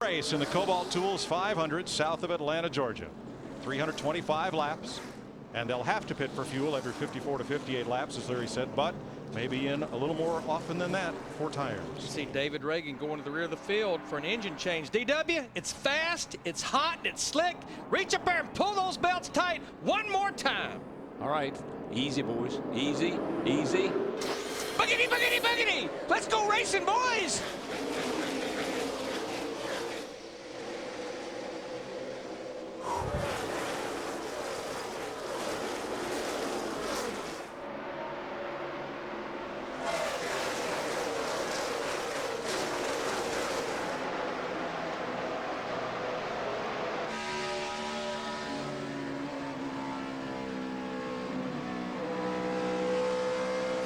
race in the Kobalt Tools 500 south of Atlanta, Georgia. 325 laps, and they'll have to pit for fuel every 54 to 58 laps, as Larry said, but maybe in a little more often than that for tires. You see David Reagan going to the rear of the field for an engine change. DW, it's fast, it's hot, it's slick. Reach up there and pull those belts tight one more time. All right, easy, boys. Easy, easy. Boogity, boogity, boogity! Let's go racing, boys!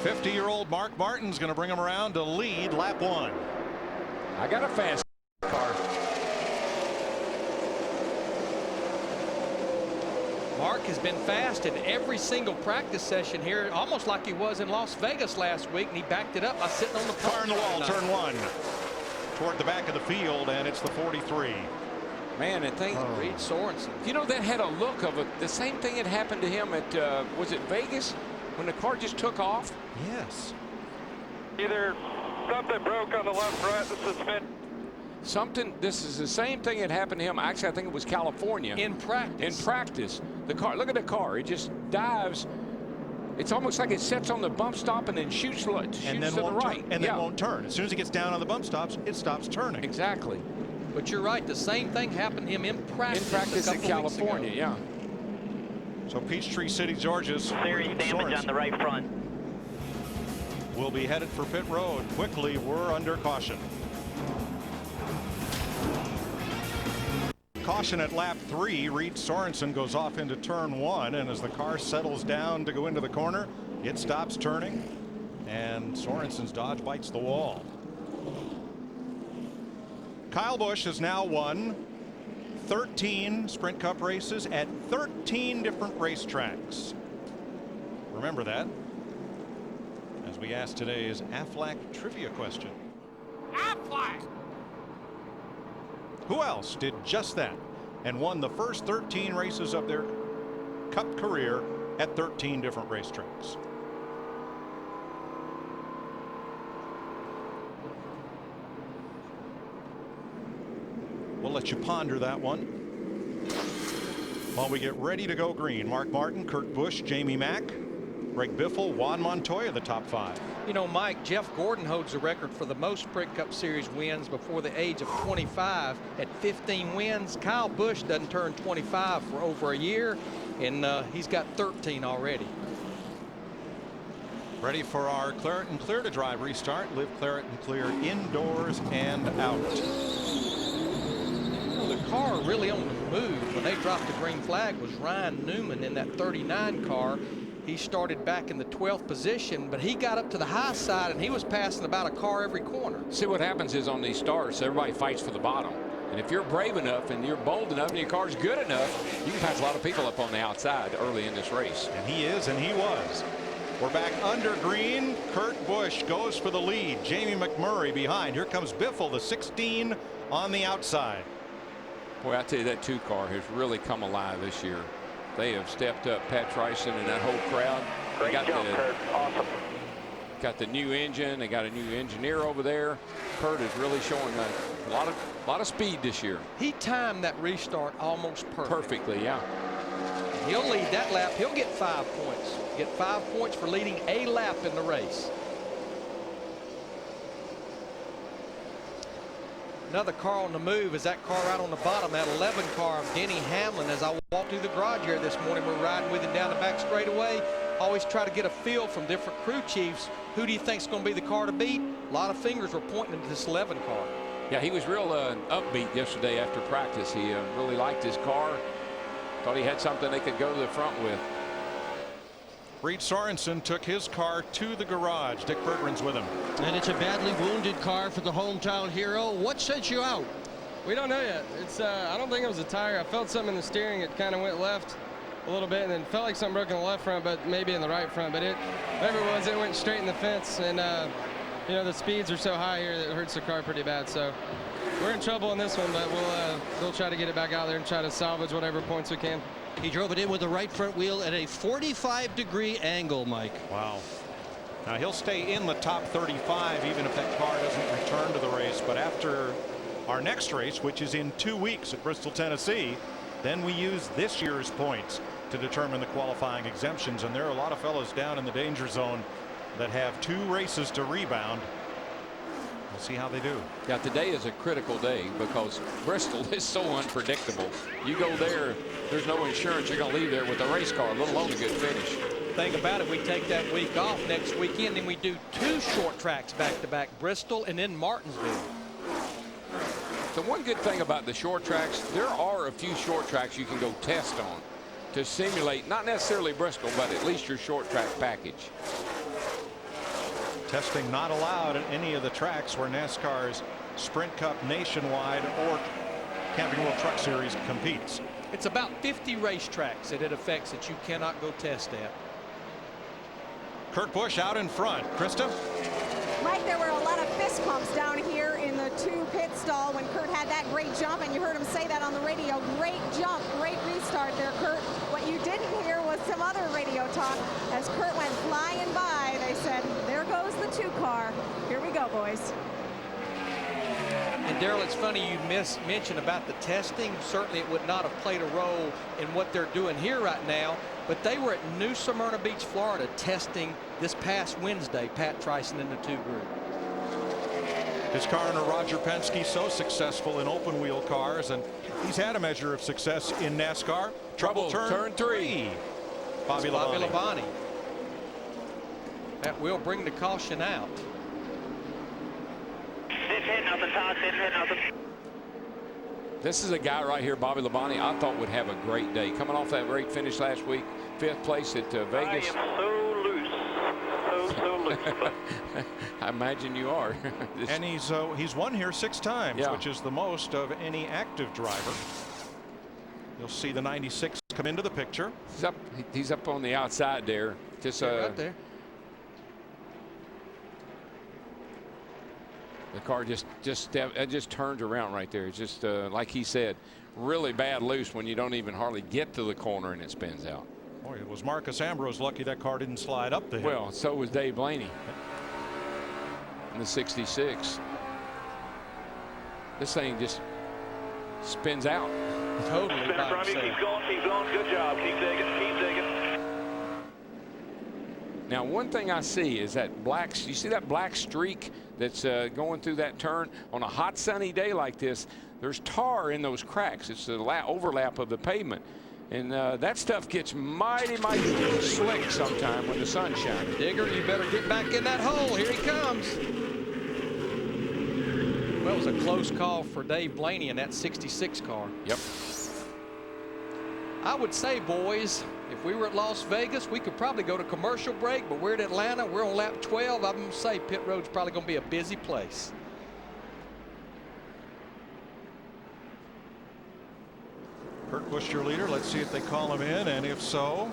Fifty-year-old Mark Martin's going to bring him around to lead lap one. I got a fast car. Mark has been fast in every single practice session here, almost like he was in Las Vegas last week, and he backed it up by sitting on the car in the wall, turn one. Toward the back of the field, and it's the 43. Man, that thing. Reed Sorensen. You know, that had a look of it. The same thing had happened to him at, was it Vegas? When the car just took off? Yes. Either something broke on the left front, the suspension. Something, this is the same thing that happened to him. Actually, I think it was California. In practice. In practice. The car, look at the car. It just dives. It's almost like it sets on the bump stop and then shoots to the right. And then won't turn. As soon as it gets down on the bump stops, it stops turning. Exactly. But you're right. The same thing happened to him in practice. In practice in California, yeah. So Peachtree City, Georgia's serious damage on the right front. Will be headed for pit road. Quickly, we're under caution. Caution at lap 3. Reed Sorensen goes off into turn 1, and as the car settles down to go into the corner, it stops turning, and Sorensen's Dodge bites the wall. Kyle Busch has now won 13 Sprint Cup races at 13 different racetracks. Remember that as we ask today's Aflac trivia question. Aflac! Who else did just that and won the first 13 races of their Cup career at 13 different racetracks? We'll let you ponder that one while we get ready to go green. Mark Martin, Kurt Busch, Jamie Mack, Greg Biffle, Juan Montoya, the top 5. You know, Mike, Jeff Gordon holds the record for the most Sprint Cup Series wins before the age of 25 at 15 wins. Kyle Busch doesn't turn 25 for over a year, and he's got 13 already. Ready for our Claret and Clear to Drive restart. Live Claret and Clear indoors and out. The car really on the move when they dropped the green flag was Ryan Newman in that 39 car. He started back in the 12th position, but he got up to the high side and he was passing about a car every corner. See, what happens is on these starts, everybody fights for the bottom. And if you're brave enough and you're bold enough and your car's good enough, you can pass a lot of people up on the outside early in this race. And he is, and he was. We're back under green. Kurt Busch goes for the lead. Jamie McMurray behind. Here comes Biffle, the 16 on the outside. Boy, I tell you, that 2 car has really come alive this year. They have stepped up. Pat Tryson and that whole crowd. Great job, Kurt. Awesome. Got the new engine. They got a new engineer over there. Kurt is really showing a lot of speed this year. He timed that restart almost perfectly, yeah. He'll lead that lap. He'll get 5 points. Get 5 points for leading a lap in the race. Another car on the move is that car right on the bottom, that 11 car of Denny Hamlin. As I walked through the garage here this morning, we're riding with him down the back straightaway. Always try to get a feel from different crew chiefs. Who do you think's going to be the car to beat? A lot of fingers were pointing to this 11 car. Yeah, he was real upbeat yesterday after practice. He really liked his car. Thought he had something they could go to the front with. Reed Sorensen took his car to the garage. Dick Berggren's with him. And it's a badly wounded car for the hometown hero. What sent you out? We don't know yet. It's I don't think it was a tire. I felt something in the steering. It kind of went left a little bit, and then felt like something broke in the left front, but maybe in the right front. But whatever it was, it went straight in the fence. And you know, the speeds are so high here that it hurts the car pretty bad. So we're in trouble in this one, but we'll try to get it back out there and try to salvage whatever points we can. He drove it in with the right front wheel at a 45-degree angle, Mike. Wow. Now he'll stay in the top 35 even if that car doesn't return to the race. But after our next race, which is in 2 weeks at Bristol, Tennessee, then we use this year's points to determine the qualifying exemptions. And there are a lot of fellows down in the danger zone that have 2 races to rebound. We'll see how they do. Yeah, today is a critical day because Bristol is so unpredictable. You go there, there's no insurance you're going to leave there with a race car, let alone a good finish. Thing about it, we take that week off next weekend and we do 2 short tracks back-to-back, Bristol and then Martinsville. The one good thing about the short tracks, there are a few short tracks you can go test on to simulate, not necessarily Bristol, but at least your short track package. Testing not allowed at any of the tracks where NASCAR's Sprint Cup Nationwide or Camping World Truck Series competes. It's about 50 racetracks that it affects that you cannot go test at. Kurt Busch out in front. Krista? Mike, there were a lot of fist pumps down here in the 2 pit stall when Kurt had that great jump, and you heard him say that on the radio. Great jump, great restart there, Kurt. What you didn't hear was some other radio talk. As Kurt went flying by, they said, there goes the 2 car. Here we go, boys. And Darrell, it's funny you mentioned about the testing. Certainly it would not have played a role in what they're doing here right now, but they were at New Smyrna Beach, Florida, testing this past Wednesday, Pat Tryson in the 2 group. His car and a Roger Penske so successful in open wheel cars, and he's had a measure of success in NASCAR. Trouble turn 3. Bobby Labonte. That will bring the caution out. This is a guy right here, Bobby Labonte, I thought would have a great day. Coming off that great finish last week, 5th place at Vegas. I am so loose. So loose. I imagine you are. And he's won here 6 times, Yeah. which is the most of any active driver. You'll see the 96 come into the picture. He's up on the outside there. Just right there. The car just turns around right there. It's just like he said, really bad loose when you don't even hardly get to the corner and it spins out. Boy, it was Marcus Ambrose lucky that car didn't slide up the hill. Well, so was Dave Blaney in the 66. This thing just spins out. Totally. Keep going. Good job. Keep digging. Now, one thing I see is that you see that black streak that's going through that turn on a hot sunny day like this. There's tar in those cracks. It's the overlap of the pavement, and that stuff gets mighty slick sometime when the sun's shining. Digger, you better get back in that hole. Here he comes. Well, it was a close call for Dave Blaney in that 66 car. Yep. I would say, boys, if we were at Las Vegas, we could probably go to commercial break, but we're at Atlanta. We're on lap 12. I'm going to say pit road's probably going to be a busy place. Kurt Busch, your leader. Let's see if they call him in, and if so,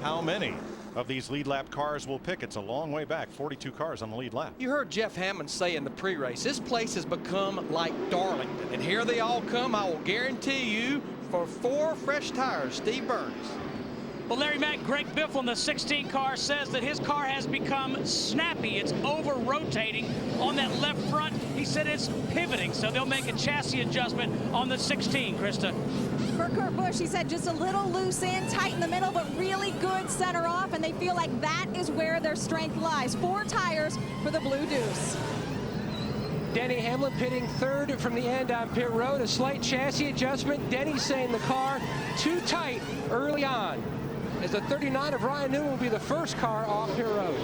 how many of these lead lap cars will pick? It's a long way back, 42 cars on the lead lap. You heard Jeff Hammond say in the pre-race, this place has become like Darlington, and here they all come. I will guarantee you, for 4 fresh tires, Steve Burns. Well, Larry Mack, Greg Biffle in the 16 car says that his car has become snappy. It's over-rotating on that left front. He said it's pivoting, so they'll make a chassis adjustment on the 16, Krista. For Kurt Busch, he said just a little loose in, tight in the middle, but really good center off, and they feel like that is where their strength lies. 4 tires for the Blue Deuce. Denny Hamlin pitting 3rd from the end on pit road. A slight chassis adjustment. Denny saying the car too tight early on. As the 39 of Ryan Newman will be the first car off pit road.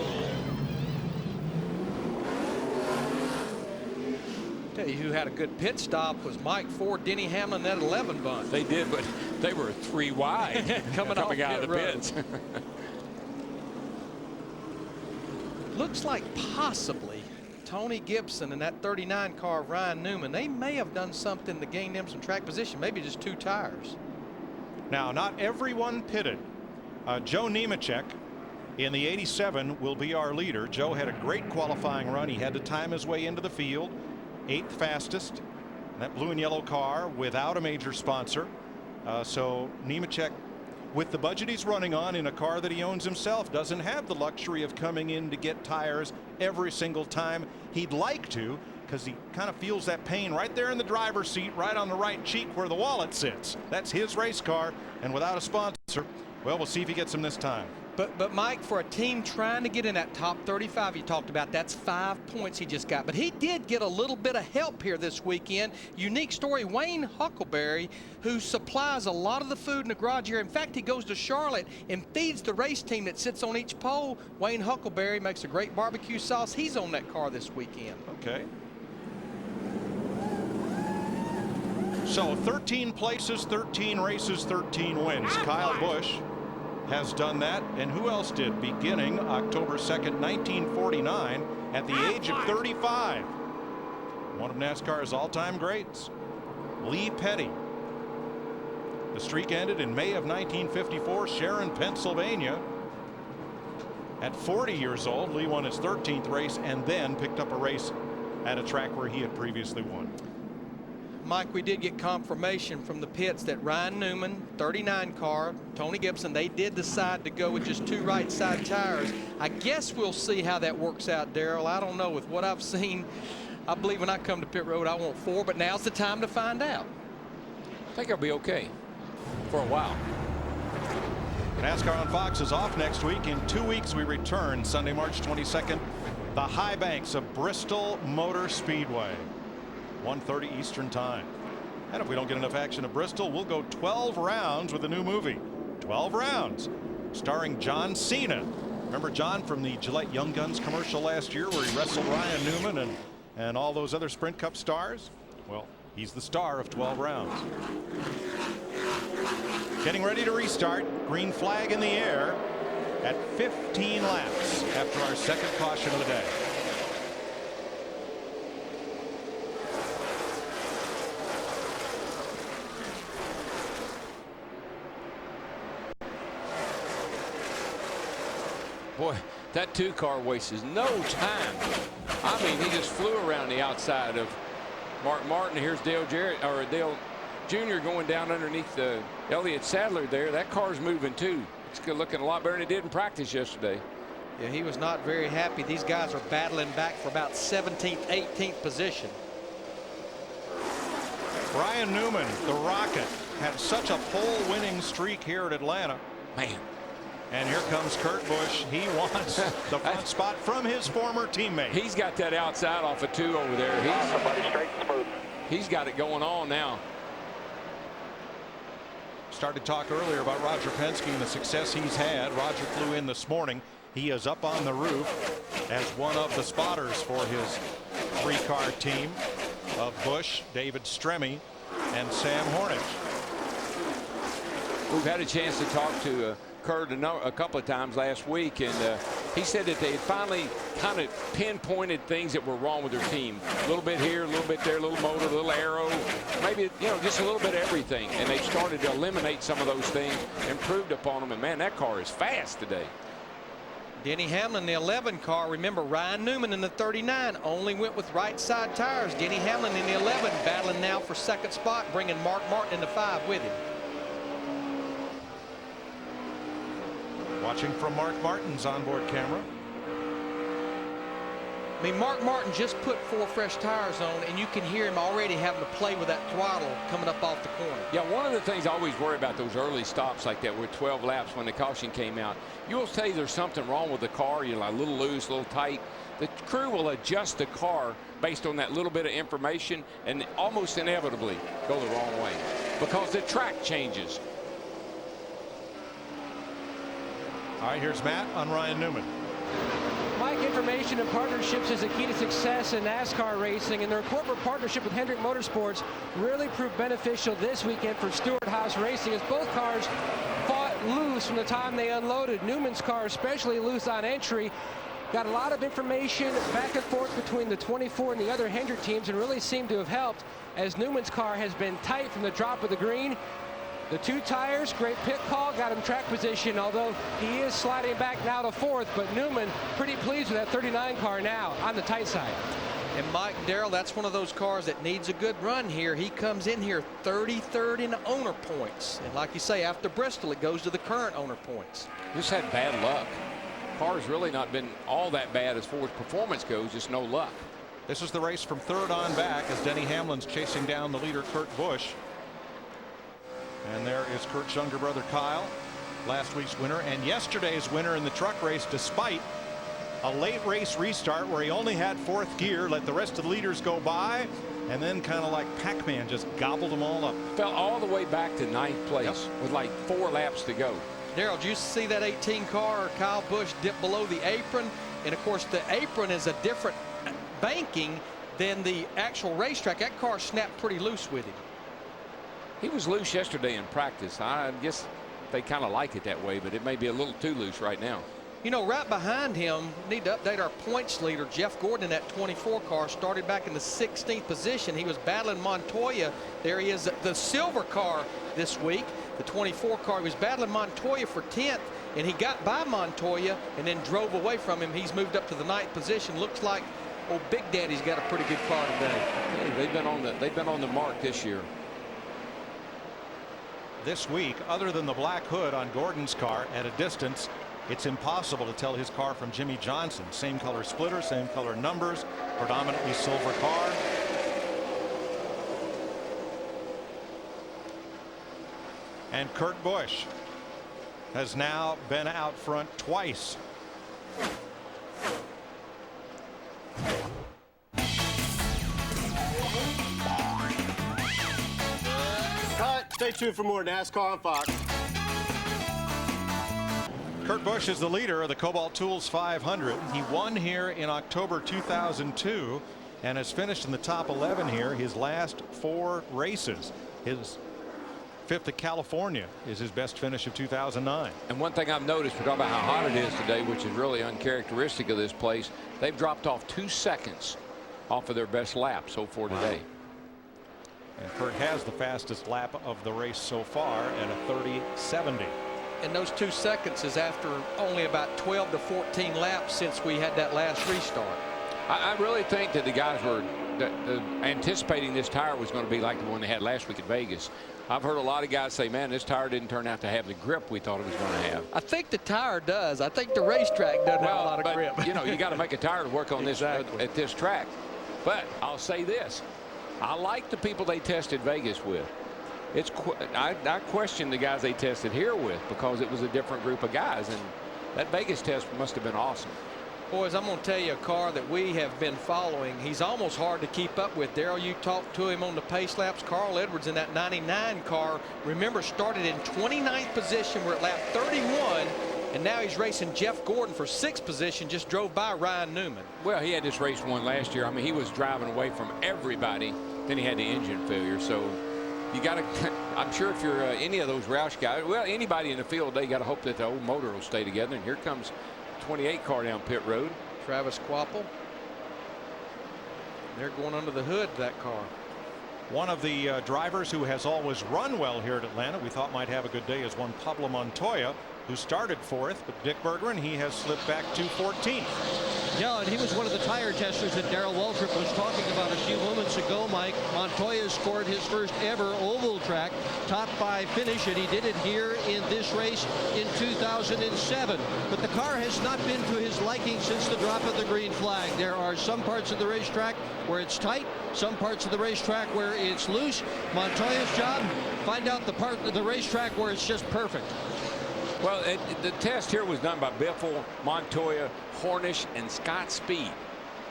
Tell you who had a good pit stop was Mike Ford, Denny Hamlin, that 11 bunt. They did, but they were 3 wide coming out of the pits. Looks like possibly Tony Gibson and that 39 car of Ryan Newman, they may have done something to gain them some track position, maybe just 2 tires. Now, not everyone pitted. Joe Nemechek in the 87 will be our leader. Joe had a great qualifying run. He had to time his way into the field. 8th fastest. That blue and yellow car without a major sponsor. So Nemechek, with the budget he's running on in a car that he owns himself, doesn't have the luxury of coming in to get tires every single time. He'd like to, because he kind of feels that pain right there in the driver's seat, right on the right cheek where the wallet sits. That's his race car, and without a sponsor, well, we'll see if he gets him this time. But Mike, for a team trying to get in that top 35 you talked about, that's 5 points he just got. But he did get a little bit of help here this weekend. Unique story, Wayne Huckleberry, who supplies a lot of the food in the garage here. In fact, he goes to Charlotte and feeds the race team that sits on each pole. Wayne Huckleberry makes a great barbecue sauce. He's on that car this weekend. Okay. So 13 places, 13 races, 13 wins. Kyle Busch has done that, and who else did? Beginning October 2nd, 1949, at the age of 35. One of NASCAR's all-time greats, Lee Petty. The streak ended in May of 1954, Sharon, Pennsylvania. At 40 years old, Lee won his 13th race and then picked up a race at a track where he had previously won. Mike, we did get confirmation from the pits that Ryan Newman, 39 car, Tony Gibson, they did decide to go with just 2 right side tires. I guess we'll see how that works out, Darrell. I don't know. With what I've seen, I believe when I come to pit road, I want 4, but now's the time to find out. I think I'll be okay for a while. NASCAR on Fox is off next week. In 2 weeks, we return Sunday, March 22nd, the high banks of Bristol Motor Speedway. 1:30 Eastern time. And if we don't get enough action at Bristol, we'll go 12 rounds with a new movie. 12 rounds starring John Cena. Remember John from the Gillette Young Guns commercial last year where he wrestled Ryan Newman and all those other Sprint Cup stars? Well, he's the star of 12 rounds. Getting ready to restart. Green flag in the air at 15 laps after our second caution of the day. Boy, that 2 car wastes no time. I mean, he just flew around the outside of Mark Martin. Here's Dale Jr. going down underneath the Elliott Sadler there. That car's moving too. It's looking a lot better than it did in practice yesterday. Yeah, he was not very happy. These guys are battling back for about 17th, 18th position. Ryan Newman, the Rocket, had such a pole winning streak here at Atlanta. Man. And here comes Kurt Busch. He wants the front spot from his former teammate. He's got that outside off of 2 over there. He's got it going on now. Started to talk earlier about Roger Penske and the success he's had. Roger flew in this morning. He is up on the roof as one of the spotters for his 3-car team of Busch, David Stremme, and Sam Hornick. We've had a chance to talk to Kurt a couple of times last week, and he said that they had finally kind of pinpointed things that were wrong with their team. A little bit here, a little bit there, a little motor, a little aero, maybe, you know, just a little bit of everything. And they started to eliminate some of those things, improved upon them. And man, that car is fast today. Denny Hamlin, the 11 car. Remember, Ryan Newman in the 39 only went with right side tires. Denny Hamlin in the 11 battling now for second spot, bringing Mark Martin in the 5 with him. Watching from Mark Martin's onboard camera. I mean, Mark Martin just put 4 fresh tires on, and you can hear him already having to play with that throttle coming up off the corner. Yeah, one of the things I always worry about those early stops like that with 12 laps when the caution came out, you'll say there's something wrong with the car. You're like a little loose, a little tight. The crew will adjust the car based on that little bit of information and almost inevitably go the wrong way because the track changes. All right, here's Matt on Ryan Newman. Mike, information and partnerships is the key to success in NASCAR racing, and their corporate partnership with Hendrick Motorsports really proved beneficial this weekend for Stewart Haas Racing as both cars fought loose from the time they unloaded. Newman's car especially loose on entry. Got a lot of information back and forth between the 24 and the other Hendrick teams and really seemed to have helped as Newman's car has been tight from the drop of the green. The 2 tires, great pit call, got him track position, although he is sliding back now to 4th, but Newman pretty pleased with that 39 car now on the tight side. And Mike, Darrell, that's one of those cars that needs a good run here. He comes in here 33rd in owner points. And like you say, after Bristol, it goes to the current owner points. Just had bad luck. Car's really not been all that bad as far as performance goes, just no luck. This is the race from third on back as Denny Hamlin's chasing down the leader, Kurt Busch. And there is Kurt's younger brother, Kyle, last week's winner and yesterday's winner in the truck race, despite a late race restart where he only had fourth gear, let the rest of the leaders go by, and then kind of like Pac-Man just gobbled them all up. Fell all the way back to ninth place with like 4 laps to go. Darrell, did you see that 18 car, Kyle Busch, dip below the apron? And of course, the apron is a different banking than the actual racetrack. That car snapped pretty loose with him. He was loose yesterday in practice. I guess they kind of like it that way, but it may be a little too loose right now. You know, right behind him, need to update our points leader, Jeff Gordon, in that 24 car, started back in the 16th position. He was battling Montoya. There he is, the silver car this week, the 24 car. He was battling Montoya for 10th, and he got by Montoya and then drove away from him. He's moved up to the 9th position. Looks like old Big Daddy's got a pretty good car today. Yeah, they've been on the mark this year. This week, other than the black hood on Gordon's car at a distance, it's impossible to tell his car from Jimmy Johnson. Same color splitter, same color numbers, predominantly silver car. And Kurt Busch has now been out front twice. Cut. Stay tuned for more NASCAR on Fox. Kurt Busch is the leader of the Kobalt Tools 500. He won here in October 2002 and has finished in the top 11 here his last 4 races. His 5th at California is his best finish of 2009. And one thing I've noticed, we're talking about how hot it is today, which is really uncharacteristic of this place. They've dropped off 2 seconds off of their best lap so far today. And Kurt has the fastest lap of the race so far at a 30.70. And those 2 seconds is after only about 12 to 14 laps since we had that last restart. I really think that the guys were anticipating this tire was going to be like the one they had last week at Vegas. I've heard a lot of guys say, man, this tire didn't turn out to have the grip we thought it was going to have. I think the tire does. I think the racetrack doesn't have a lot of grip. You know, you got to make a tire to work on this at this track. But I'll say this. I like the people they tested Vegas with. I question the guys they tested here with because it was a different group of guys, and that Vegas test must have been awesome. Boys, I'm going to tell you a car that we have been following. He's almost hard to keep up with. Darrell, you talked to him on the pace laps. Carl Edwards in that 99 car, remember, started in 29th position. We're at lap 31, and now he's racing Jeff Gordon for 6th position. Just drove by Ryan Newman. Well, he had this race won last year. I mean, he was driving away from everybody. Then he had the engine failure. So you got to, I'm sure if you're any of those Roush guys, well, anybody in the field, they got to hope that the old motor will stay together. And here comes 28 car down pit road. Travis Quapple. They're going under the hood of that car. One of the drivers who has always run well here at Atlanta, we thought might have a good day, is one Pablo Montoya, who started 4th, but Dick Bergeron, he has slipped back to 14th. Yeah, and he was one of the tire testers that Darrell Waltrip was talking about a few moments ago, Mike. Montoya scored his first ever oval track top 5 finish, and he did it here in this race in 2007. But the car has not been to his liking since the drop of the green flag. There are some parts of the racetrack where it's tight, some parts of the racetrack where it's loose. Montoya's job, find out the part of the racetrack where it's just perfect. Well, the test here was done by Biffle, Montoya, Hornish, and Scott Speed.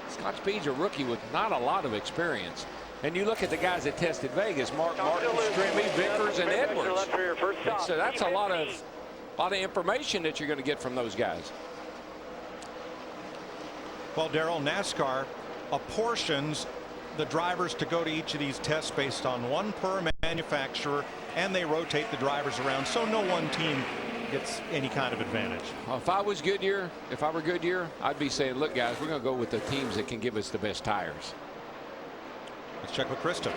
Scott Speed's a rookie with not a lot of experience. And you look at the guys that tested Vegas, Martin, Strimmy, Vickers, and Edwards. So that's a lot of information that you're going to get from those guys. Well, Darrell, NASCAR apportions the drivers to go to each of these tests based on 1 per manufacturer, and they rotate the drivers around so no one team gets any kind of advantage. If I was Goodyear, I'd be saying, look, guys, we're going to go with the teams that can give us the best tires. Let's check with Krista.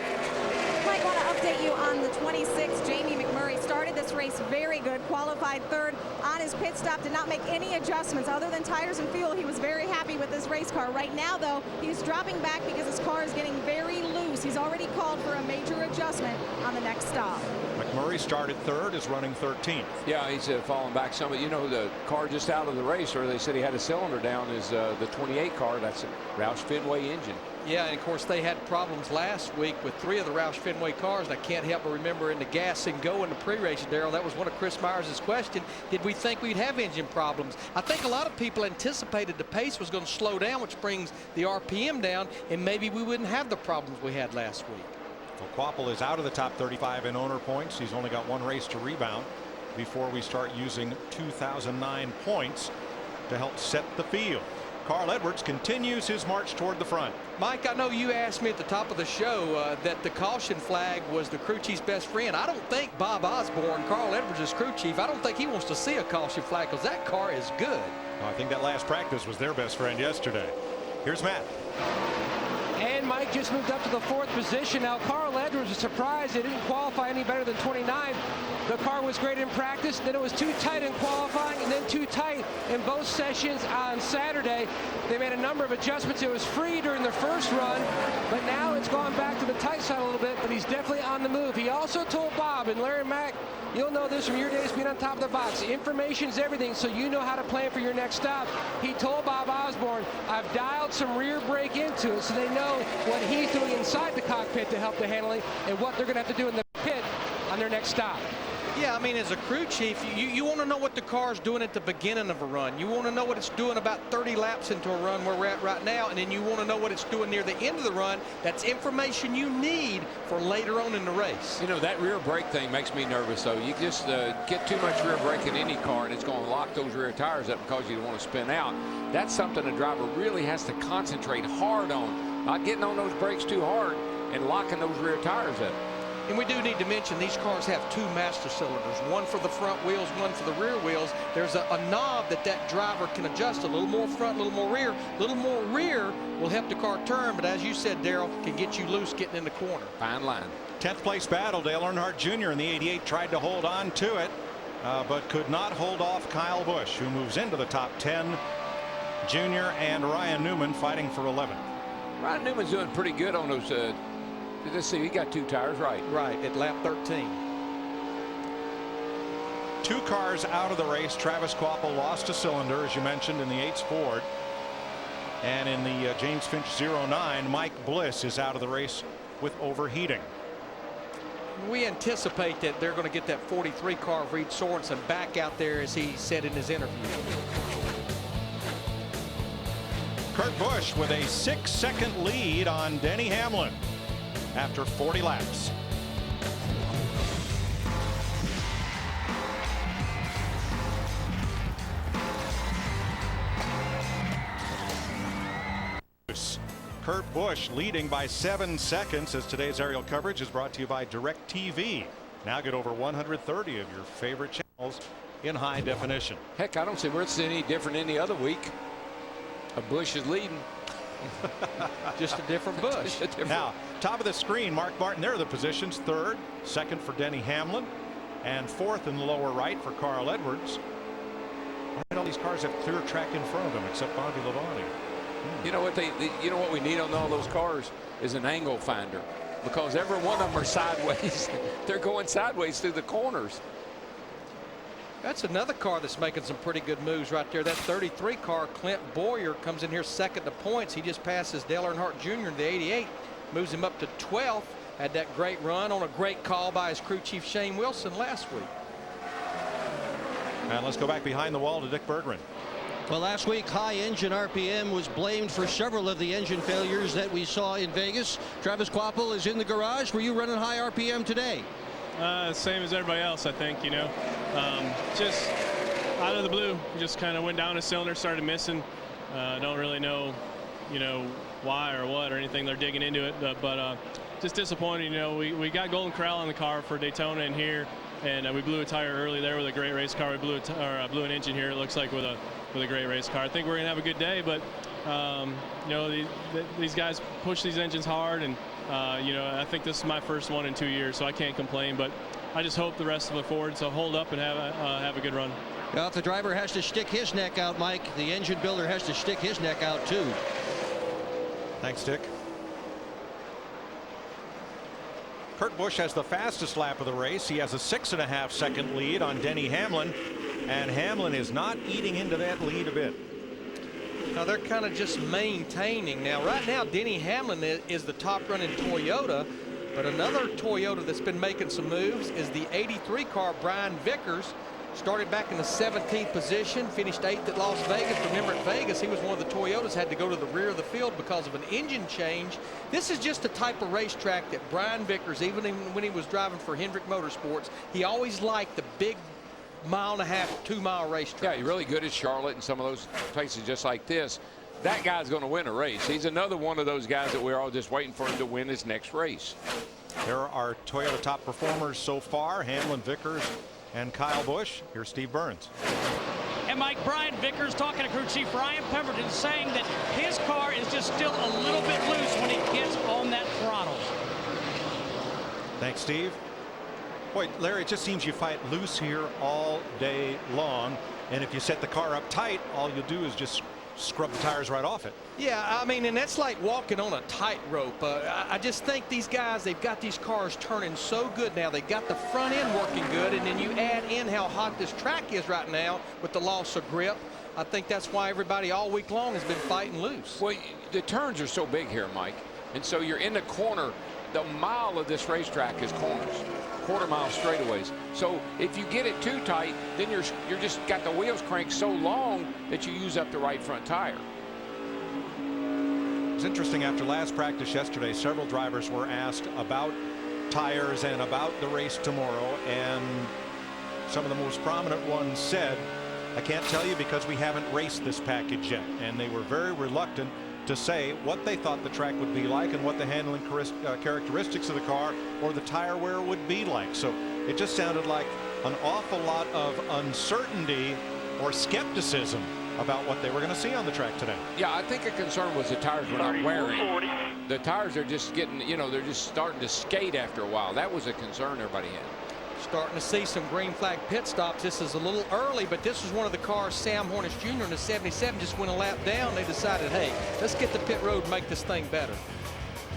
Might want to update you on the 26, Jamie McMurray started this race very good, qualified third on his pit stop, did not make any adjustments other than tires and fuel. He was very happy with this race car. Right now, though, he's dropping back because his car is getting very loose. He's already called for a major adjustment on the next stop. McMurray started third, is running 13th. Yeah, he's falling back some. You know, the car just out of the race, or they said he had a cylinder down, is the 28 car. That's a Roush Fenway engine. Yeah, and of course they had problems last week with 3 of the Roush Fenway cars. And I can't help but remember in the gas and go in the pre-race, Darrell, that was one of Chris Myers' questions. Did we think we'd have engine problems? I think a lot of people anticipated the pace was going to slow down, which brings the RPM down, and maybe we wouldn't have the problems we had last week. Well, Quapple is out of the top 35 in owner points. He's only got 1 race to rebound before we start using 2009 points to help set the field. Carl Edwards continues his march toward the front. Mike, I know you asked me at the top of the show that the caution flag was the crew chief's best friend. I don't think Bob Osborne, Carl Edwards' crew chief, I don't think he wants to see a caution flag because that car is good. I think that last practice was their best friend yesterday. Here's Matt. And Mike just moved up to the 4th position. Now, Carl Edwards was surprised they didn't qualify any better than 29. The car was great in practice, then it was too tight in qualifying, and then too tight in both sessions on Saturday. They made a number of adjustments. It was free during the first run, but now it's gone back to the tight side a little bit, but he's definitely on the move. He also told Bob, and Larry Mack, you'll know this from your days being on top of the box. Information's everything, so you know how to plan for your next stop. He told Bob Osborne, I've dialed some rear brake into it so they know what he's doing inside the cockpit to help the handling and what they're going to have to do in the pit on their next stop. Yeah, I mean, as a crew chief, you want to know what the car's doing at the beginning of a run. You want to know what it's doing about 30 laps into a run where we're at right now, and then you want to know what it's doing near the end of the run. That's information you need for later on in the race. You know, that rear brake thing makes me nervous, though. You just get too much rear brake in any car, and it's going to lock those rear tires up because you don't want to spin out. That's something a driver really has to concentrate hard on, not getting on those brakes too hard and locking those rear tires up. And we do need to mention these cars have 2 master cylinders, one for the front wheels, one for the rear wheels. There's a knob that driver can adjust, a little more front, a little more rear. A little more rear will help the car turn, but as you said, Darrell, can get you loose getting in the corner. Fine line. 10th place battle. Dale Earnhardt Jr. in the 88 tried to hold on to it, but could not hold off Kyle Busch, who moves into the top 10. Jr. and Ryan Newman fighting for 11. Ryan Newman's doing pretty good on those. Let's see, he got 2 tires right. Right, at lap 13. 2 cars out of the race. Travis Quapple lost a cylinder, as you mentioned, in the 8's Ford. And in the James Finch 09, Mike Bliss is out of the race with overheating. We anticipate that they're going to get that 43 car of Reed Sorensen back out there, as he said in his interview. Kurt Busch with a 6-second lead on Denny Hamlin after 40 laps. Kurt Busch leading by 7 seconds, as today's aerial coverage is brought to you by DirecTV. Now get over 130 of your favorite channels in high definition. Heck, I don't see where it's any different any other week. A Busch is leading. Just a different Busch. Now, top of the screen, Mark Martin. There are the positions: 3rd, 2nd for Denny Hamlin, and 4th in the lower right for Carl Edwards. All these cars have clear track in front of them, except Bobby Labonte. You know what you know what we need on all those cars is an angle finder, because every one of them are sideways. They're going sideways through the corners. That's another car that's making some pretty good moves right there. That 33 car, Clint Boyer, comes in here 2nd to points. He just passes Dale Earnhardt Jr. in the 88, moves him up to 12th. Had that great run on a great call by his crew chief Shane Wilson last week. And let's go back behind the wall to Dick Berggren. Well, last week, high engine RPM was blamed for several of the engine failures that we saw in Vegas. Travis Quapple is in the garage. Were you running high RPM today? Same as everybody else, I think, you know. Just out of the blue, just kind of went down a cylinder, started missing. Don't really know, you know, why or what or anything. They're digging into it, but just disappointed. You know, we got Golden Corral on the car for Daytona in here, and we blew a tire early there with a great race car. We blew an engine here, it looks like, with a great race car. I think we're gonna have a good day, but you know, these guys push these engines hard, and You know, I think this is my first one in 2 years, so I can't complain. But I just hope the rest of the Fords will hold up and have a good run. Well, if the driver has to stick his neck out, Mike, the engine builder has to stick his neck out too. Thanks, Dick. Kurt Busch has the fastest lap of the race. He has a 6.5 second lead on Denny Hamlin, and Hamlin is not eating into that lead a bit. Now they're kind of just maintaining. Now right now Denny Hamlin is the top running Toyota, but another Toyota that's been making some moves is the 83 car Brian Vickers. Started back in the 17th position, finished 8th at Las Vegas. Remember at Vegas, he was one of the Toyotas, had to go to the rear of the field because of an engine change. This is just the type of racetrack that Brian Vickers, even when he was driving for Hendrick Motorsports, he always liked the big 1.5 to 2 mile racetrack. Yeah, he's really good at Charlotte and some of those places just like this. That guy's going to win a race. He's another one of those guys that we're all just waiting for him to win his next race. There are Toyota top performers so far: Hamlin, Vickers, and Kyle Busch. Here's Steve Burns. And Mike, Brian Vickers talking to crew chief Ryan Pemberton, saying that his car is just still a little bit loose when he gets on that throttle. Thanks, Steve. Boy, Larry, it just seems you fight loose here all day long, and if you set the car up tight, all you do is just scrub the tires right off it. Yeah, I mean, and that's like walking on a tightrope. I just think these guys, they've got these cars turning so good now. They've got the front end working good, and then you add in how hot this track is right now with the loss of grip. I think that's why everybody all week long has been fighting loose. Well, the turns are so big here, Mike, and so you're in the corner. The mile of this racetrack is corners, quarter-mile straightaways. So if you get it too tight, then you're just got the wheels cranked so long that you use up the right front tire. It's interesting, after last practice yesterday, several drivers were asked about tires and about the race tomorrow, and some of the most prominent ones said, I can't tell you because we haven't raced this package yet. And they were very reluctant to say what they thought the track would be like and what the handling characteristics of the car or the tire wear would be like. So it just sounded like an awful lot of uncertainty or skepticism about what they were going to see on the track today. Yeah, I think a concern was the tires were not wearing. The tires are just getting, you know, they're just starting to skate after a while. That was a concern everybody had. Starting to see some green flag pit stops. This is a little early, but this was one of the cars Sam Hornish Jr. in the 77 just went a lap down. They decided, hey, let's get the pit road and make this thing better.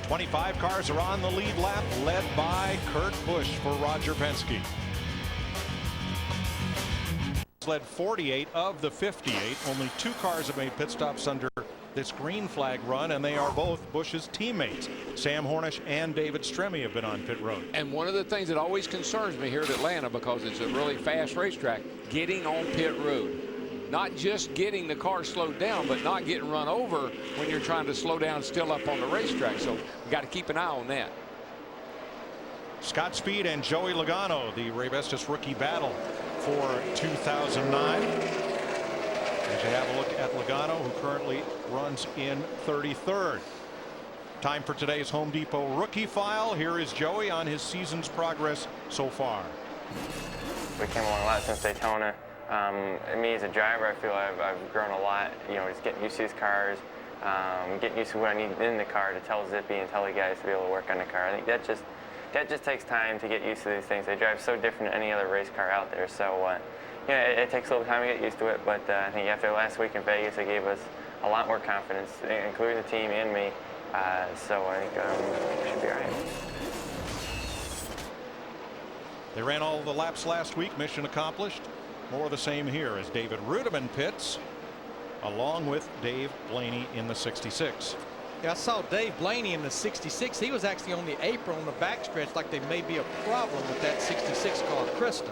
25 cars are on the lead lap, led by Kurt Busch for Roger Penske. Led 48 of the 58. Only 2 cars have made pit stops under this green flag run, and they are both Busch's teammates. Sam Hornish and David Stremme have been on pit road. And one of the things that always concerns me here at Atlanta, because it's a really fast racetrack, getting on pit road. Not just getting the car slowed down, but not getting run over when you're trying to slow down still up on the racetrack. So we got to keep an eye on that. Scott Speed and Joey Logano, the Ray Bestis rookie battle for 2009. As you have a look at Logano, who currently runs in 33rd. Time for today's Home Depot rookie file. Here is Joey on his season's progress so far. We came along a lot since Daytona. Me as a driver, I feel I've grown a lot. You know, just getting used to these cars, getting used to what I need in the car to tell Zippy and tell the guys to be able to work on the car. I think that just takes time to get used to these things. They drive so different than any other race car out there. So yeah, it takes a little time to get used to it. But I think after last week in Vegas, it gave us a lot more confidence, including the team and me. So I think we should be all right. They ran all the laps last week. Mission accomplished. More of the same here as David Rudiman pits along with Dave Blaney in the 66. Yeah, I saw Dave Blaney in the 66. He was actually on the apron on the backstretch, like there may be a problem with that 66 car, Krista.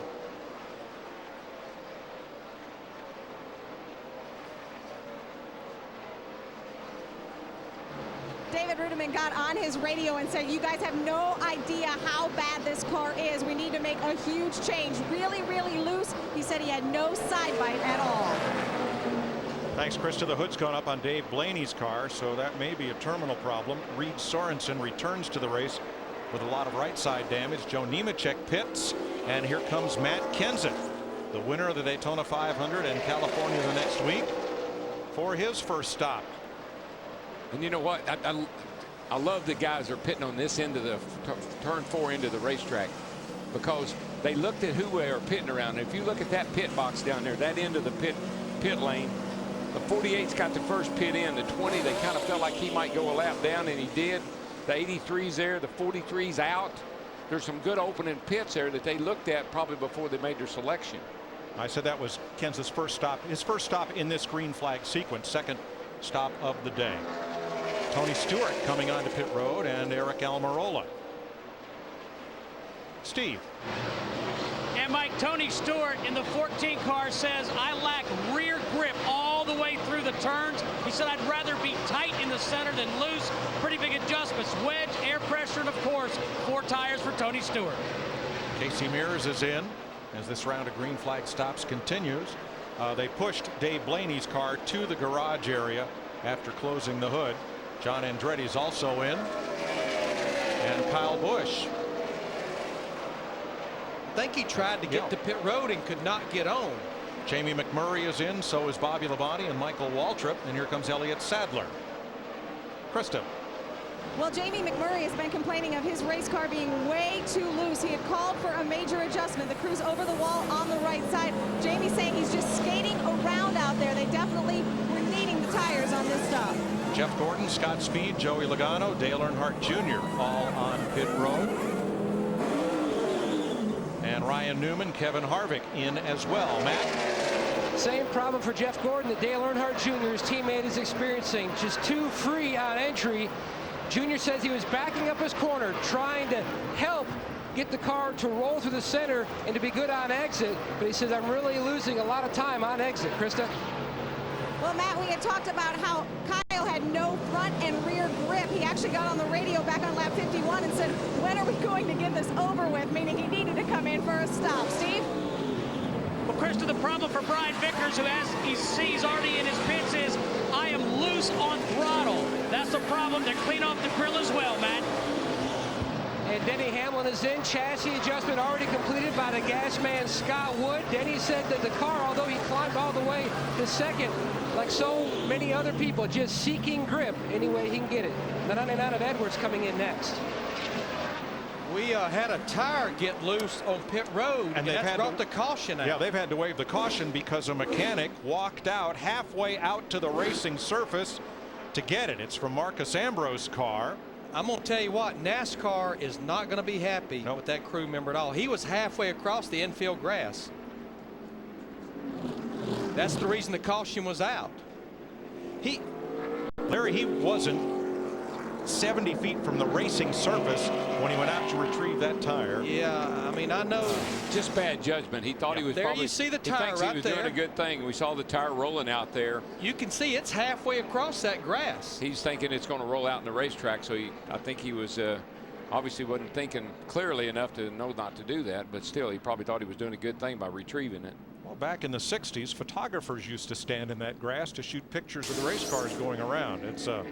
David Rudiman got on his radio and said, you guys have no idea how bad this car is. We need to make a huge change. Really, really loose. He said he had no side bite at all. Thanks, Krista. The hood's gone up on Dave Blaney's car, so that may be a terminal problem. Reed Sorensen returns to the race with a lot of right side damage. Joe Nemechek pits, and here comes Matt Kenseth, the winner of the Daytona 500 and California the next week, for his first stop. And you know what? I love the guys that are pitting on this end of the turn 4 end of the racetrack, because they looked at who they were pitting around. If you look at that pit box down there, that end of the pit lane, the 48's got the first pit in. The 20, they kind of felt like he might go a lap down, and he did. The 83's there, the 43's out. There's some good opening pits there that they looked at probably before they made their selection. I said that was Kenseth's first stop. His first stop in this green flag sequence, second stop of the day. Tony Stewart coming onto pit road, and Eric Almirola. Steve. And Mike, Tony Stewart in the 14 car says, I lack rear grip all the way through the turns. He said, I'd rather be tight in the center than loose. Pretty big adjustments. Wedge, air pressure, and of course, 4 tires for Tony Stewart. Casey Mears is in as this round of green flag stops continues. They pushed Dave Blaney's car to the garage area after closing the hood. John Andretti's also in, and Kyle Busch. I think he tried to get to pit road and could not get on. Jamie McMurray is in, so is Bobby Labonte and Michael Waltrip, and here comes Elliott Sadler. Krista. Well, Jamie McMurray has been complaining of his race car being way too loose. He had called for a major adjustment. The crew's over the wall on the right side. Jamie's saying he's just skating around out there. They definitely were needing the tires on this stop. Jeff Gordon, Scott Speed, Joey Logano, Dale Earnhardt Jr. all on pit road. And Ryan Newman, Kevin Harvick in as well. Matt? Same problem for Jeff Gordon that Dale Earnhardt Jr., his teammate, is experiencing. Just too free on entry. Jr. says he was backing up his corner, trying to help get the car to roll through the center and to be good on exit. But he says, I'm really losing a lot of time on exit. Krista? Well, Matt, we had talked about how Kyle had no front and rear grip. He actually got on the radio back on lap 51 and said, when are we going to get this over with? Meaning he needed to come in for a stop. Steve? Well, Krista, the problem for Brian Vickers, who as he sees already in his pits, is I am loose on throttle. That's the problem. They're clean off the grill as well, Matt. And Denny Hamlin is in. Chassis adjustment already completed by the gas man Scott Wood. Denny said that the car, although he climbed all the way to second, like so many other people, just seeking grip any way he can get it. The 99 of Edwards coming in next. We had a tire get loose on pit road, and that's brought the caution out. Yeah, they've had to waive the caution because a mechanic walked out halfway out to the racing surface to get it. It's from Marcus Ambrose's car. I'm going to tell you what, NASCAR is not going to be happy with that crew member at all. He was halfway across the infield grass. That's the reason the caution was out. Larry, he wasn't 70 feet from the racing surface when he went out to retrieve that tire. Yeah, I mean, I know. Just bad judgment. He thought he was there probably. You see the tire he thinks right he was there. doing a good thing. We saw the tire rolling out there. You can see it's halfway across that grass. He's thinking it's going to roll out in the racetrack, so I think he was obviously wasn't thinking clearly enough to know not to do that, but still he probably thought he was doing a good thing by retrieving it. Well, back in the 60s, photographers used to stand in that grass to shoot pictures of the race cars going around. That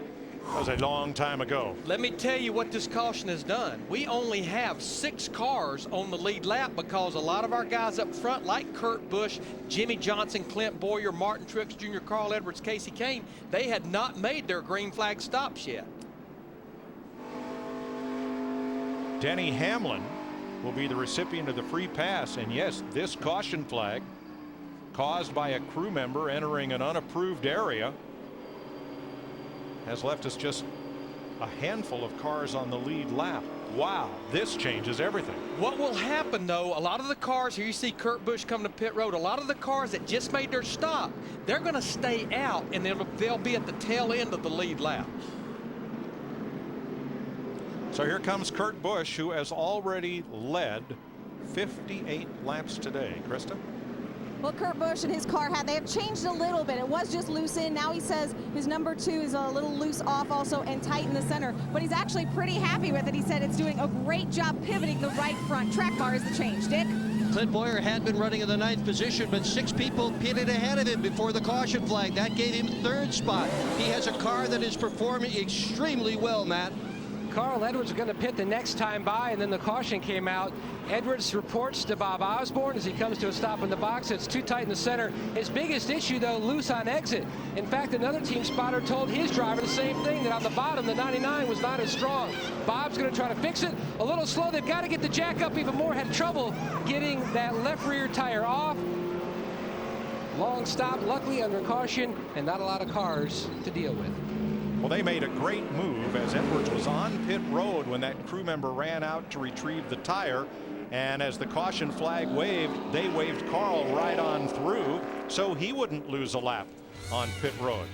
was a long time ago. Let me tell you what this caution has done. We only have 6 cars on the lead lap because a lot of our guys up front, like Kurt Busch, Jimmy Johnson, Clint Boyer, Martin Truex Jr., Carl Edwards, Casey Kane, they had not made their green flag stops yet. Denny Hamlin will be the recipient of the free pass, and yes, this caution flag caused by a crew member entering an unapproved area has left us just a handful of cars on the lead lap. Wow, this changes everything. What will happen, though, a lot of the cars here, you see Kurt Busch come to pit road, a lot of the cars that just made their stop, they're going to stay out, and they'll be at the tail end of the lead lap. So here comes Kurt Busch, who has already led 58 laps today. Krista? Well, Kurt Busch and his car they have changed a little bit. It was just loose in. Now he says his number 2 is a little loose off also and tight in the center. But he's actually pretty happy with it. He said it's doing a great job pivoting the right front. Track bar is the change. Dick? Clint Boyer had been running in the 9th position, but 6 people pitted ahead of him before the caution flag. That gave him 3rd spot. He has a car that is performing extremely well, Matt. Carl Edwards was going to pit the next time by, and then the caution came out. Edwards reports to Bob Osborne as he comes to a stop in the box. It's too tight in the center. His biggest issue, though, loose on exit. In fact, another team spotter told his driver the same thing, that on the bottom, the 99 was not as strong. Bob's going to try to fix it. A little slow. They've got to get the jack up even more. Had trouble getting that left rear tire off. Long stop, luckily under caution, and not a lot of cars to deal with. Well, they made a great move as Edwards was on pit road when that crew member ran out to retrieve the tire. And as the caution flag waved, they waved Carl right on through so he wouldn't lose a lap on pit road.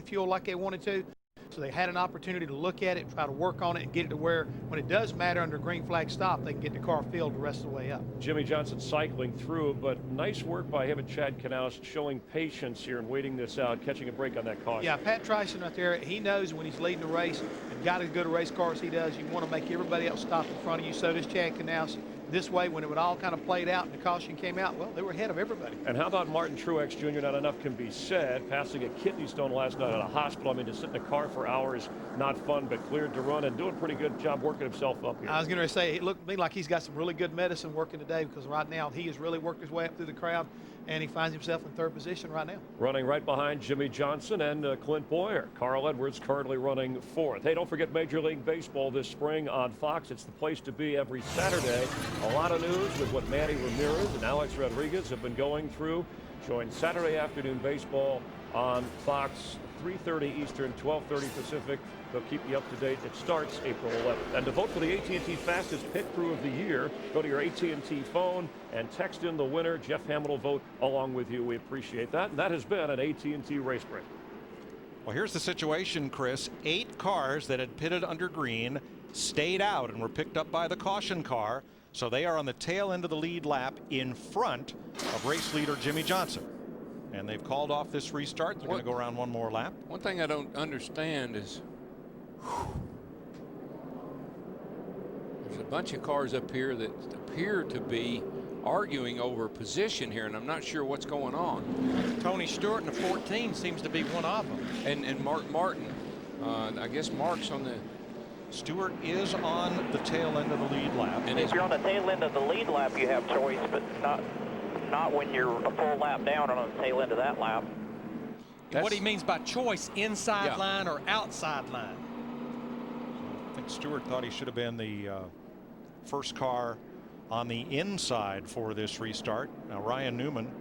Fuel like they wanted to. So they had an opportunity to look at it, try to work on it, and get it to where when it does matter under green flag stop, they can get the car filled the rest of the way up. Jimmie Johnson cycling through, but nice work by him and Chad Knaus showing patience here and waiting this out, catching a break on that caution. Yeah, Pat Tryson right there, he knows when he's leading the race and got as good a race car as he does, you want to make everybody else stop in front of you. So does Chad Knaus. This way, when it would all kind of played out and the caution came out, well, they were ahead of everybody. And how about Martin Truex Jr.? Not enough can be said. Passing a kidney stone last night at a hospital. I mean, to sit in a car for hours, not fun, but cleared to run and doing a pretty good job working himself up here. I was going to say, it looked to me like he's got some really good medicine working today, because right now he has really worked his way up through the crowd, and he finds himself in third position right now. Running right behind Jimmie Johnson and Clint Boyer. Carl Edwards currently running fourth. Hey, don't forget Major League Baseball this spring on Fox. It's the place to be every Saturday. A lot of news with what Manny Ramirez and Alex Rodriguez have been going through. Join Saturday afternoon baseball on Fox, 3:30 Eastern, 12:30 Pacific. They'll keep you up to date. It starts April 11th. And to vote for the AT&T Fastest Pit Crew of the Year, go to your AT&T phone and text in the winner. Jeff Hamill will vote along with you. We appreciate that. And that has been an AT&T Race Break. Well, here's the situation, Chris. 8 cars that had pitted under green stayed out and were picked up by the caution car. So they are on the tail end of the lead lap in front of race leader Jimmie Johnson. And they've called off this restart. They're going to go around one more lap. One thing I don't understand is there's a bunch of cars up here that appear to be arguing over position here, and I'm not sure what's going on. Tony Stewart in the 14 seems to be one of them. And Mark Martin. I guess Mark's on the... Stewart is on the tail end of the lead lap. And if you're on the tail end of the lead lap, you have choice, but not when you're a full lap down or on the tail end of that lap. What he means by choice, inside line or outside line. I think Stewart thought he should have been the first car on the inside for this restart. Now Ryan Newman,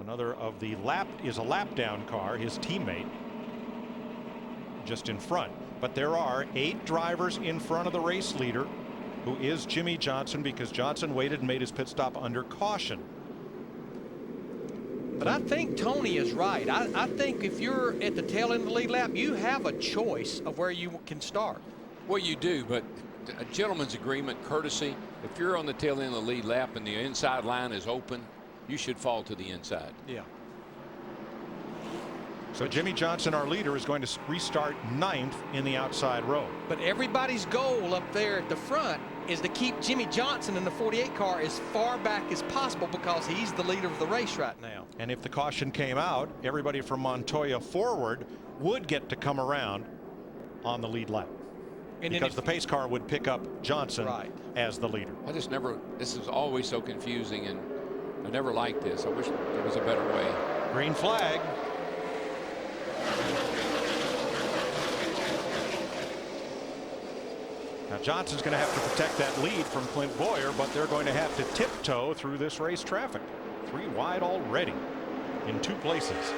another of the lap down car, his teammate, just in front. But there are 8 drivers in front of the race leader, who is Jimmie Johnson, because Johnson waited and made his pit stop under caution. But I think Tony is right. I think if you're at the tail end of the lead lap, you have a choice of where you can start. Well, you do, but a gentleman's agreement, courtesy, if you're on the tail end of the lead lap and the inside line is open, you should fall to the inside. Yeah. So Jimmie Johnson, our leader, is going to restart 9th in the outside row. But everybody's goal up there at the front is to keep Jimmie Johnson in the 48 car as far back as possible, because he's the leader of the race right now. And if the caution came out, everybody from Montoya forward would get to come around on the lead lap. And because the pace car would pick up Johnson as the leader. This is always so confusing, and I never liked this. I wish there was a better way. Green flag. Now Johnson's going to have to protect that lead from Clint Boyer, but they're going to have to tiptoe through this race traffic. 3 wide already in 2 places.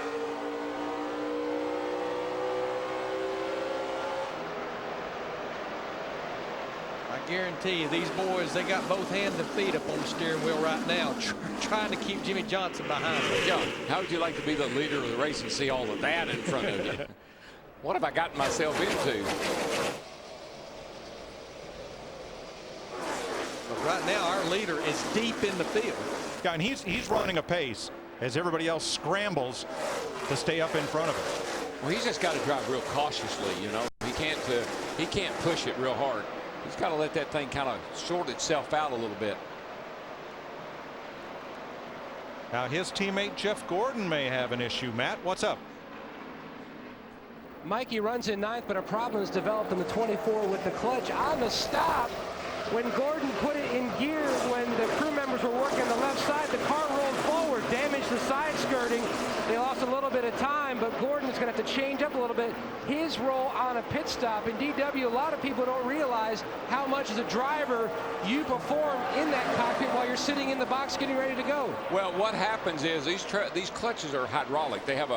I guarantee you, these boys, they got both hands and feet up on the steering wheel right now, trying to keep Jimmie Johnson behind them. Yeah, how would you like to be the leader of the race and see all of that in front of you? What have I gotten myself into? But right now, our leader is deep in the field. Yeah, and he's running a pace as everybody else scrambles to stay up in front of him. Well, he's just got to drive real cautiously, you know. He can't push it real hard. He's got to let that thing kind of sort itself out a little bit. Now his teammate Jeff Gordon may have an issue. Matt, what's up? Mikey runs in 9th, but a problem has developed in the 24 with the clutch on the stop. When Gordon put it in gear, when the crew members were working on the left side, the car rolled forward, damaged the side skirting. They lost a little bit of time, but Gordon is going to have to change up a little bit his role on a pit stop. In DW, a lot of people don't realize how much as a driver you perform in that cockpit while you're sitting in the box getting ready to go. Well, what happens is these clutches are hydraulic. They don't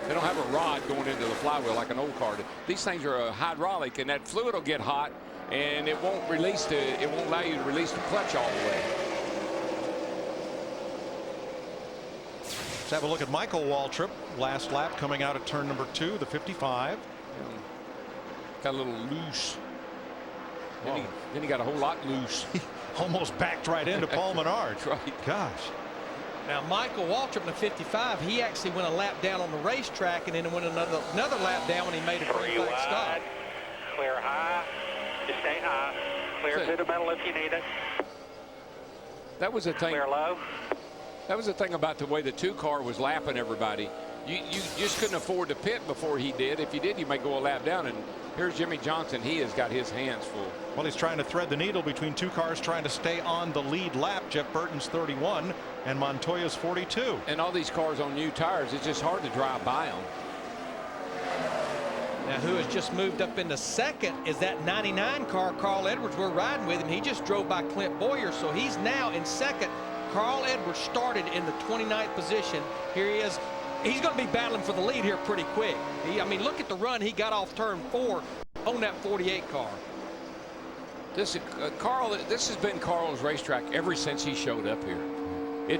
have a rod going into the flywheel like an old car. These things are hydraulic, and that fluid will get hot, and it won't allow you to release the clutch all the way. Let's have a look at Michael Waltrip. Last lap coming out of turn number 2, the 55. Got a little loose. Then he got a whole lot loose. Almost backed right into Paul Menard. Right. Gosh. Now Michael Waltrip in the 55, he actually went a lap down on the racetrack and then went another lap down when he made a green flag stop. Clear high. Just stay high. Clear to the middle if you need it. That was the thing. Clear low. That was the thing about the way the 2 car was lapping everybody. You just couldn't afford to pit before he did. If you did, you might go a lap down. And here's Jimmy Johnson. He has got his hands full. Well, he's trying to thread the needle between 2 cars trying to stay on the lead lap. Jeff Burton's 31 and Montoya's 42. And all these cars on new tires, it's just hard to drive by them. Now, who has just moved up into 2nd is that 99 car, Carl Edwards. We're riding with him. He just drove by Clint Boyer, so he's now in 2nd. Carl Edwards started in the 29th position. Here he is. He's going to be battling for the lead here pretty quick. I mean, look at the run he got off turn 4 on that 48 car. This has been Carl's racetrack ever since he showed up here.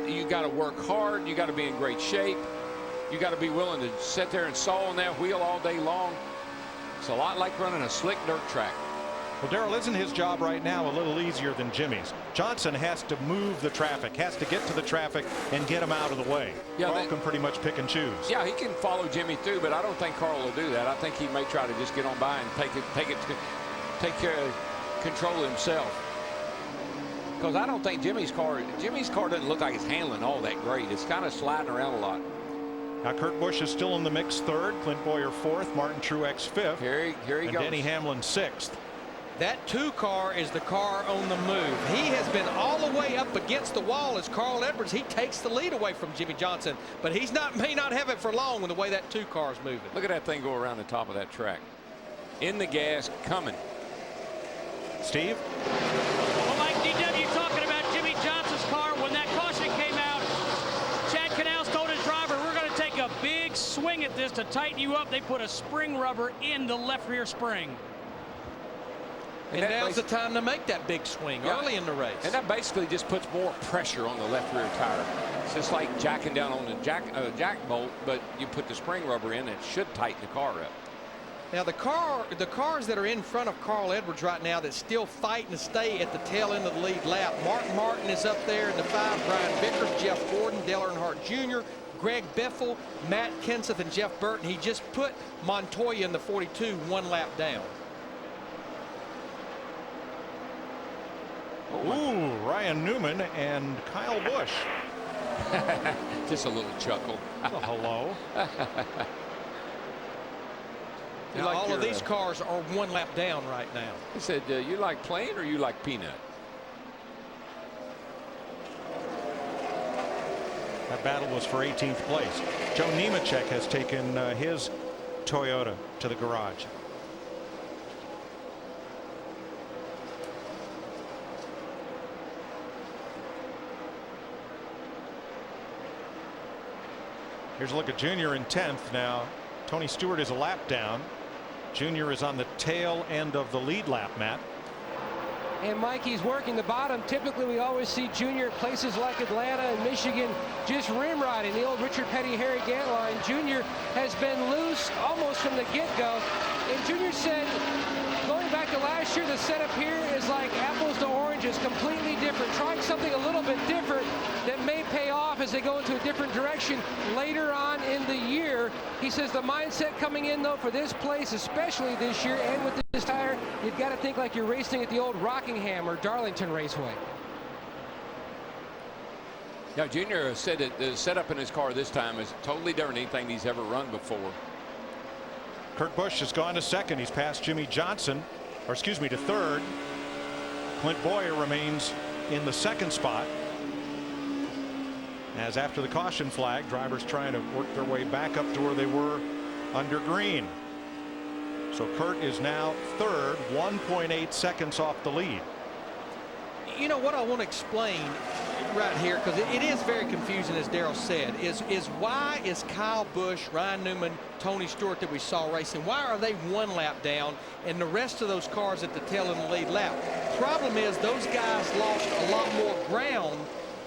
You got to work hard. You got to be in great shape. You got to be willing to sit there and saw on that wheel all day long. It's a lot like running a slick dirt track. Well, Darrell, isn't his job right now a little easier than Jimmy's? Johnson has to move the traffic, has to get to the traffic and get him out of the way. Yeah, Carl can pretty much pick and choose. Yeah, he can follow Jimmy through, but I don't think Carl will do that. I think he may try to just get on by and take care of control himself. Because I don't think Jimmy's car doesn't look like it's handling all that great. It's kind of sliding around a lot. Now Kurt Busch is still in the mix 3rd, Clint Boyer 4th, Martin Truex 5th. Here he and goes. Denny Hamlin 6th. That 2 car is the car on the move. He has been all the way up against the wall as Carl Edwards. He takes the lead away from Jimmy Johnson, but may not have it for long with the way that 2 car is moving. Look at that thing go around the top of that track. In the gas, coming. Steve? Well, Mike, DW talking about Jimmy Johnson's car. When that caution came out, Chad Canals told his driver, we're going to take a big swing at this to tighten you up. They put a spring rubber in the left rear spring. And now's the time to make that big swing early in the race. And that basically just puts more pressure on the left rear tire. It's just like jacking down on the jack bolt, but you put the spring rubber in, and it should tighten the car up. Now the cars that are in front of Carl Edwards right now that still fighting to stay at the tail end of the lead lap. Mark Martin is up there in the 5. Brian Vickers, Jeff Gordon, Dale Earnhardt Jr., Greg Biffle, Matt Kenseth, and Jeff Burton. He just put Montoya in the 42 1 lap down. Ooh, Ryan Newman and Kyle Busch. Just a little chuckle. Well, hello. Now, like all of these cars are 1 lap down right now. He said, you like plain or you like peanut? That battle was for 18th place. Joe Nemechek has taken his Toyota to the garage. Here's a look at Junior in 10th now. Tony Stewart is a lap down. Junior is on the tail end of the lead lap, Matt. And Mikey's working the bottom. Typically, we always see Junior at places like Atlanta and Michigan just rim riding the old Richard Petty, Harry Gant line. Junior has been loose almost from the get-go. And Junior said, going back to last year, the setup here is like apples to oranges, completely different. Trying something a little bit different that may pay off as they go into a different direction later on in the year. He says the mindset coming in, though, for this place, especially this year and with this tire, you've got to think like you're racing at the old Rockingham or Darlington Raceway. Yeah, Junior said that the setup in his car this time is totally different than anything he's ever run before. Kurt Busch has gone to second. He's passed Jimmy Johnson, or excuse me, to third. Clint Boyer remains in the second spot. As after the caution flag, drivers trying to work their way back up to where they were under green. So Kurt is now third, 1.8 seconds off the lead. You know what I want to explain right here, because it is very confusing, as Darrell said, is why is Kyle Busch, Ryan Newman, Tony Stewart that we saw racing, why are they one lap down and the rest of those cars at the tail end of the lead lap? Problem is those guys lost a lot more ground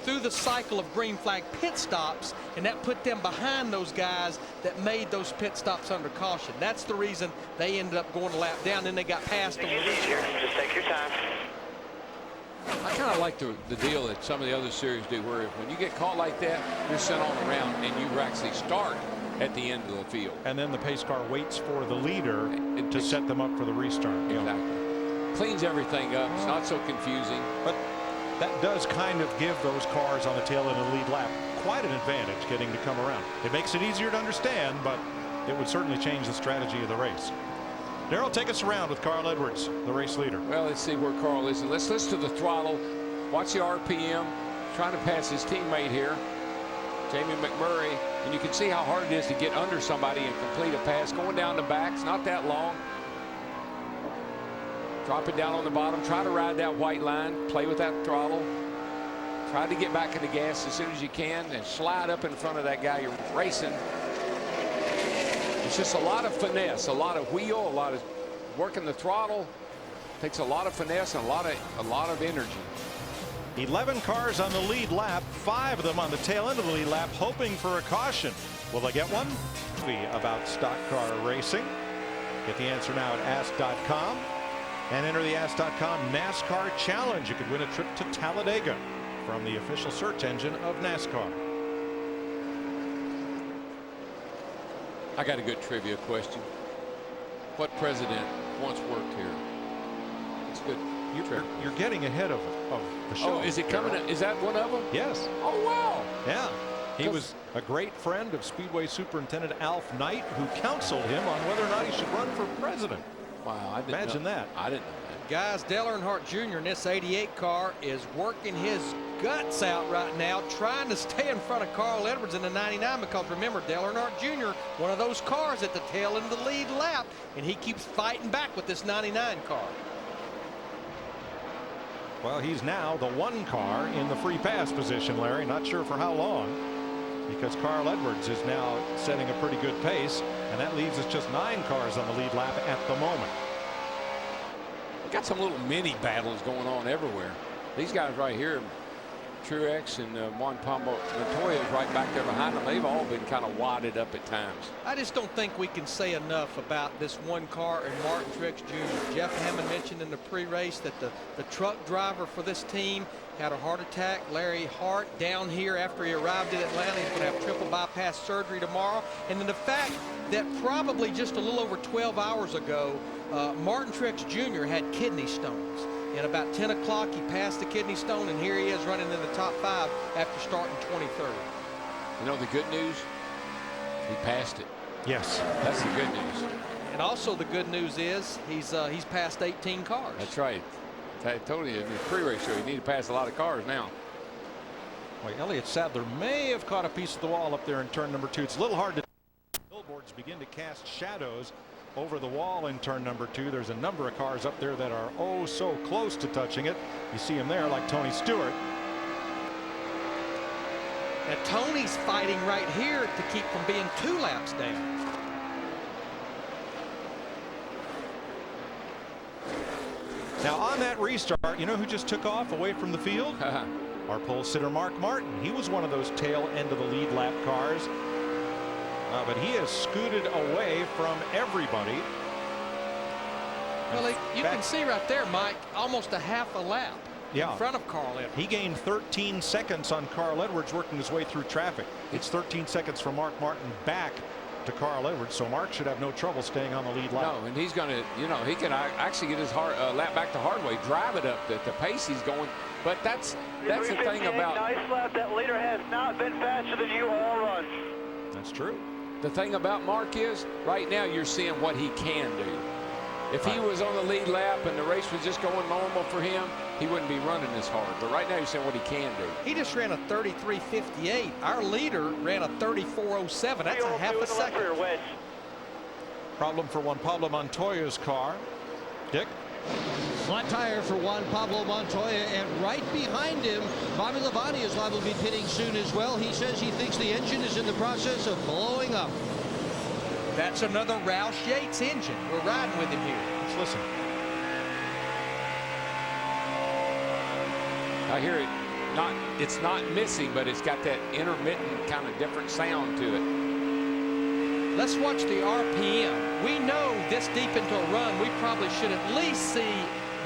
through the cycle of green flag pit stops, and that put them behind those guys that made those pit stops under caution. That's the reason they ended up going a lap down, then they got passed on the restart. Just take your time. I kind of like the deal that some of the other series do, where when you get caught like that, you're sent on around and you actually start at the end of the field. And then the pace car waits for the leader to set them up for the restart. Exactly. Cleans everything up. It's not so confusing. But that does kind of give those cars on the tail end of the lead lap quite an advantage getting to come around. It makes it easier to understand, but it would certainly change the strategy of the race. Darrell, take us around with Carl Edwards, the race leader. Well, let's see where Carl is. Let's listen to the throttle. Watch the RPM. Trying to pass his teammate here, Jamie McMurray. And you can see how hard it is to get under somebody and complete a pass. Going down the back. It's not that long. Drop it down on the bottom. Try to ride that white line. Play with that throttle. Try to get back in the gas as soon as you can and slide up in front of that guy you're racing. It's just a lot of finesse, a lot of wheel, a lot of working the throttle. Takes a lot of finesse and a lot of energy. 11 cars on the lead lap, 5 of them on the tail end of the lead lap, hoping for a caution. Will they get one? About stock car racing. Get the answer now at ask.com and enter the ask.com NASCAR challenge. You could win a trip to Talladega from the official search engine of NASCAR. I got a good trivia question. What president once worked here? It's good. You're getting ahead of the show. Oh, is it coming? Is that one of them? Yes. Oh, wow. Yeah. He was a great friend of Speedway Superintendent Alf Knight, who counseled him on whether or not he should run for president. Wow. Imagine that. I didn't know that. Guys, Dale Earnhardt Jr. in this 88 car is working his guts out right now, trying to stay in front of Carl Edwards in the 99, because remember, Dale Earnhardt Jr., one of those cars at the tail end of the lead lap, and he keeps fighting back with this 99 car. Well, he's now the 1 car in the free pass position, Larry. Not sure for how long, because Carl Edwards is now setting a pretty good pace, and that leaves us just 9 cars on the lead lap at the moment. We got some little mini battles going on everywhere. These guys right here, Truex and Juan Pablo Montoya is right back there behind them. They've all been kind of wadded up at times. I just don't think we can say enough about this 1 car and Martin Truex Jr. Jeff Hammond mentioned in the pre-race that the truck driver for this team had a heart attack. Larry Hart down here after he arrived in Atlanta. He's going to have triple bypass surgery tomorrow. And then the fact that probably just a little over 12 hours ago, Martin Truex Jr. had kidney stones. And about 10 o'clock, he passed the kidney stone, and here he is running in the top 5 after starting 23rd. You know the good news? He passed it. Yes. That's the good news. And also the good news is he's passed 18 cars. That's right. I told you in the pre-race show, you need to pass a lot of cars now. Well, Elliott Sadler may have caught a piece of the wall up there in turn number 2. It's a little hard to. Billboards begin to cast shadows over the wall in turn number 2. There's a number of cars up there that are oh so close to touching it. You see him there, like Tony Stewart. And Tony's fighting right here to keep from being 2 laps down. Now on that restart, you know who just took off away from the field? Our pole sitter Mark Martin. He was one of those tail end of the lead lap cars. But he has scooted away from everybody. Well, you can see right there, Mike, almost a half a lap in front of Carl Edwards. He gained 13 seconds on Carl Edwards working his way through traffic. It's 13 seconds from Mark Martin back to Carl Edwards, so Mark should have no trouble staying on the lead lap. No, and he's going to, you know, he can actually get his lap back the hard way, drive it up at the pace he's going. But that's the thing about. Nice lap. That leader has not been faster than you all run. That's true. The thing about Mark is, right now you're seeing what he can do. If he was on the lead lap and the race was just going normal for him, he wouldn't be running this hard. But right now you're seeing what he can do. He just ran a 33.58. Our leader ran a 34.07. That's a half a second. Problem for Juan Pablo Montoya's car. Dick? Flat tire for Juan Pablo Montoya, and right behind him, Bobby Labonte is liable to be pitting soon as well. He says he thinks the engine is in the process of blowing up. That's another Roush Yates engine. We're riding with him here. Let's listen. I hear it. It's not missing, but it's got that intermittent kind of different sound to it. Let's watch the RPM. We know this deep into a run, we probably should at least see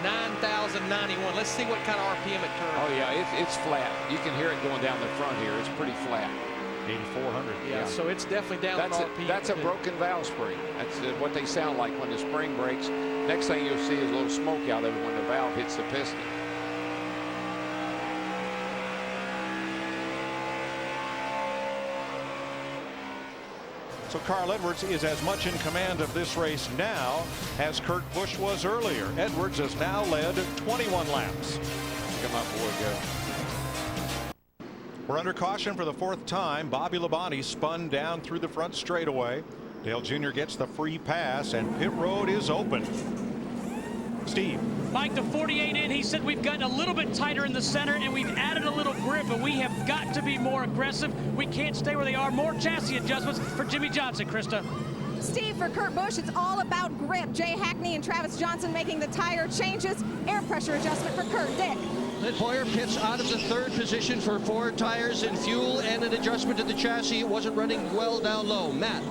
9,091. Let's see what kind of RPM it turns. Oh yeah, it's flat. You can hear it going down the front here. It's pretty flat. 8,400. Yeah, so it's definitely down on RPM. That's a broken valve spring. That's what they sound like when the spring breaks. Next thing you'll see is a little smoke out of it when the valve hits the piston. So Carl Edwards is as much in command of this race now as Kurt Busch was earlier. Edwards has now led 21 laps. Come on, boy, go. We're under caution for the fourth time. Bobby Labonte spun down through the front straightaway. Dale Jr. gets the free pass, and pit road is open. Steve. Mike, the 48 in, he said we've gotten a little bit tighter in the center and we've added a little grip, but we have got to be more aggressive. We can't stay where they are. More chassis adjustments for Jimmy Johnson, Krista. Steve, for Kurt Busch, it's all about grip. Jay Hackney and Travis Johnson making the tire changes. Air pressure adjustment for Kurt. Dick. Clint Boyer pits out of the third position for 4 tires and fuel and an adjustment to the chassis. It wasn't running well down low. Matt.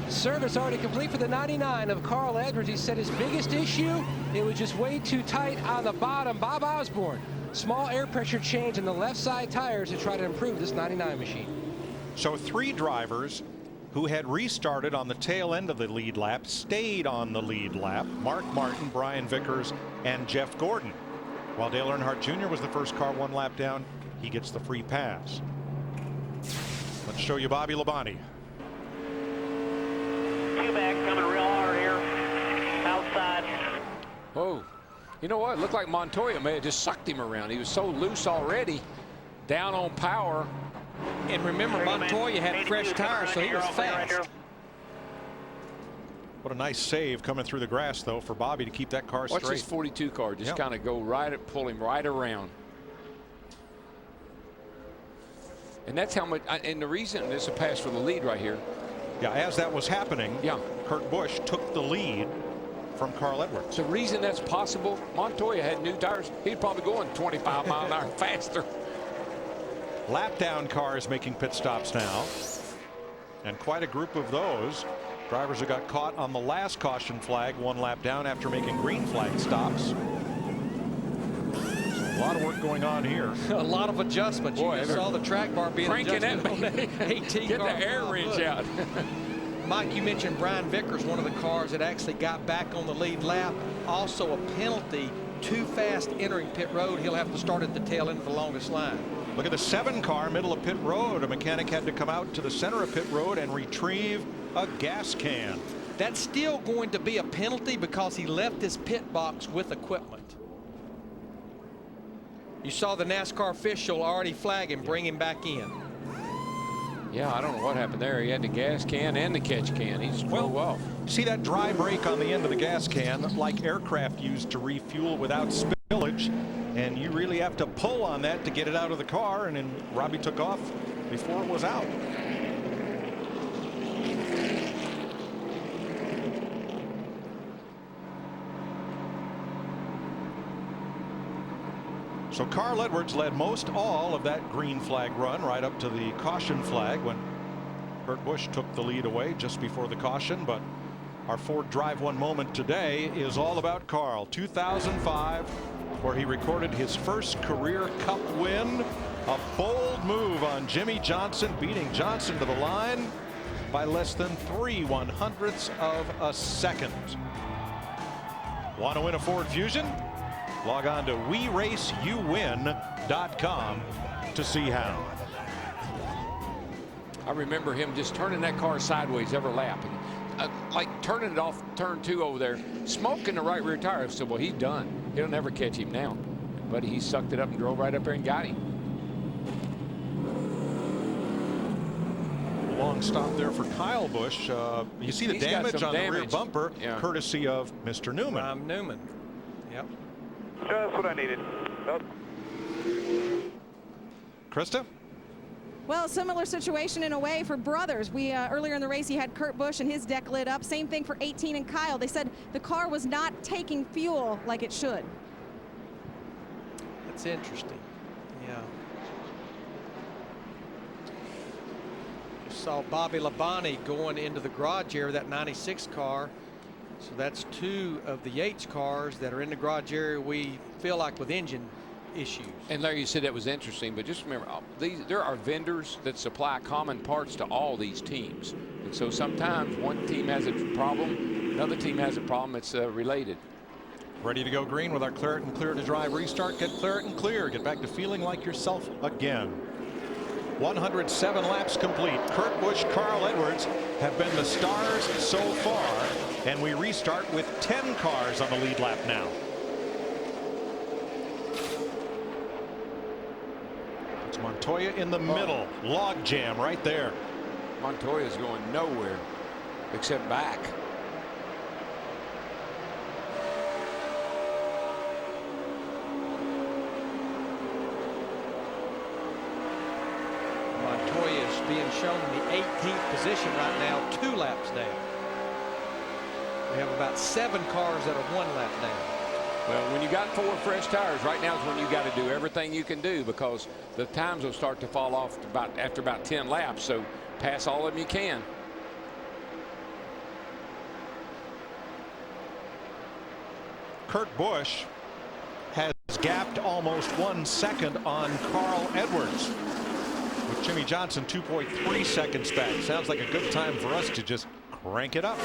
Service already complete for the 99 of Carl Edwards. He said his biggest issue, it was just way too tight on the bottom. Bob Osborne, small air pressure change in the left side tires to try to improve this 99 machine. So 3 drivers who had restarted on the tail end of the lead lap stayed on the lead lap. Mark Martin, Brian Vickers, and Jeff Gordon. While Dale Earnhardt Jr. was the first car 1 lap down, he gets the free pass. Let's show you Bobby Labonte. Two-back coming real hard here. Outside. Oh, you know what? It looked like Montoya may have just sucked him around. He was so loose already, down on power. And remember, Montoya had fresh tires, so he was fast. What a nice save coming through the grass, though, for Bobby to keep that car straight. Watch this 42 car just kind of go right, pull him right around. And that's how much, and the reason this is a pass for the lead right here. Yeah, as that was happening, Kurt Busch took the lead from Carl Edwards. The reason that's possible, Montoya had new tires. He'd probably going 25 mile an hour faster. Lap down cars making pit stops now. And quite a group of those. Drivers who got caught on the last caution flag 1 lap down after making green flag stops. So a lot of work going on here. A lot of adjustments. Boy, you saw the track bar being cranking adjusted that on 18 Get car. the air wrench out. Mike, you mentioned Brian Vickers, one of the cars that actually got back on the lead lap. Also a penalty, too fast entering pit road. He'll have to start at the tail end of the longest line. Look at the 7 car, middle of pit road. A mechanic had to come out to the center of pit road and retrieve a gas can. That's still going to be a penalty because he left his pit box with equipment. You saw the NASCAR official already flag him, bring him back in. Yeah, I don't know what happened there. He had the gas can and the catch can. He's drove off. See that dry brake on the end of the gas can, like aircraft used to refuel without spillage, and you really have to pull on that to get it out of the car, and then Robbie took off before it was out. So Carl Edwards led most all of that green flag run right up to the caution flag when Kurt Busch took the lead away just before the caution. But our Ford Drive One moment today is all about Carl. 2005, where he recorded his first career Cup win. A bold move on Jimmy Johnson, beating Johnson to the line. by less than 3/100ths of a second. Want to win a Ford Fusion? Log on to WeRaceYouWin.com to see how. I remember him just turning that car sideways every lap, and like turning it off turn 2 over there, smoking the right rear tire. I said, well, he's done. He'll never catch him now. But he sucked it up and drove right up there and got him. Long stop there for Kyle Busch. You see the damage on the rear bumper, courtesy of Mr. Newman. Newman. Yep. Just what I needed. Krista? Well, similar situation in a way for brothers. We earlier in the race, you had Kurt Busch and his deck lit up. Same thing for 18 and Kyle. They said the car was not taking fuel like it should. That's interesting. Yeah. Saw Bobby Labonte going into the garage area, that 96 car. So that's 2 of the Yates cars that are in the garage area we feel like with engine issues. And Larry, you said that was interesting, but just remember, there are vendors that supply common parts to all these teams. And so sometimes one team has a problem, another team has a problem that's related. Ready to go green with our Claret and Clear to Drive restart. Get Claret and Clear. Get back to feeling like yourself again. 107 laps complete. Kurt Busch, Carl Edwards have been the stars so far, and we restart with 10 cars on the lead lap now. It's Montoya in the middle. Log jam right there. Montoya's going nowhere except back. Montoya is being shown in the 18th position right now, 2 laps down. We have about 7 cars that are 1 lap down. Well, when you got 4 fresh tires, right now is when you got to do everything you can do, because the times will start to fall off after about 10 laps. So pass all of them you can. Kurt Busch has gapped almost 1 second on Carl Edwards. With Jimmy Johnson 2.3 seconds back. Sounds like a good time for us to just crank it up.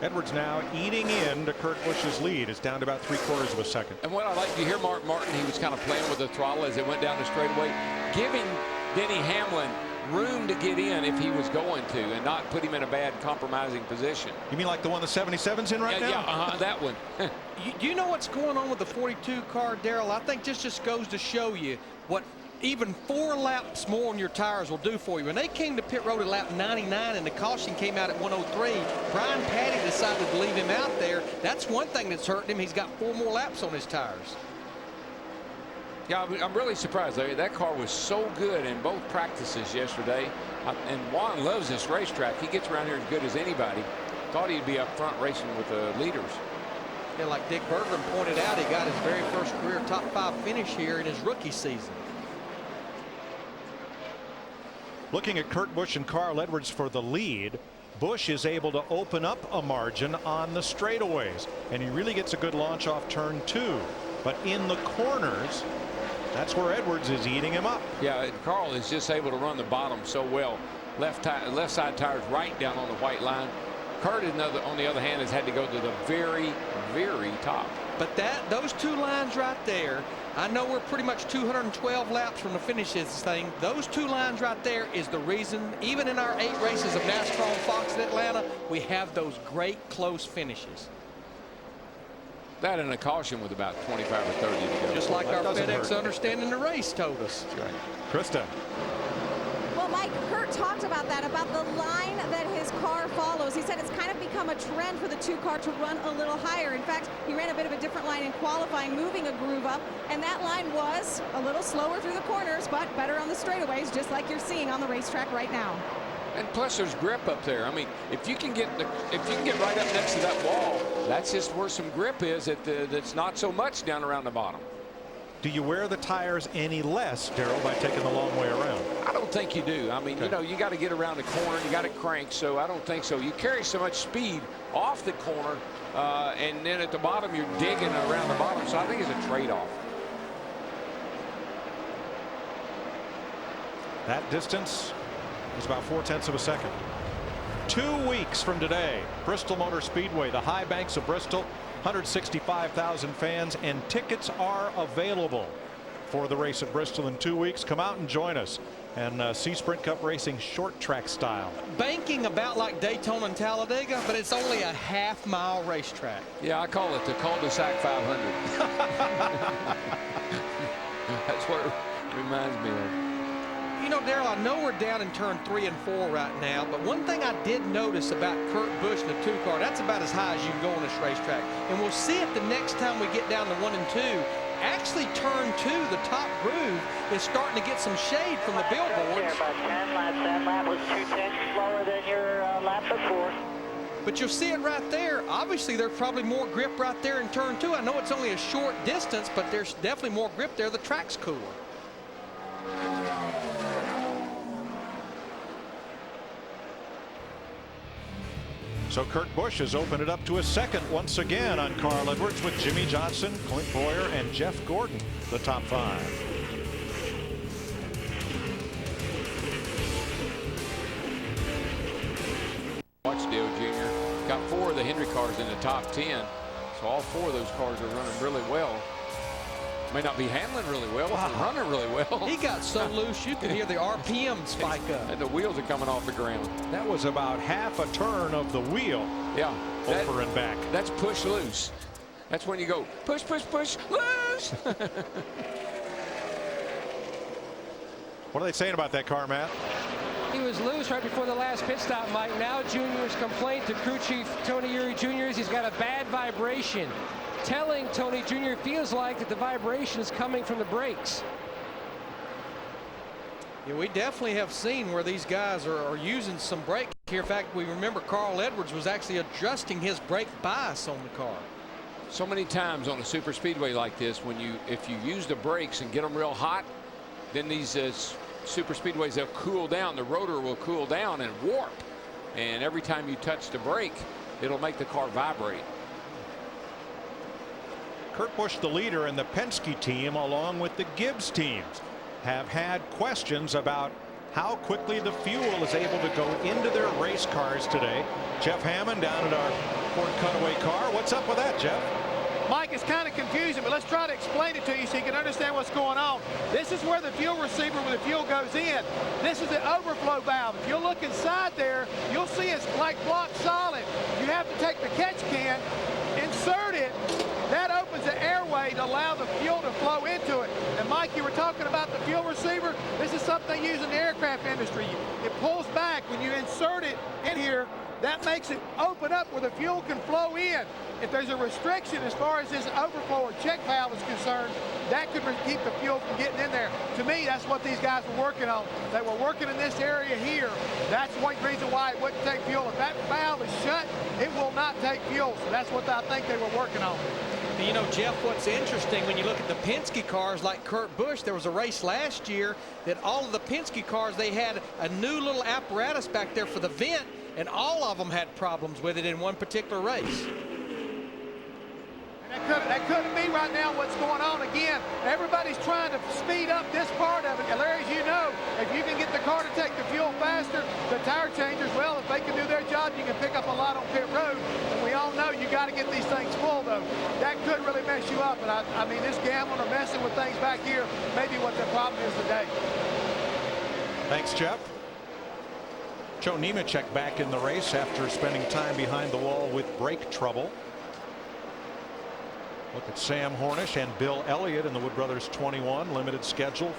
Edwards now eating into Kurt Busch's lead. It's down to about 3/4 of a second. And what I like to hear, Mark Martin, he was kind of playing with the throttle as it went down the straightaway, giving Denny Hamlin room to get in if he was going to, and not put him in a bad compromising position. You mean like the one the 77's in right now? Yeah, that one. You know what's going on with the 42 car, Daryl? I think this just goes to show you what even 4 laps more on your tires will do for you. When they came to pit road at lap 99 and the caution came out at 103, Brian Patty decided to leave him out there. That's one thing that's hurting him. He's got 4 more laps on his tires. Yeah, I'm really surprised, Larry. That car was so good in both practices yesterday. And Juan loves this racetrack. He gets around here as good as anybody. Thought he'd be up front racing with the leaders. Yeah, like Dick Bergman pointed out, he got his very first career top 5 finish here in his rookie season. Looking at Kurt Busch and Carl Edwards for the lead, Busch is able to open up a margin on the straightaways, and he really gets a good launch off turn 2. But in the corners, that's where Edwards is eating him up. Yeah, Carl is just able to run the bottom so well. left side tires right down on the white line. Kurt, on the other hand, has had to go to the very, very top. But those two lines right there, I know we're pretty much 212 laps from the finish of this thing. Those two lines right there is the reason, even in our 8 races of NASCAR on Fox in Atlanta, we have those great close finishes. That and a caution with about 25 or 30 to go. Just like our FedEx Understanding the Race told us. That's right. Krista. Well, Mike, Kurt talked about that, about the line that his car follows. He said it's kind of become a trend for the 2 car to run a little higher. In fact, he ran a bit of a different line in qualifying, moving a groove up, and that line was a little slower through the corners, but better on the straightaways, just like you're seeing on the racetrack right now. And plus, there's grip up there. I mean, if you can get right up next to that wall, that's just where some grip is. That's not so much down around the bottom. Do you wear the tires any less, Darrell, by taking the long way around? I don't think you do. I mean, okay. You got to get around the corner. You got to crank. So I don't think so. You carry so much speed off the corner, and then at the bottom you're digging around the bottom. So I think it's a trade-off. That distance is about 0.4 of a second. 2 weeks from today, Bristol Motor Speedway, the high banks of Bristol. 165,000 fans, and tickets are available for the race at Bristol in 2 weeks. Come out and join us and see Sprint Cup racing short track style. Banking about like Daytona and Talladega, but it's only a half-mile racetrack. Yeah, I call it the cul-de-sac 500. That's what it reminds me of. You know, Darrell, I know we're down in turn 3 and 4 right now, but one thing I did notice about Kurt Busch and the 2 car, that's about as high as you can go on this racetrack. And we'll see it the next time we get down to 1 and 2. Actually, turn 2, the top groove, is starting to get some shade from the billboards. About 10 laps. That lap was 2/10 slower than your lap before. But you'll see it right there. Obviously, there's probably more grip right there in turn 2. I know it's only a short distance, but there's definitely more grip there. The track's cooler. So Kurt Busch has opened it up to a second once again on Carl Edwards with Jimmy Johnson, Clint Boyer, and Jeff Gordon, the top 5. Watchdale Jr. got 4 of the Hendry cars in the top 10, so all 4 of those cars are running really well. May not be handling really well, but running really well. He got so loose you could hear the RPM spike up. And the wheels are coming off the ground. That was about half a turn of the wheel. Yeah. Over and back. That's push loose. That's when you go push, push, push, loose. What are they saying about that car, Matt? He was loose right before the last pit stop, Mike. Now Junior's complaint to crew chief Tony Eury Jr. is he's got a bad vibration. Telling Tony Jr. feels like that the vibration is coming from the brakes. Yeah, we definitely have seen where these guys are using some brake here. In fact, we remember Carl Edwards was actually adjusting his brake bias on the car. So many times on a super speedway like this, if you use the brakes and get them real hot, then these super speedways, they'll cool down. The rotor will cool down and warp. And every time you touch the brake, it'll make the car vibrate. Kurt Busch, the leader, and the Penske team, along with the Gibbs teams, have had questions about how quickly the fuel is able to go into their race cars today. Jeff Hammond down at our Ford Cutaway car. What's up with that, Jeff? Mike, it's kind of confusing, but let's try to explain it to you so you can understand what's going on. This is where the fuel receiver, where the fuel goes in. This is the overflow valve. If you look inside there, you'll see it's like block solid. You have to take the catch can, insert it. That opens the airway to allow the fuel to flow into it. And Mike, you were talking about the fuel receiver. This is something they use in the aircraft industry. It pulls back when you insert it in here. That makes it open up where the fuel can flow in. If there's a restriction as far as this overflow or check valve is concerned, that could keep the fuel from getting in there. To me, that's what these guys were working on. They were working in this area here. That's one reason why it wouldn't take fuel. If that valve is shut, it will not take fuel. So that's what I think they were working on. You know, Jeff, what's interesting when you look at the Penske cars like Kurt Busch, there was a race last year that all of the Penske cars, they had a new little apparatus back there for the vent, and all of them had problems with it in one particular race. And that couldn't be right now what's going on. Again, everybody's trying to speed up this part of it. And Larry, as you know, if you can get the car to take the fuel faster, the tire changers, well, if they can do their job, you can pick up a lot on pit road. And we all know you got to get these things full, though. That could really mess you up. And I mean, this gambling or messing with things back here may be what the problem is today. Thanks, Jeff. Joe Nemechek back in the race after spending time behind the wall with brake trouble. Look at Sam Hornish and Bill Elliott in the Wood Brothers 21 limited schedule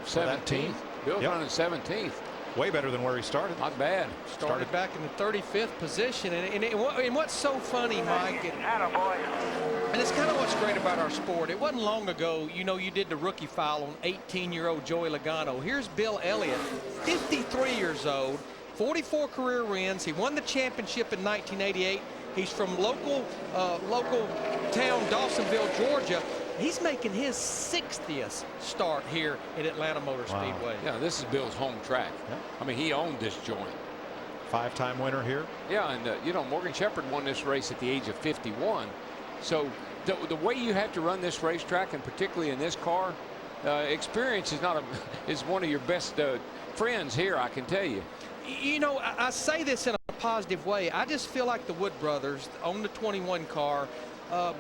for that team. Bill's running 17th. Way better than where he started. Not bad. Started back in the 35th position. And what's so funny, Mike, and it's kind of what's great about our sport. It wasn't long ago, you know, you did the rookie foul on 18-year-old Joey Logano. Here's Bill Elliott, 53 years old, 44 career wins. He won the championship in 1988. He's from local town Dawsonville, Georgia. He's making his 60th start here at Atlanta Motor Speedway. Yeah, this is Bill's home track. Yeah. I mean, he owned this joint. 5-time winner here. Yeah, and you know, Morgan Shepherd won this race at the age of 51. So the way you have to run this racetrack, and particularly in this car, experience is one of your best friends here, I can tell you. You know, I say this in a positive way. I just feel like the Wood brothers own the 21 car.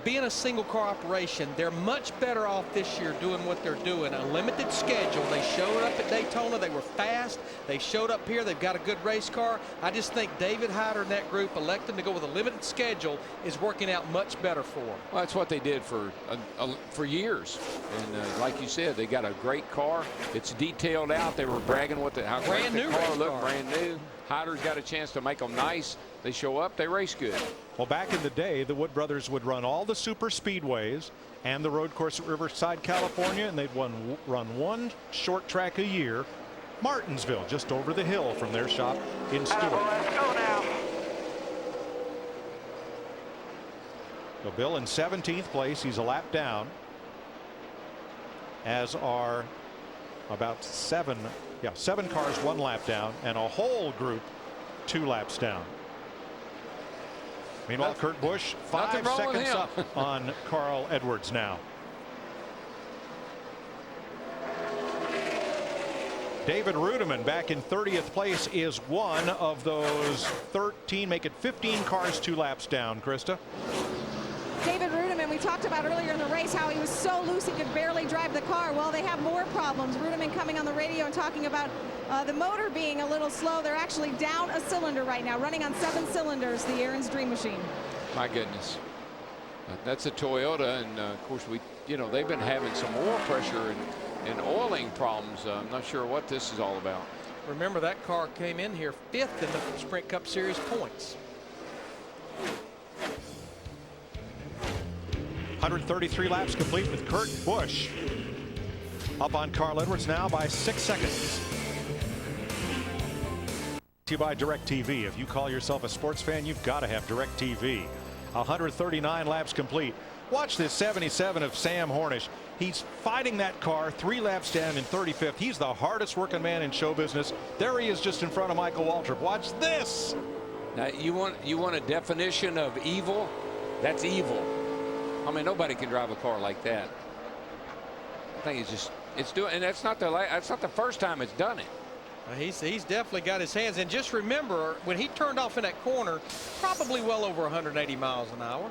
Being a single car operation, they're much better off this year doing what they're doing. A limited schedule. They showed up at Daytona. They were fast. They showed up here. They've got a good race car. I just think David Hyder and that group electing to go with a limited schedule is working out much better for them. Well, that's what they did for years. And like you said, they got a great car. It's detailed out. They were bragging how great the car looked, brand new. Hyder's got a chance to make them nice. They show up, they race good. Well, back in the day, the Wood brothers would run all the super speedways and the road course at Riverside, California, and they'd run one short track a year, Martinsville, just over the hill from their shop in Stewart. Let's go now. So Bill in 17th place. He's a lap down, as are about seven cars 1 lap down, and a whole group 2 laps down. Meanwhile, Kurt Busch 5 seconds up on Carl Edwards now. David Rudiman back in 30th place is one of those 13, make it 15 cars 2 laps down. Krista. David Rudiman, we talked about earlier in the race how he was so loose he could barely drive the car. Well, they have more problems. Rudiman coming on the radio and talking about the motor being a little slow. They're actually down a cylinder right now, running on 7 cylinders, the Aaron's Dream Machine. My goodness. That's a Toyota, and of course they've been having some oil pressure and oiling problems. I'm not sure what this is all about. Remember, that car came in here 5th in the Sprint Cup Series points. 133 laps complete with Kurt Busch up on Carl Edwards now by 6 seconds. To you by DirecTV. If you call yourself a sports fan, you've got to have DirecTV. 139 laps complete. Watch this 77 of Sam Hornish. He's fighting that car 3 laps down in 35th. He's the hardest working man in show business. There he is just in front of Michael Waltrip. Watch this. Now you want a definition of evil? That's evil. I mean, nobody can drive a car like that. I think it's doing, and that's not the first time it's done it. He's definitely got his hands. And just remember, when he turned off in that corner, probably well over 180 miles an hour.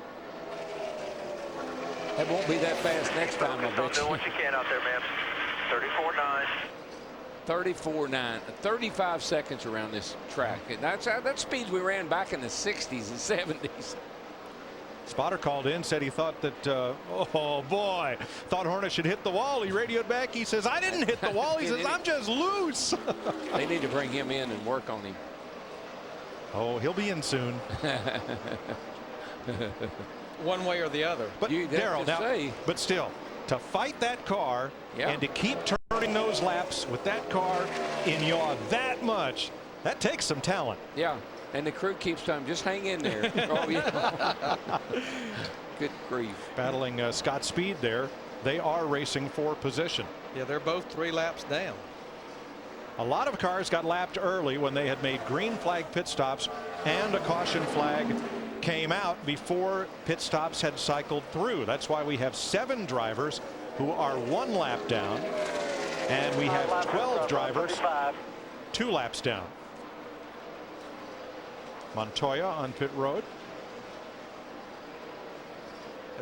That won't be that fast next time, I bet you. Do what you can out there, man. 34.9. 34.9. 35 seconds around this track. And that's speeds we ran back in the 60s and 70s. Spotter called in, said he thought that, oh boy, thought Hornish had hit the wall. He radioed back. He says, I didn't hit the wall. He says, I'm just loose. They need to bring him in and work on him. Oh, he'll be in soon. One way or the other. But Darrell, now, but still, to fight that car and to keep turning those laps with that car in yaw that much, that takes some talent. Yeah. And the crew keeps telling him, just hang in there. Oh, yeah. Good grief. Battling Scott Speed there. They are racing for position. Yeah, they're both 3 laps down. A lot of cars got lapped early when they had made green flag pit stops and a caution flag came out before pit stops had cycled through. That's why we have 7 drivers who are 1 lap down, and we have 12 drivers 2 laps down. Montoya on pit road.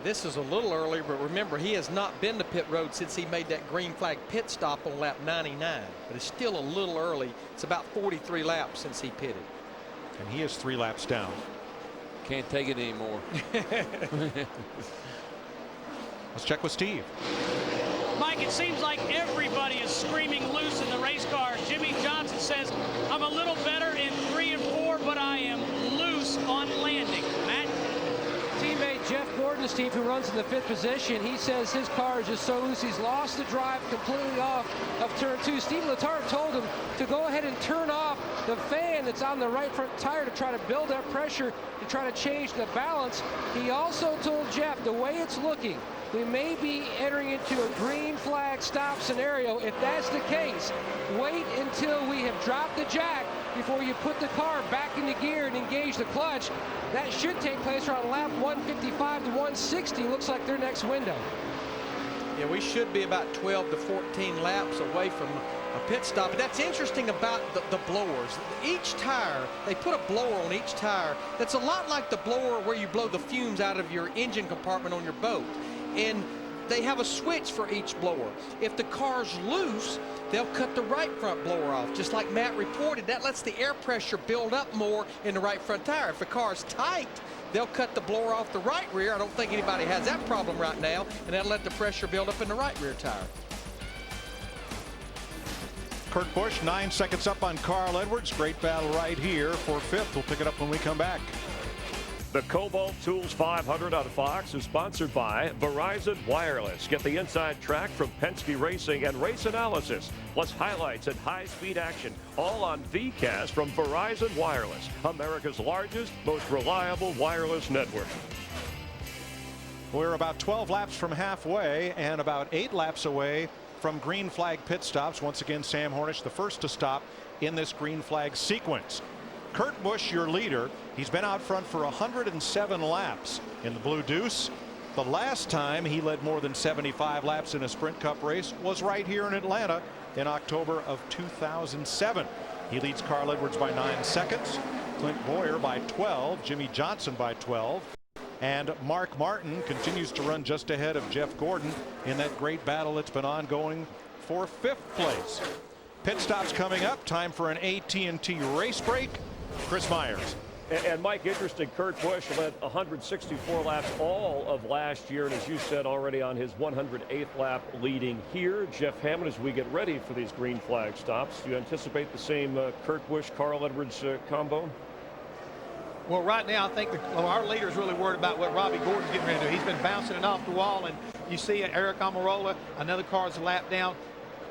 This is a little early, but remember, he has not been to pit road since he made that green flag pit stop on lap 99. But it's still a little early. It's about 43 laps since he pitted. And he is 3 laps down. Can't take it anymore. Let's check with Steve. Mike, it seems like everybody is screaming loose in the race car. Jimmy Johnson says, I'm a little better in 3 and 4, but I am loose on landing. Matt? Teammate Jeff Gordon, Steve, who runs in the 5th position, he says his car is just so loose he's lost the drive completely off of turn 2. Steve Letarte told him to go ahead and turn off the fan that's on the right front tire to try to build up pressure to try to change the balance. He also told Jeff, the way it's looking, we may be entering into a green flag stop scenario. If that's the case, wait until we have dropped the jack before you put the car back into gear and engage the clutch. That should take place around lap 155 to 160. Looks like their next window. Yeah, we should be about 12 to 14 laps away from a pit stop. But that's interesting about the blowers. Each tire, they put a blower on each tire that's a lot like the blower where you blow the fumes out of your engine compartment on your boat. And they have a switch for each blower. If the car's loose, they'll cut the right front blower off. Just like Matt reported, that lets the air pressure build up more in the right front tire. If the car's tight, they'll cut the blower off the right rear. I don't think anybody has that problem right now, and that'll let the pressure build up in the right rear tire. Kurt Busch 9 seconds up on Carl Edwards. Great battle right here for 5th. We'll pick it up when we come back. The Kobalt Tools 500 on Fox is sponsored by Verizon Wireless. Get the inside track from Penske Racing and race analysis, plus highlights and high-speed action, all on VCast from Verizon Wireless, America's largest, most reliable wireless network. We're about 12 laps from halfway and about 8 laps away from green flag pit stops. Once again, Sam Hornish, the first to stop in this green flag sequence. Kurt Busch, your leader, he's been out front for 107 laps in the Blue Deuce. The last time he led more than 75 laps in a Sprint Cup race was right here in Atlanta in October of 2007. He leads Carl Edwards by 9 seconds, Clint Boyer by 12, Jimmy Johnson by 12, and Mark Martin continues to run just ahead of Jeff Gordon in that great battle that's been ongoing for 5th place. Pit stops coming up. Time for an AT&T race break. Chris Myers. And Mike, interesting, Kurt Busch led 164 laps all of last year, and as you said, already on his 108th lap leading here. Jeff Hammond, as we get ready for these green flag stops, do you anticipate the same Kurt Busch, Carl Edwards combo? Well, right now, I think our leader is really worried about what Robbie Gordon's getting ready to do. He's been bouncing it off the wall, and you see Eric Almirola, another car's a lap down.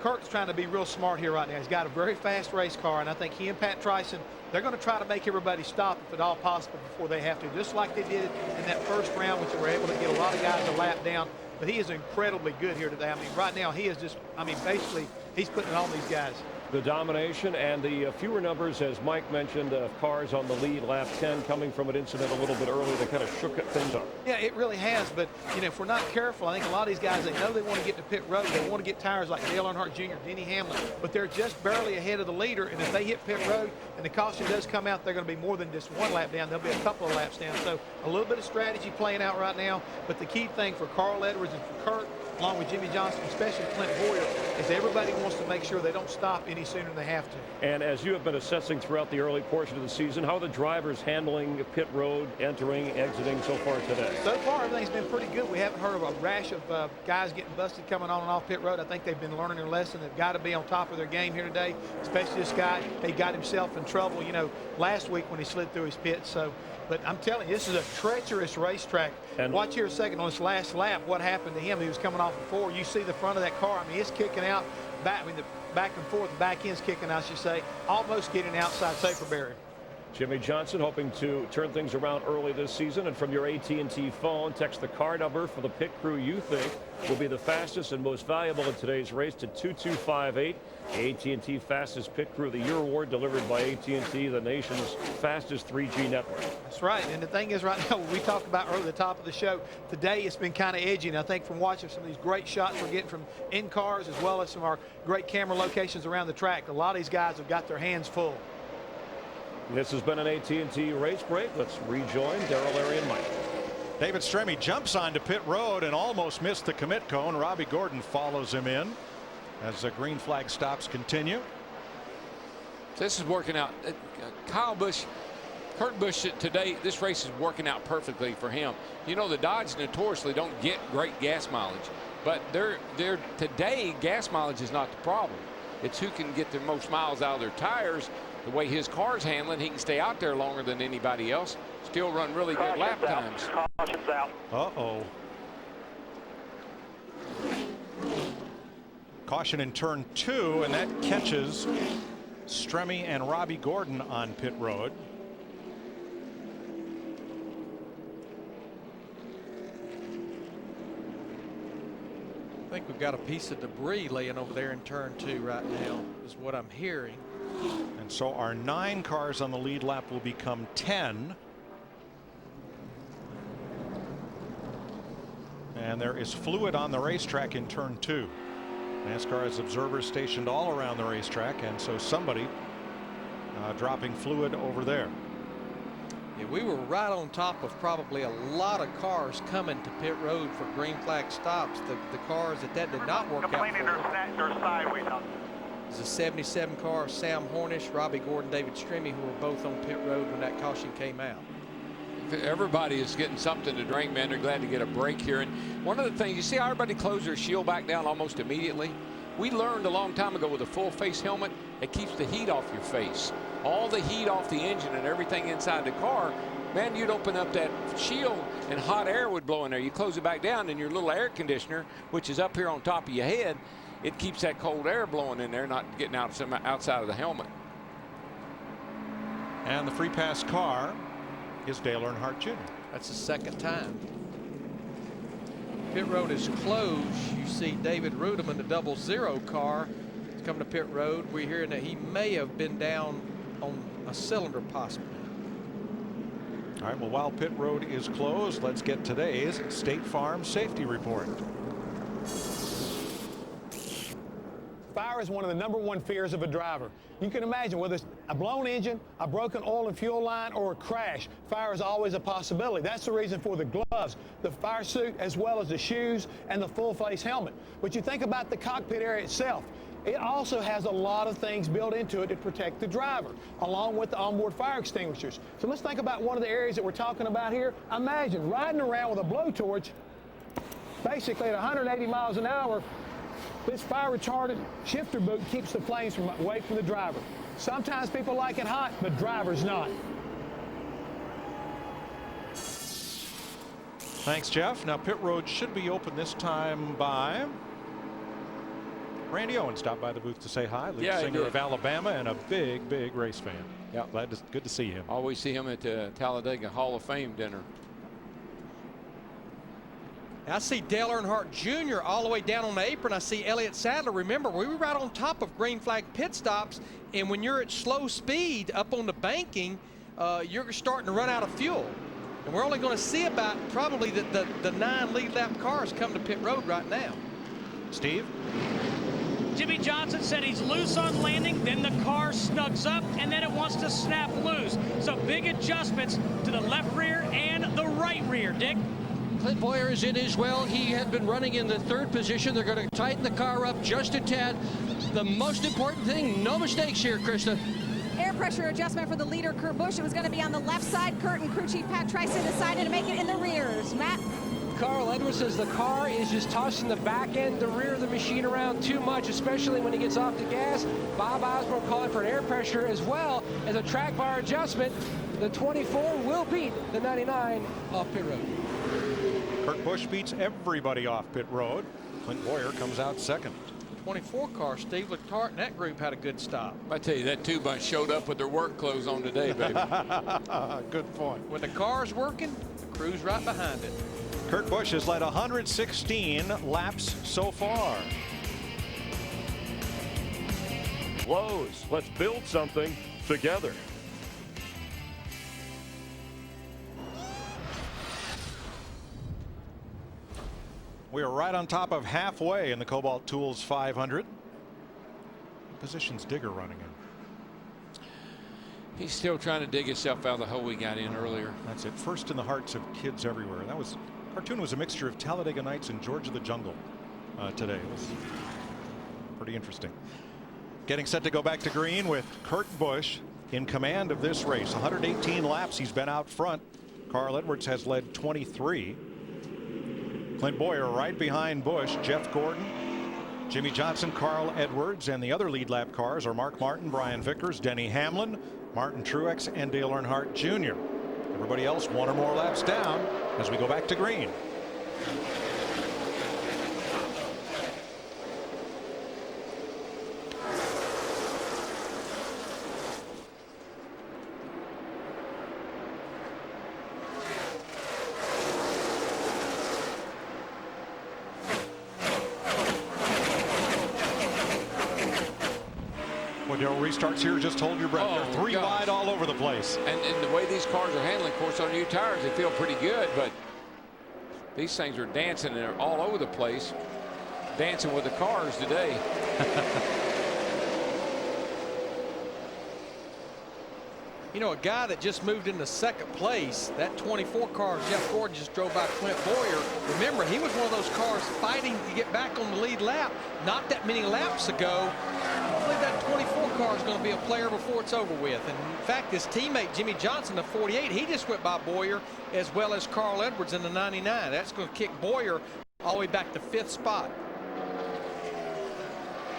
Kurt's trying to be real smart here right now. He's got a very fast race car, and I think he and Pat Tryson, they're going to try to make everybody stop if at all possible before they have to, just like they did in that first round, which they were able to get a lot of guys a lap down. But he is incredibly good here today. I mean, right now he is just, I mean, basically he's putting it on these guys. The domination and the fewer numbers, as Mike mentioned, cars on the lead, lap 10, coming from an incident a little bit early that kind of shook things up. Yeah, it really has. But, you know, if we're not careful, I think a lot of these guys, they know they want to get to pit road. They want to get tires like Dale Earnhardt Jr., Denny Hamlin, but they're just barely ahead of the leader. And if they hit pit road and the caution does come out, they're going to be more than just 1 lap down. They'll be a couple of laps down. So a little bit of strategy playing out right now. But the key thing for Carl Edwards and for Kurt, along with Jimmy Johnson, especially Clint Boyer, is everybody wants to make sure they don't stop any sooner than they have to. And as you have been assessing throughout the early portion of the season, how are the drivers handling pit road, entering, exiting so far today? So far, everything's been pretty good. We haven't heard of a rash of guys getting busted coming on and off pit road. I think they've been learning their lesson. They've got to be on top of their game here today, especially this guy. He got himself in trouble, you know, last week when he slid through his pits. So, but I'm telling you, this is a treacherous racetrack. And watch here a second on this last lap what happened to him. He was coming off before. You see the front of that car. I mean, it's kicking out back. I mean, the back and forth, the back end's kicking, I should say, almost getting outside safer barrier. Jimmy Johnson hoping to turn things around early this season. And from your AT&T phone, text the car number for the pit crew you think will be the fastest and most valuable in today's race to 2258. The AT&T Fastest Pit Crew of the Year award delivered by AT&T, the nation's fastest 3G network. That's right. And the thing is, right now, we talked about earlier at the top of the show, today it's been kind of edgy. And I think from watching some of these great shots we're getting from in cars as well as some of our great camera locations around the track, a lot of these guys have got their hands full. This has been an AT&T race break. Let's rejoin Darrell, Larry, and Mike. David Stremme jumps onto pit road and almost missed the commit cone. Robbie Gordon follows him in as the green flag stops continue. This is working out. Kyle Busch, Kurt Busch today, this race is working out perfectly for him. You know, the Dodge notoriously don't get great gas mileage, but today gas mileage is not the problem. It's who can get the most miles out of their tires. The way his car's handling, he can stay out there longer than anybody else, still run really good lap times. Caution's out. Uh-oh. Caution in turn 2, and that catches Stremme and Robbie Gordon on pit road. I think we've got a piece of debris laying over there in turn 2 right now, is what I'm hearing. And so our 9 cars on the lead lap will become 10. And there is fluid on the racetrack in turn 2. NASCAR has observers stationed all around the racetrack, and so somebody dropping fluid over there. Yeah, we were right on top of probably a lot of cars coming to pit road for green flag stops. The cars that did not work out for. They're sideways on. There's a 77 car, Sam Hornish, Robbie Gordon, David Stremme, who were both on pit road when that caution came out. Everybody is getting something to drink, man. They're glad to get a break here. And one of the things, you see how everybody closed their shield back down almost immediately? We learned a long time ago with a full face helmet, it keeps the heat off your face. All the heat off the engine and everything inside the car, man, you'd open up that shield and hot air would blow in there. You close it back down and your little air conditioner, which is up here on top of your head, it keeps that cold air blowing in there, not getting out outside of the helmet. And the free pass car is Dale Earnhardt Jr. That's the second time. Pit road is closed. You see David Rudeman, the 00 car, is coming to pit road. We're hearing that he may have been down on a cylinder possibly. All right, well, while pit road is closed, let's get today's State Farm safety report. Fire is one of the #1 fears of a driver. You can imagine whether it's a blown engine, a broken oil and fuel line, or a crash, fire is always a possibility. That's the reason for the gloves, the fire suit, as well as the shoes and the full face helmet. But you think about the cockpit area itself. It also has a lot of things built into it to protect the driver, along with the onboard fire extinguishers. So let's think about one of the areas that we're talking about here. Imagine riding around with a blowtorch, basically at 180 miles an hour. This fire retardant shifter boot keeps the flames away from the driver. Sometimes people like it hot, but drivers not. Thanks, Jeff. Now pit road should be open this time by Randy Owen. Stopped by the booth to say hi. Lead singer of Alabama and a big race fan. Yeah, good to see him. Always see him at the Talladega Hall of Fame dinner. I see Dale Earnhardt Jr. all the way down on the apron. I see Elliott Sadler. Remember, we were right on top of green flag pit stops, and when you're at slow speed up on the banking, you're starting to run out of fuel. And we're only going to see about probably the 9 lead lap cars come to pit road right now. Steve? Jimmy Johnson said he's loose on landing, then the car snugs up, and then it wants to snap loose. So big adjustments to the left rear and the right rear, Dick. Clint Boyer is in as well. He had been running in the 3rd position. They're going to tighten the car up just a tad. The most important thing, no mistakes here, Krista. Air pressure adjustment for the leader, Kurt Busch. It was going to be on the left side. Kurt and crew chief Pat Tryson decided to make it in the rears. Matt? Carl Edwards says the car is just tossing the back end, the rear of the machine around too much, especially when he gets off the gas. Bob Osborne calling for an air pressure as well as a track bar adjustment. The 24 will beat the 99 off pit road. Kurt Busch beats everybody off pit road. Clint Boyer comes out second. 24 car, Steve Letarte and that group had a good stop. I tell you, that two bunch showed up with their work clothes on today, baby. Good point. When the car's working, the crew's right behind it. Kurt Busch has led 116 laps so far. Lowe's, let's build something together. We are right on top of halfway in the Kobalt Tools 500. What position's Digger running in? He's still trying to dig himself out of the hole he got in earlier. That's it. First in the hearts of kids everywhere. That was, cartoon was a mixture of Talladega Nights and George of the Jungle today. It was pretty interesting. Getting set to go back to green with Kurt Busch in command of this race. 118 laps he's been out front. Carl Edwards has led 23. Clint Boyer right behind Busch. Jeff Gordon, Jimmy Johnson, Carl Edwards, and the other lead lap cars are Mark Martin, Brian Vickers, Denny Hamlin, Martin Truex, and Dale Earnhardt Jr. Everybody else one or more laps down as we go back to green. Restarts here, just hold your breath. They're three wide all over the place. And the way these cars are handling, of course, on new tires, they feel pretty good, but these things are dancing and they're all over the place. Dancing with the cars today. You know, a guy that just moved into second place, that 24 car, Jeff Gordon, just drove by Clint Boyer. Remember, he was one of those cars fighting to get back on the lead lap not that many laps ago. I believe that 24 car is going to be a player before it's over with. And in fact, his teammate Jimmy Johnson, the 48, he just went by Boyer as well as Carl Edwards in the 99. That's going to kick Boyer all the way back to 5th spot.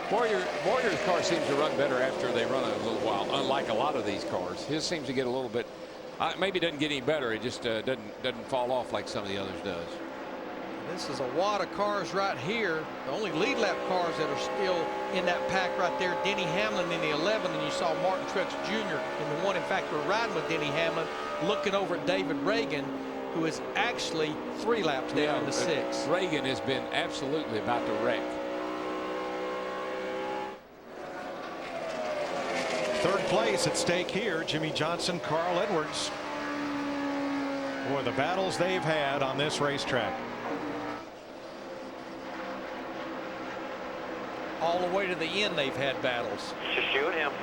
Boyer's car seems to run better after they run a little while, unlike a lot of these cars. His seems to get a little bit, maybe doesn't get any better. It just doesn't fall off like some of the others does. This is a wad of cars right here. The only lead lap cars that are still in that pack right there. Denny Hamlin in the 11, and you saw Martin Truex Jr. in the 1. In fact, we're riding with Denny Hamlin, looking over at David Reagan, who is actually 3 laps down in the 6. Reagan has been absolutely about to wreck. Third place at stake here. Jimmy Johnson, Carl Edwards. Boy, the battles they've had on this racetrack. All the way to the end, they've had battles. Just shoot him.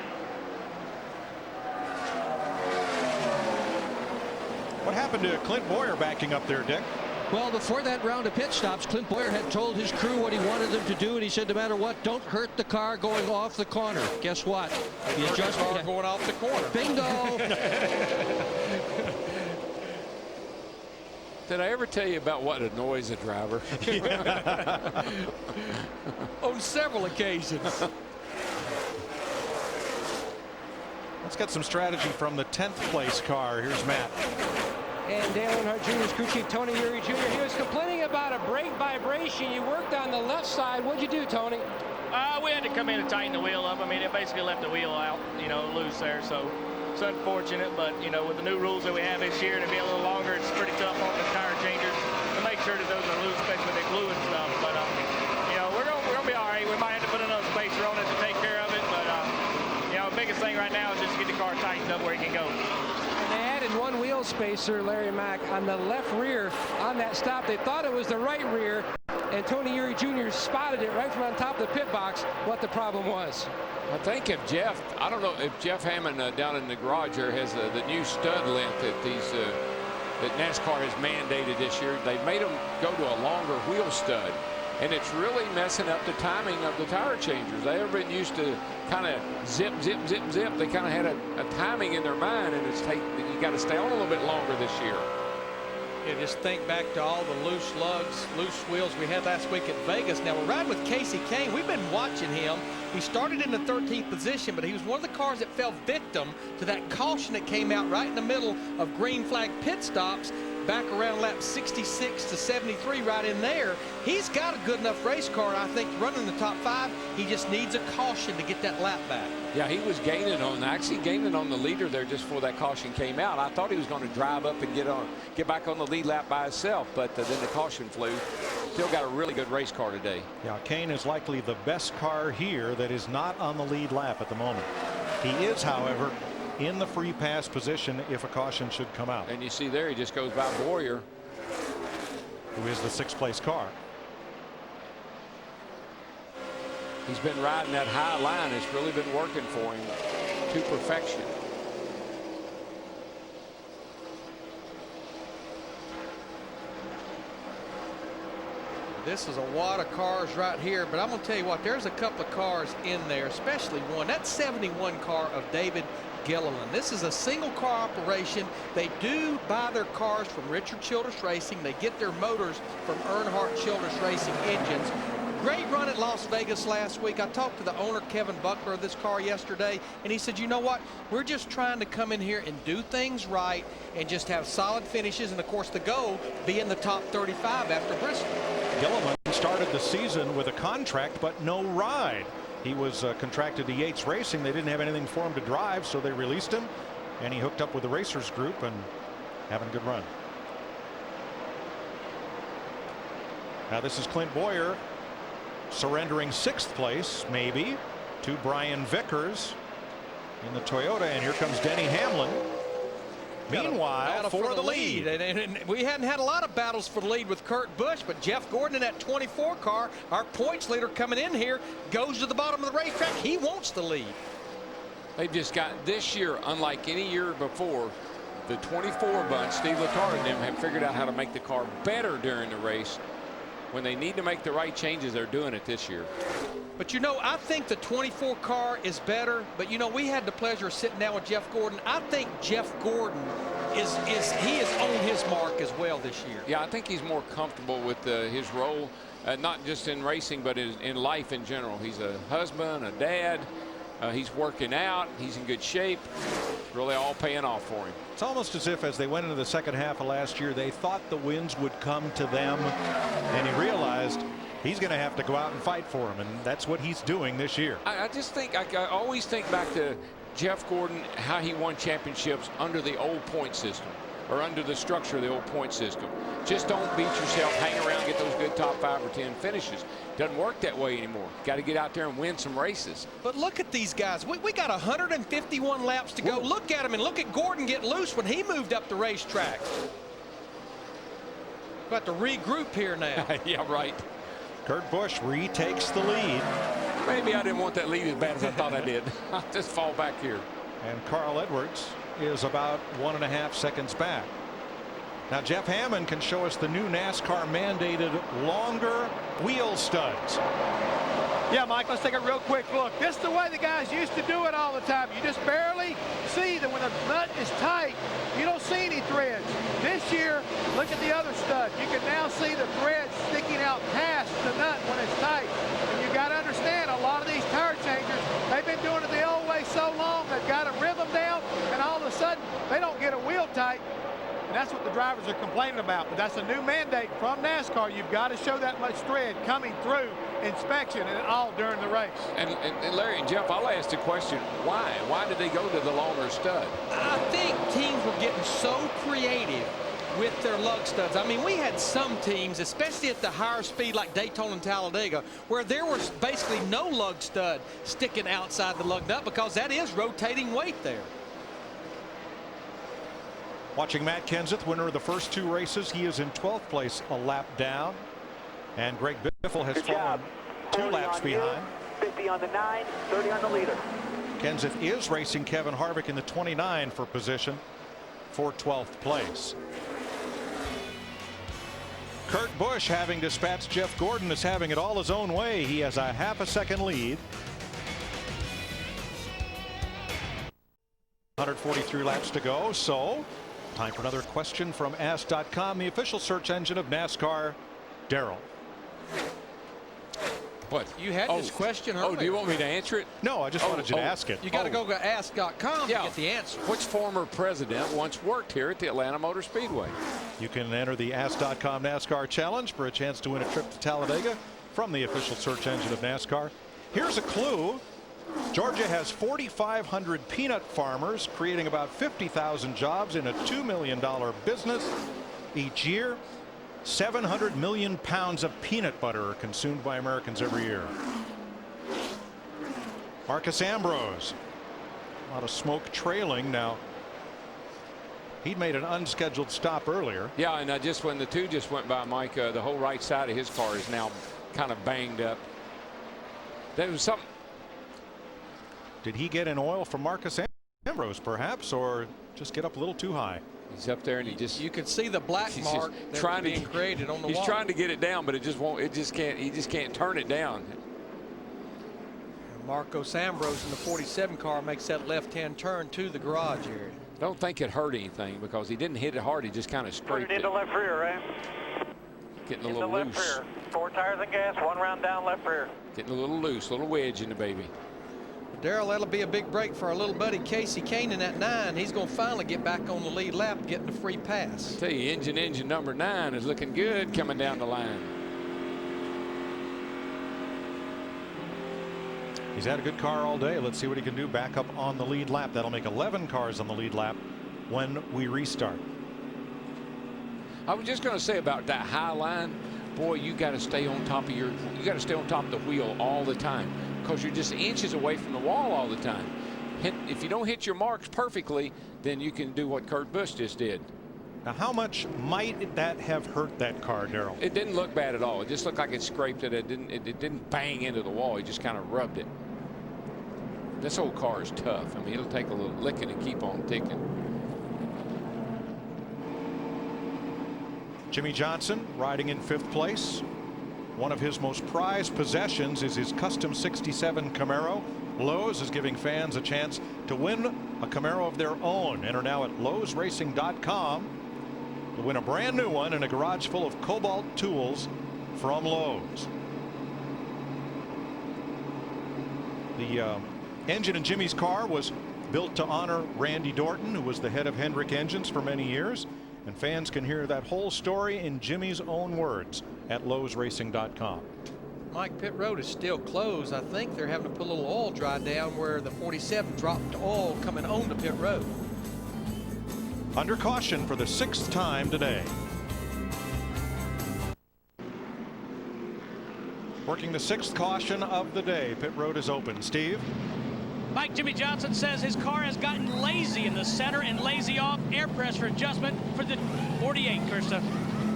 What happened to Clint Boyer backing up there, Dick? Well, before that round of pit stops, Clint Boyer had told his crew what he wanted them to do, and he said, no matter what, don't hurt the car going off the corner. Guess what? The adjustment going off the corner. Bingo. Did I ever tell you about what annoys a driver? On several occasions. Let's get some strategy from the 10th place car. Here's Matt. And Dale Earnhardt Jr.'s crew chief, Tony Eury Jr., he was complaining about a brake vibration. You worked on the left side. What'd you do, Tony? We had to come in and tighten the wheel up. I mean, it basically left the wheel out, loose there. So it's unfortunate, but, with the new rules that we have this year, to be a little longer, it's pretty tough on the tire changers to make sure that those are loose, especially with the glue and stuff. But, we're gonna be all right. We might have to put another spacer on it to take care of it. But, the biggest thing right now is just get the car tightened up where it can go. They added one wheel spacer, Larry Mack, on the left rear on that stop. They thought it was the right rear, and Tony Eury Jr. spotted it right from on top of the pit box what the problem was. I think if Jeff, I don't know if Jeff Hammond down in the garage there has the new stud length that that NASCAR has mandated this year. They've made them go to a longer wheel stud, and it's really messing up the timing of the tire changers. They've been used to kind of zip, zip, zip, zip. They kind of had a timing in their mind, and you got to stay on a little bit longer this year. Yeah, just think back to all the loose lugs, loose wheels we had last week at Vegas. Now we're riding with Casey Kane. We've been watching him. He started in the 13th position, but he was one of the cars that fell victim to that caution that came out right in the middle of green flag pit stops back around lap 66 to 73 right in there. He's got a good enough race car, I think, running the top 5. He just needs a caution to get that lap back. Yeah, he was actually gaining on the leader there just before that caution came out. I thought he was going to drive up and get back on the lead lap by himself, but then the caution flew. Still got a really good race car today. Yeah, Kane is likely the best car here that is not on the lead lap at the moment. He is, however, in the free pass position if a caution should come out. And you see there, he just goes by Boyer, who is the 6th place car. He's been riding that high line. It's really been working for him to perfection. This is a wad of cars right here, but I'm going to tell you what, there's a couple of cars in there, especially one. That 71 car of David Gilliland. This is a single car operation. They do buy their cars from Richard Childress Racing. They get their motors from Earnhardt Childress Racing engines. Great run at Las Vegas last week. I talked to the owner, Kevin Buckler, of this car yesterday, and he said, you know what? We're just trying to come in here and do things right and just have solid finishes, and of course the goal be in the top 35 after Bristol. Gilliland started the season with a contract but no ride. He was contracted to Yates Racing. They didn't have anything for him to drive, so they released him, and he hooked up with the Racers group and having a good run. Now this is Clint Boyer surrendering 6th place, maybe, to Brian Vickers in the Toyota, and here comes Denny Hamlin. Meanwhile, for the lead. And we hadn't had a lot of battles for the lead with Kurt Busch, but Jeff Gordon in that 24 car, our points leader coming in here, goes to the bottom of the racetrack. He wants the lead. They've just got this year, unlike any year before, the 24 bunch, Steve Letarte and them have figured out how to make the car better during the race. When they need to make the right changes, they're doing it this year. But you know, I think the 24 car is better, but you know, we had the pleasure of sitting down with Jeff Gordon. I think Jeff Gordon he is on his mark as well this year. Yeah, I think he's more comfortable with his role, not just in racing, but in life in general. He's a husband, a dad. He's working out. He's in good shape. Really all paying off for him. It's almost as if as they went into the second half of last year, they thought the wins would come to them, and he realized he's going to have to go out and fight for them, and that's what he's doing this year. I just think, I always think back to Jeff Gordon, how he won championships under the old point system, or under the structure of the old point system. Just don't beat yourself, hang around, get those good top 5 or 10 finishes. Doesn't work that way anymore. Got to get out there and win some races. But look at these guys. We got 151 laps to go. Ooh. Look at him, and look at Gordon get loose when he moved up the racetrack. Got to regroup here now. Yeah, right. Kurt Busch retakes the lead. Maybe I didn't want that lead as bad as I thought I did. I'll just fall back here. And Carl Edwards is about 1.5 seconds back. Now Jeff Hammond can show us the new NASCAR mandated longer wheel studs. Yeah, Mike, let's take a real quick look. This is the way the guys used to do it all the time. You just barely see that when the nut is tight, you don't see any threads. This year, look at the other stud. You can now see the threads sticking out past the nut when it's tight. And you got to understand, a lot of these tire changers, they've been doing it the old way so long, they've got a rhythm down, and all of a sudden, they don't get a wheel tight. And that's what the drivers are complaining about. But that's a new mandate from NASCAR. You've got to show that much thread coming through inspection and all during the race. And Larry and Jeff, I'll ask the question, why? Why did they go to the longer stud? I think teams were getting so creative with their lug studs. I mean, we had some teams, especially at the higher speed like Daytona and Talladega, where there was basically no lug stud sticking outside the lug nut because that is rotating weight there. Watching Matt Kenseth, winner of the first 2 races. He is in 12th place, a lap down. And Greg Biffle has fallen 2 laps behind. 50 on the 9, 30 on the leader. Kenseth is racing Kevin Harvick in the 29 for position for 12th place. Kurt Busch, having dispatched Jeff Gordon, is having it all his own way. He has a half a second lead. 143 laps to go, so time for another question from Ask.com, the official search engine of NASCAR. Darrell. What? You had this question earlier. Oh, do you want me to answer it? No, I just wanted you to ask it. You got to go to ask.com to get the answer. Which former president once worked here at the Atlanta Motor Speedway? You can enter the Ask.com NASCAR Challenge for a chance to win a trip to Talladega from the official search engine of NASCAR. Here's a clue. Georgia has 4,500 peanut farmers, creating about 50,000 jobs in a $2 million business each year. 700 million pounds of peanut butter are consumed by Americans every year. Marcus Ambrose. A lot of smoke trailing now. He'd made an unscheduled stop earlier. Yeah, and when the two just went by, Mike, the whole right side of his car is now kind of banged up. There was something. Did he get in oil from Marcus Ambrose, perhaps, or just get up a little too high? He's up there and you can see the black mark that's being created on the wall. He's trying to get it down, but it just won't. It just can't. He just can't turn it down. Marcos Ambrose in the 47 car makes that left-hand turn to the garage area. Don't think it hurt anything because he didn't hit it hard. He just kind of scraped it. In the left rear, right? Getting a little loose. Rear. 4 tires and gas, 1 round down left rear. Getting a little loose, little wedge in the baby. Darrell, that'll be a big break for our little buddy Casey Kanan at 9. He's going to finally get back on the lead lap, getting a free pass. I tell you, engine number 9 is looking good coming down the line. He's had a good car all day. Let's see what he can do back up on the lead lap. That'll make 11 cars on the lead lap when we restart. I was just going to say about that high line, boy, you got to stay on top of you got to stay on top of the wheel all the time because you're just inches away from the wall all the time. If you don't hit your marks perfectly, then you can do what Kurt Busch just did. Now, how much might that have hurt that car, Darrell? It didn't look bad at all. It just looked like it scraped it. It didn't bang into the wall. He just kind of rubbed it. This old car is tough. I mean, it'll take a little licking and keep on ticking. Jimmy Johnson riding in 5th place. One of his most prized possessions is his custom 67 Camaro. Lowe's is giving fans a chance to win a Camaro of their own. Enter now at lowesracing.com to win a brand new one in a garage full of Kobalt Tools from Lowe's. The engine in Jimmy's car was built to honor Randy Dorton, who was the head of Hendrick Engines for many years. And fans can hear that whole story in Jimmy's own words at lowesracing.com. Mike, pit road is still closed. I think they're having to put a little oil dry down where the 47 dropped oil coming on the pit road. Under caution for the 6th time today. Working the 6th caution of the day. Pit road is open. Steve? Mike, Jimmy Johnson says his car has gotten lazy in the center and lazy off. Air pressure adjustment for the 48, Kirsta.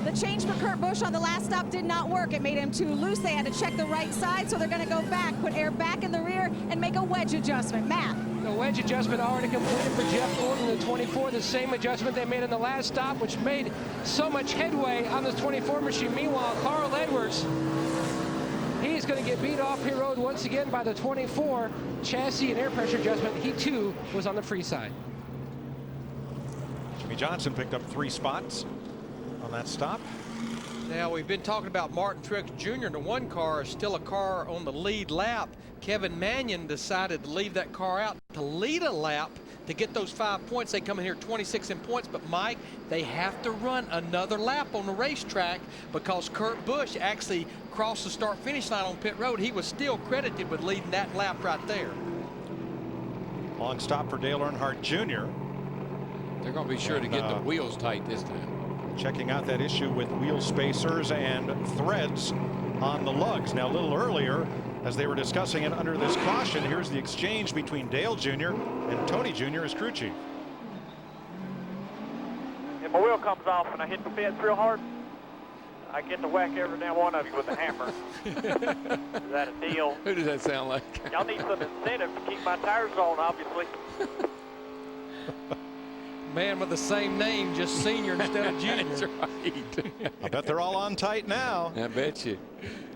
The change for Kurt Busch on the last stop did not work. It made him too loose. They had to check the right side, so they're going to go back, put air back in the rear, and make a wedge adjustment. Matt. The wedge adjustment already completed for Jeff Gordon, the 24. The same adjustment they made in the last stop, which made so much headway on this 24 machine. Meanwhile, Carl Edwards, he's going to get beat off pit road once again by the 24 chassis and air pressure adjustment. He too was on the free side. Jimmy Johnson picked up 3 spots on that stop. Now, we've been talking about Martin Truex Jr. The 1 car is still a car on the lead lap. Kevin Mannion decided to leave that car out to lead a lap to get those 5 points. They come in here 26 in points, but Mike, they have to run another lap on the racetrack because Kurt Busch actually crossed the start-finish line on pit road. He was still credited with leading that lap right there. Long stop for Dale Earnhardt Jr. They're going to be sure to get the wheels tight this time. Checking out that issue with wheel spacers and threads on the lugs. Now, a little earlier, as they were discussing it under this caution, here's the exchange between Dale Jr. and Tony Jr. as crew chief. If my wheel comes off and I hit the fence real hard, I get to whack every damn one of you with a hammer. Is that a deal? Who does that sound like? Y'all need some incentive to keep my tires on, obviously. Man with the same name, just senior instead of junior. That's right. I bet they're all on tight now. I bet you.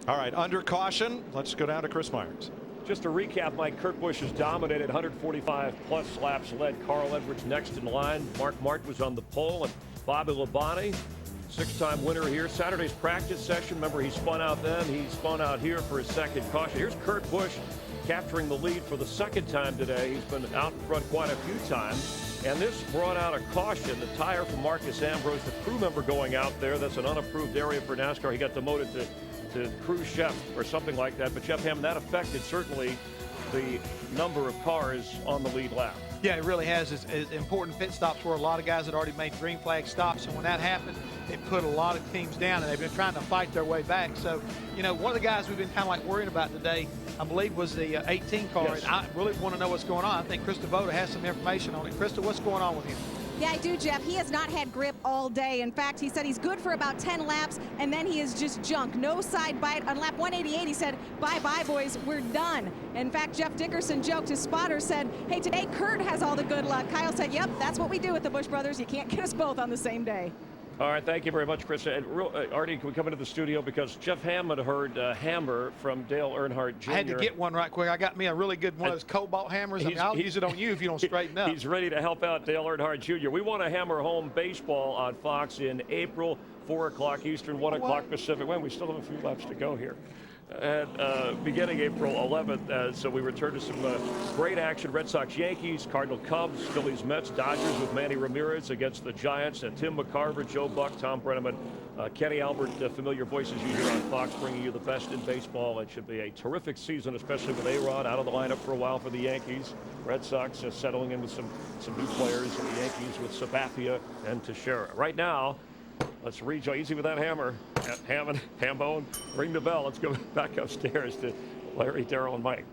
All right, under caution, let's go down to Chris Myers. Just to recap, Mike, Kurt Busch has dominated 145-plus laps, led Carl Edwards next in line. Mark Martin was on the pole, and Bobby Labonte Six-time winner here. Saturday's practice session. Remember, he spun out then. He spun out here for his second caution. Here's Kurt Busch capturing the lead for the second time today. He's been out in front quite a few times. And this brought out a caution. The tire for Marcus Ambrose, the crew member going out there. That's an unapproved area for NASCAR. He got demoted to crew chef or something like that. But Jeff Hammond, that affected certainly the number of cars on the lead lap. Yeah, it really has. It's important pit stops where a lot of guys had already made green flag stops. And when that happened, it put a lot of teams down, and they've been trying to fight their way back. So, you know, one of the guys we've been kind of like worrying about today, I believe, was the 18 car. Yes. And I really want to know what's going on. I think Krista Voda has some information on it. Krista, what's going on with him? Yeah, I do, Jeff. He has not had grip all day. In fact, he said he's good for about 10 laps, and then he is just junk. No side bite. On lap 188, he said, bye-bye, boys, we're done. In fact, Jeff Dickerson joked, his spotter said, hey, today Kurt has all the good luck. Kyle said, yep, that's what we do with the Busch brothers. You can't get us both on the same day. All right, thank you very much, Chris. And Artie, can we come into the studio because Jeff Hammond heard Hammer from Dale Earnhardt Jr. I had to get one right quick. I got me a really good one of those Kobalt hammers. I mean, I'll use it on you if you don't straighten up. He's ready to help out Dale Earnhardt Jr. We want to hammer home baseball on Fox in April, 4 o'clock Eastern, 1 o'clock Pacific. Well, we still have a few laps to go here. And beginning April 11th, so we return to some great action. Red Sox, Yankees, Cardinal, Cubs, Phillies, Mets, Dodgers with Manny Ramirez against the Giants, and Tim McCarver, Joe Buck, Tom Brenneman, Kenny Albert, familiar voices you hear on Fox, bringing you the best in baseball. It should be a terrific season, especially with A-Rod out of the lineup for a while for the Yankees. Red Sox settling in with some new players, and the Yankees with Sabathia and Teixeira. Right now, let's rejoin. Easy with that hammer. Hammond, Hambone, ring the bell. Let's go back upstairs to Larry, Darrell, and Mike.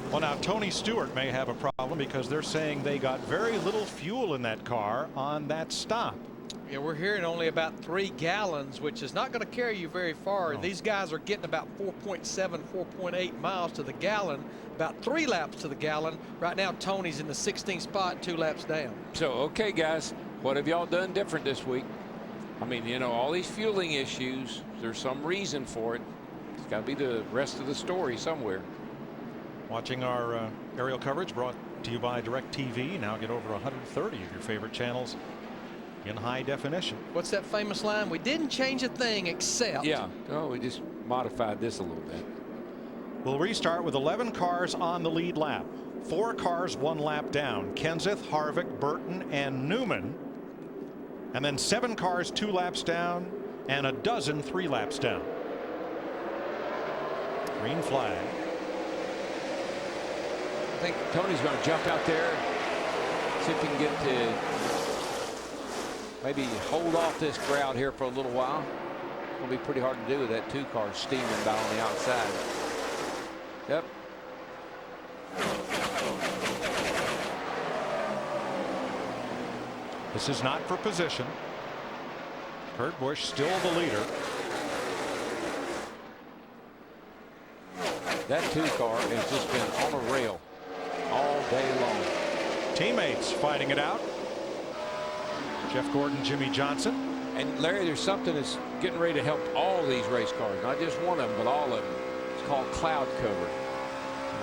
Well, now Tony Stewart may have a problem because they're saying they got very little fuel in that car on that stop. Yeah, we're hearing only about 3 gallons, which is not going to carry you very far. No. These guys are getting about 4.7, 4.8 miles to the gallon, about 3 laps to the gallon. Right now, Tony's in the 16th spot, 2 laps down. So, okay, guys, what have y'all done different this week? I mean, you know, all these fueling issues, there's some reason for it. It's got to be the rest of the story somewhere. Watching our aerial coverage brought to you by DirecTV. Now get over 130 of your favorite channels in high definition. What's that famous line? We didn't change a thing except. Yeah, no, we just modified this a little bit. We'll restart with 11 cars on the lead lap. 4 cars 1 lap down. Kenseth, Harvick, Burton, and Newman. And then 7 cars 2 laps down, and a dozen 3 laps down. Green flag. I think Tony's going to jump out there, see if he can get to maybe hold off this crowd here for a little while. It's going to be pretty hard to do with that 2 car steaming by on the outside. Yep. This is not for position. Kurt Busch still the leader. That 2 car has just been on a rail all day long. Teammates fighting it out. Jeff Gordon, Jimmy Johnson. And Larry, there's something that's getting ready to help all these race cars, not just one of them, but all of them. It's called cloud cover.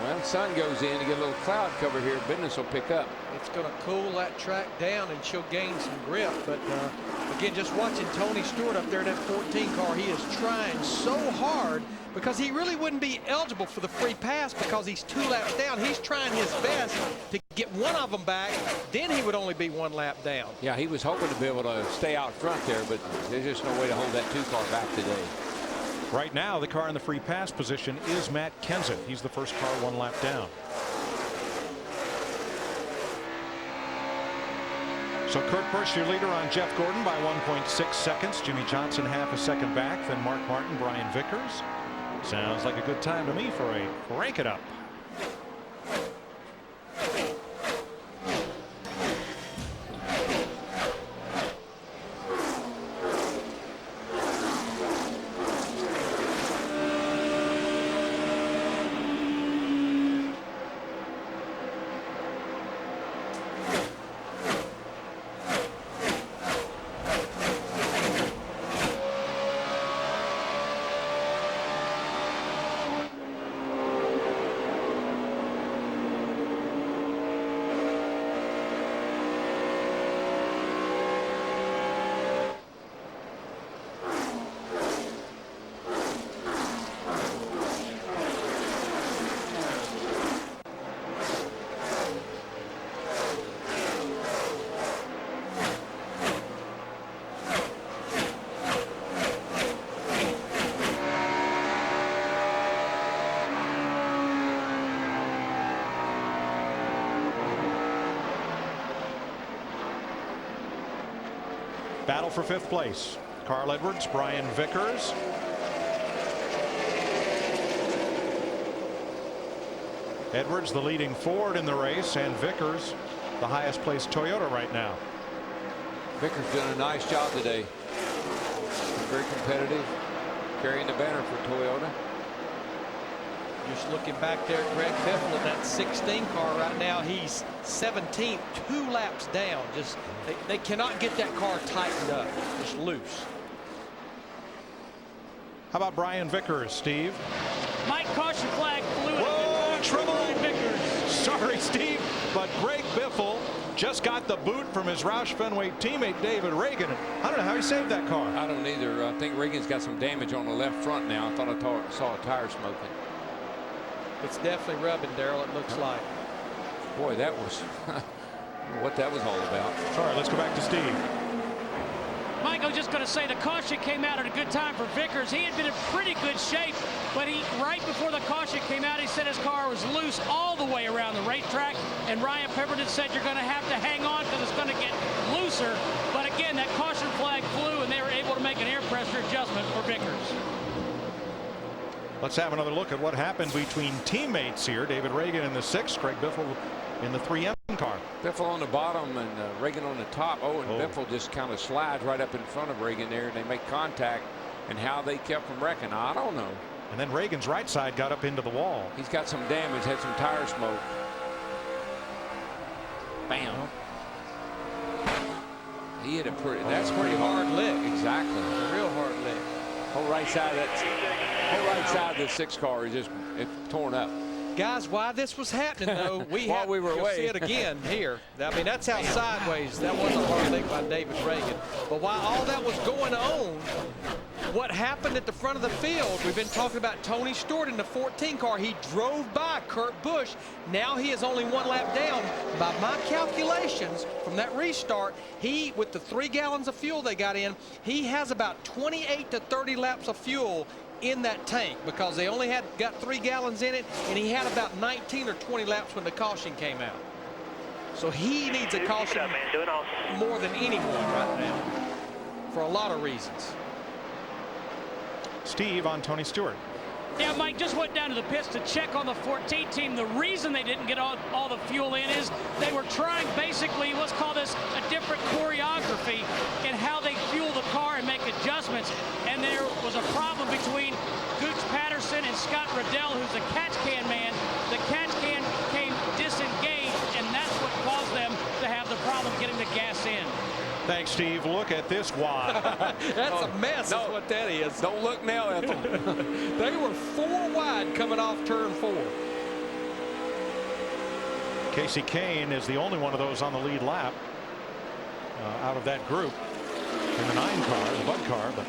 When the sun goes in, you get a little cloud cover here, business will pick up. It's going to cool that track down and she'll gain some grip. But again, just watching Tony Stewart up there in that 14 car, he is trying so hard because he really wouldn't be eligible for the free pass because he's 2 laps down. He's trying his best to get one of them back. Then he would only be 1 lap down. Yeah, he was hoping to be able to stay out front there, but there's just no way to hold that 2 car back today. Right now, the car in the free pass position is Matt Kenseth. He's the first car 1 lap down. So Kurt Busch, your leader on Jeff Gordon by 1.6 seconds. Jimmy Johnson half a second back. Then Mark Martin, Brian Vickers. Sounds like a good time to me for a crank it up. Battle for 5th place. Carl Edwards, Brian Vickers. Edwards, the leading Ford in the race, and Vickers, the highest placed Toyota right now. Vickers doing a nice job today. Very competitive, carrying the banner for Toyota. Just looking back there at Greg Biffle in that 16 car right now, he's 17th, 2 laps down. Just they cannot get that car tightened up, just loose. How about Brian Vickers, Steve? Mike, caution flag flew. Whoa, trouble! Sorry, Steve, but Greg Biffle just got the boot from his Roush Fenway teammate David Reagan. I don't know how he saved that car. I don't either. I think Reagan's got some damage on the left front now. I thought I saw a tire smoking. It's definitely rubbing, Darrell, it looks like. Boy, that was what that was all about. Sorry, let's go back to Steve. Mike, I was just going to say the caution came out at a good time for Vickers. He had been in pretty good shape, but right before the caution came out, he said his car was loose all the way around the racetrack. And Ryan Pemberton said you're going to have to hang on because it's going to get looser. But again, that caution flag flew, and they were able to make an air pressure adjustment for Vickers. Let's have another look at what happened between teammates here. David Reagan in the 6th, Craig Biffle in the 3M car. Biffle on the bottom and Reagan on the top. Biffle just kind of slides right up in front of Reagan there, and they make contact. And how they kept from wrecking, I don't know. And then Reagan's right side got up into the wall. He's got some damage, had some tire smoke. Bam. He hit a that's pretty hard lick. Exactly. A real hard lick. Whole right side of the 6 car is just torn up. Guys, why this was happening, though, we were away. See it again here. I mean, that's how sideways. That was a hard lick by David Reagan. But while all that was going on, what happened at the front of the field, we've been talking about Tony Stewart in the 14 car. He drove by Kurt Busch. Now he is only 1 lap down. By my calculations, from that restart, he, with the 3 gallons of fuel they got in, he has about 28 to 30 laps of fuel in that tank because they only got 3 gallons in it, and he had about 19 or 20 laps when the caution came out. So he needs a caution more than anyone right now for a lot of reasons. Steve on Tony Stewart. Yeah, Mike just went down to the pits to check on the 14 team. The reason they didn't get all the fuel in is they were trying basically, let's call this a different choreography in how they fuel the car and make adjustments. And there was a problem between Gooch Patterson and Scott Riddell, who's a catch can man. The catch can came disengaged, and that's what caused them to have the problem getting the gas in. Thanks, Steve. Look at this wad. That's a mess, is what that is. Don't look now, Ethel. They were 4 wide coming off turn 4. Casey Kane is the only one of those on the lead lap out of that group in the 9 car, the Bud car. But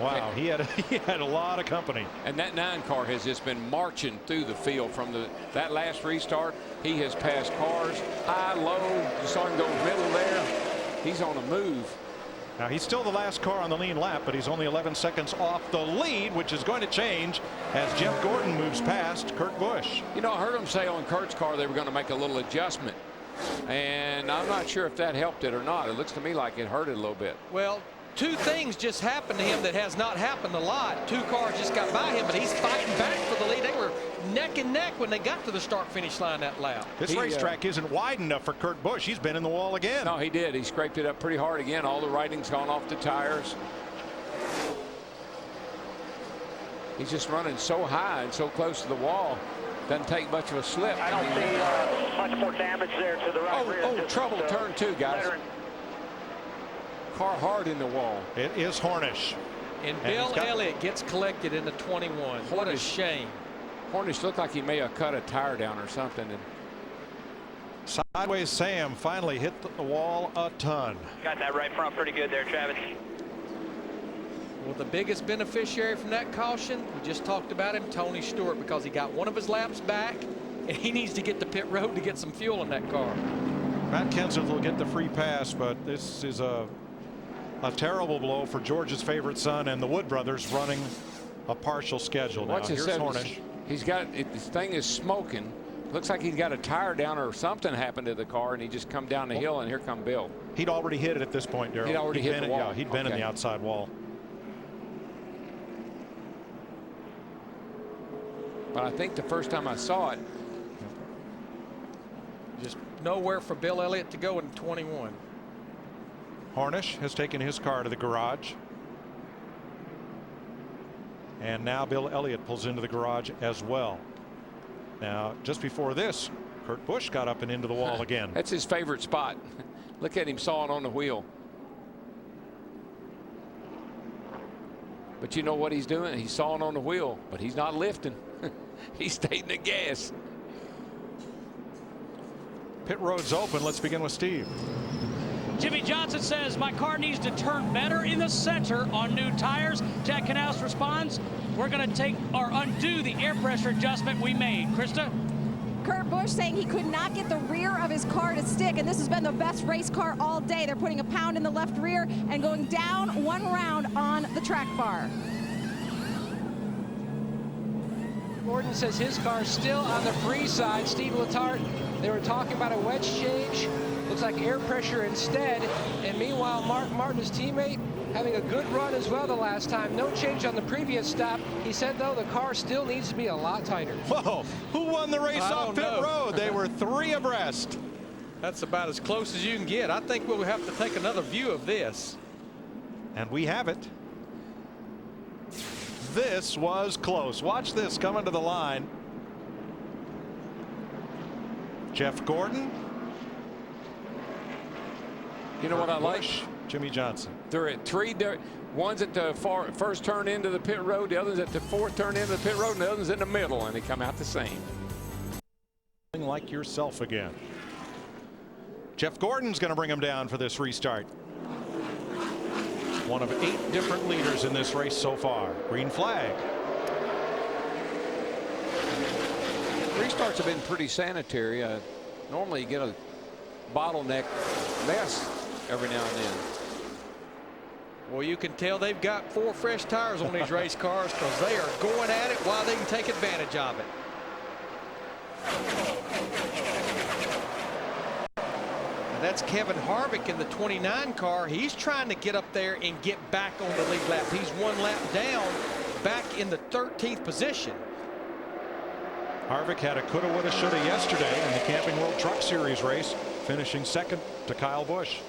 wow, he had a lot of company. And that 9 car has just been marching through the field from that last restart. He has passed cars high, low. You saw him go middle there. He's on a move. Now he's still the last car on the lean lap, but he's only 11 seconds off the lead, which is going to change as Jeff Gordon moves past Kurt Busch. You know, I heard him say on Kurt's car they were going to make a little adjustment, and I'm not sure if that helped it or not. It looks to me like it hurt it a little bit. Well, 2 things just happened to him that has not happened a lot. 2 cars just got by him, but he's fighting back for the lead. They were neck and neck when they got to the start-finish line that lap. This racetrack isn't wide enough for Kurt Busch. He's been in the wall again. No, he did. He scraped it up pretty hard again. All the writing's gone off the tires. He's just running so high and so close to the wall. Doesn't take much of a slip. I don't see much more damage there to the right rear. Oh, trouble turn 2, guys. Car hard in the wall. It is Hornish. And Bill Elliott gets collected in the 21. What a shame. Hornish looked like he may have cut a tire down or something. And Sideways Sam finally hit the wall a ton. Got that right front pretty good there, Travis. Well, the biggest beneficiary from that caution, we just talked about him, Tony Stewart, because he got one of his laps back, and he needs to get to pit road to get some fuel in that car. Matt Kenseth will get the free pass, but this is a terrible blow for George's favorite son and the Wood brothers running a partial schedule. Watch now. Here's Hornish. He's got this thing is smoking Looks like he's got a tire down or something happened to the car, and he just come down the hill, and here come Bill. He'd already hit it at this point, Darrell. He'd already hit the wall. Yeah, he'd been in the outside wall. But I think the first time I saw it, just nowhere for Bill Elliott to go in 21. Harnish has taken his car to the garage. And now Bill Elliott pulls into the garage as well. Now, just before this, Kurt Busch got up and into the wall again. That's his favorite spot. Look at him sawing on the wheel. But you know what he's doing? He's sawing on the wheel, but he's not lifting. He's taking the gas. Pit road's open. Let's begin with Steve. Jimmy Johnson says my car needs to turn better in the center on new tires. Jack Knaus responds, we're going to take or undo the air pressure adjustment we made. Krista? Kurt Busch saying he could not get the rear of his car to stick, and this has been the best race car all day. They're putting a pound in the left rear and going down one round on the track bar. Gordon says his car's still on the free side. Steve Letarte, they were talking about a wedge change. Looks like air pressure instead. And meanwhile, Mark Martin, his teammate, having a good run as well the last time. No change on the previous stop. He said, though, the car still needs to be a lot tighter. Whoa, who won the race off pit road? They were 3 abreast. That's about as close as you can get. I think we'll have to take another view of this. And we have it. This was close. Watch this coming to the line. Jeff Gordon. You know what I like? Jimmy Johnson. They're at 3. One's at the first turn into the pit road, the other's at the 4th turn into the pit road, and the other's in the middle, and they come out the same. Like yourself again. Jeff Gordon's going to bring him down for this restart. One of 8 different leaders in this race so far. Green flag. Restarts have been pretty sanitary. Normally you get a bottleneck mess every now and then. Well, you can tell they've got 4 fresh tires on these race cars because they are going at it while they can take advantage of it. That's Kevin Harvick in the 29 car. He's trying to get up there and get back on the lead lap. He's 1 lap down, back in the 13th position. Harvick had a coulda, woulda, shoulda yesterday in the Camping World Truck Series race, finishing 2nd to Kyle Busch.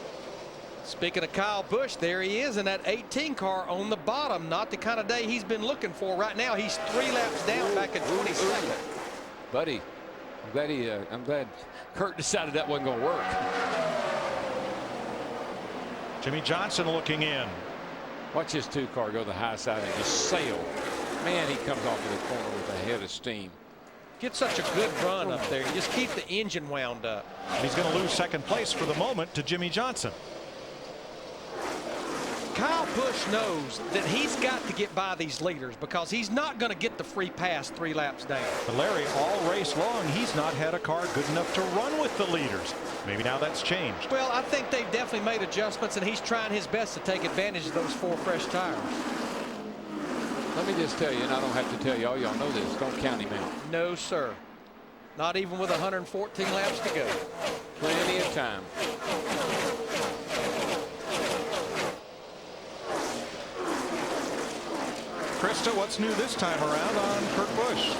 Speaking of Kyle Busch, there he is in that 18 car on the bottom. Not the kind of day he's been looking for right now. He's 3 laps down, back in 22nd. Buddy, I'm glad Kurt decided that wasn't going to work. Jimmy Johnson looking in. Watch his 2 car go to the high side and just sail. Man, he comes off of the corner with a head of steam. Get such a good run up there. You just keep the engine wound up. He's going to lose 2nd place for the moment to Jimmy Johnson. Kyle Busch knows that he's got to get by these leaders because he's not going to get the free pass 3 laps down. But Larry, all race long, he's not had a car good enough to run with the leaders. Maybe now that's changed. Well, I think they've definitely made adjustments, and he's trying his best to take advantage of those 4 fresh tires. Let me just tell you, and I don't have to tell you, all y'all know this, don't count him out. No, sir. Not even with 114 laps to go. Plenty of time. Krista, what's new this time around on Kurt Busch?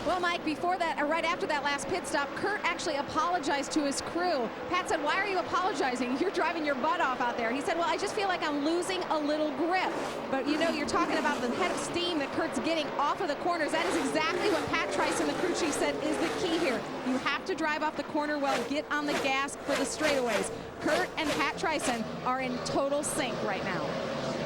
Well, Mike, before that, or right after that last pit stop, Kurt actually apologized to his crew. Pat said, why are you apologizing? You're driving your butt off out there. He said, well, I just feel like I'm losing a little grip. But, you know, you're talking about the head of steam that Kurt's getting off of the corners. That is exactly what Pat Tryson, the crew chief, said is the key here. You have to drive off the corner well, get on the gas for the straightaways. Kurt and Pat Tryson are in total sync right now.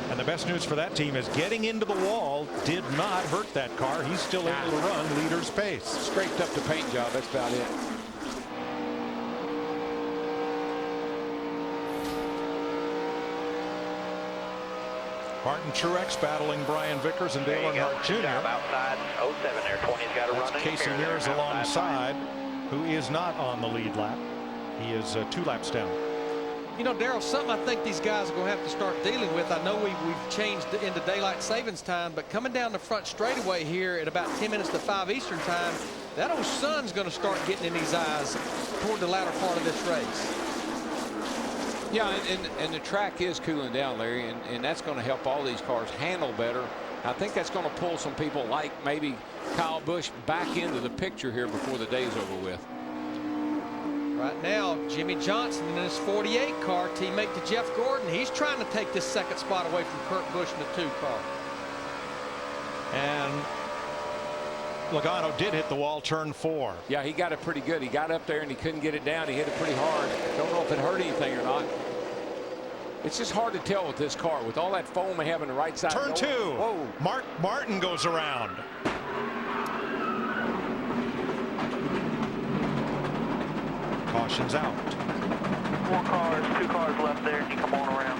And the best news for that team is getting into the wall did not hurt that car. He's still able to run leader's pace. Scraped up the paint job. That's about it. Martin Truex battling Brian Vickers and Dale Earnhardt Jr. Outside 07 there. 20's got to run. That's Casey Mears alongside, who is not on the lead lap. He is 2 laps down. You know, Darrell, something I think these guys are going to have to start dealing with. I know we've changed into daylight savings time, but coming down the front straightaway here at about 10 minutes to 5 Eastern time, that old sun's going to start getting in these eyes toward the latter part of this race. Yeah, and the track is cooling down, Larry, and that's going to help all these cars handle better. I think that's going to pull some people like maybe Kyle Busch back into the picture here before the day's over with. Right now, Jimmy Johnson in his 48 car, teammate to Jeff Gordon, he's trying to take this second spot away from Kurt Busch in the 2 car. And Logano did hit the wall turn 4. Yeah, he got it pretty good. He got up there and he couldn't get it down. He hit it pretty hard. Don't know if it hurt anything or not. It's just hard to tell with this car with all that foam they have on the right side. Turn 2. Whoa. Mark Martin goes around. Caution's out. 4 cars, 2 cars left there, and you come on around.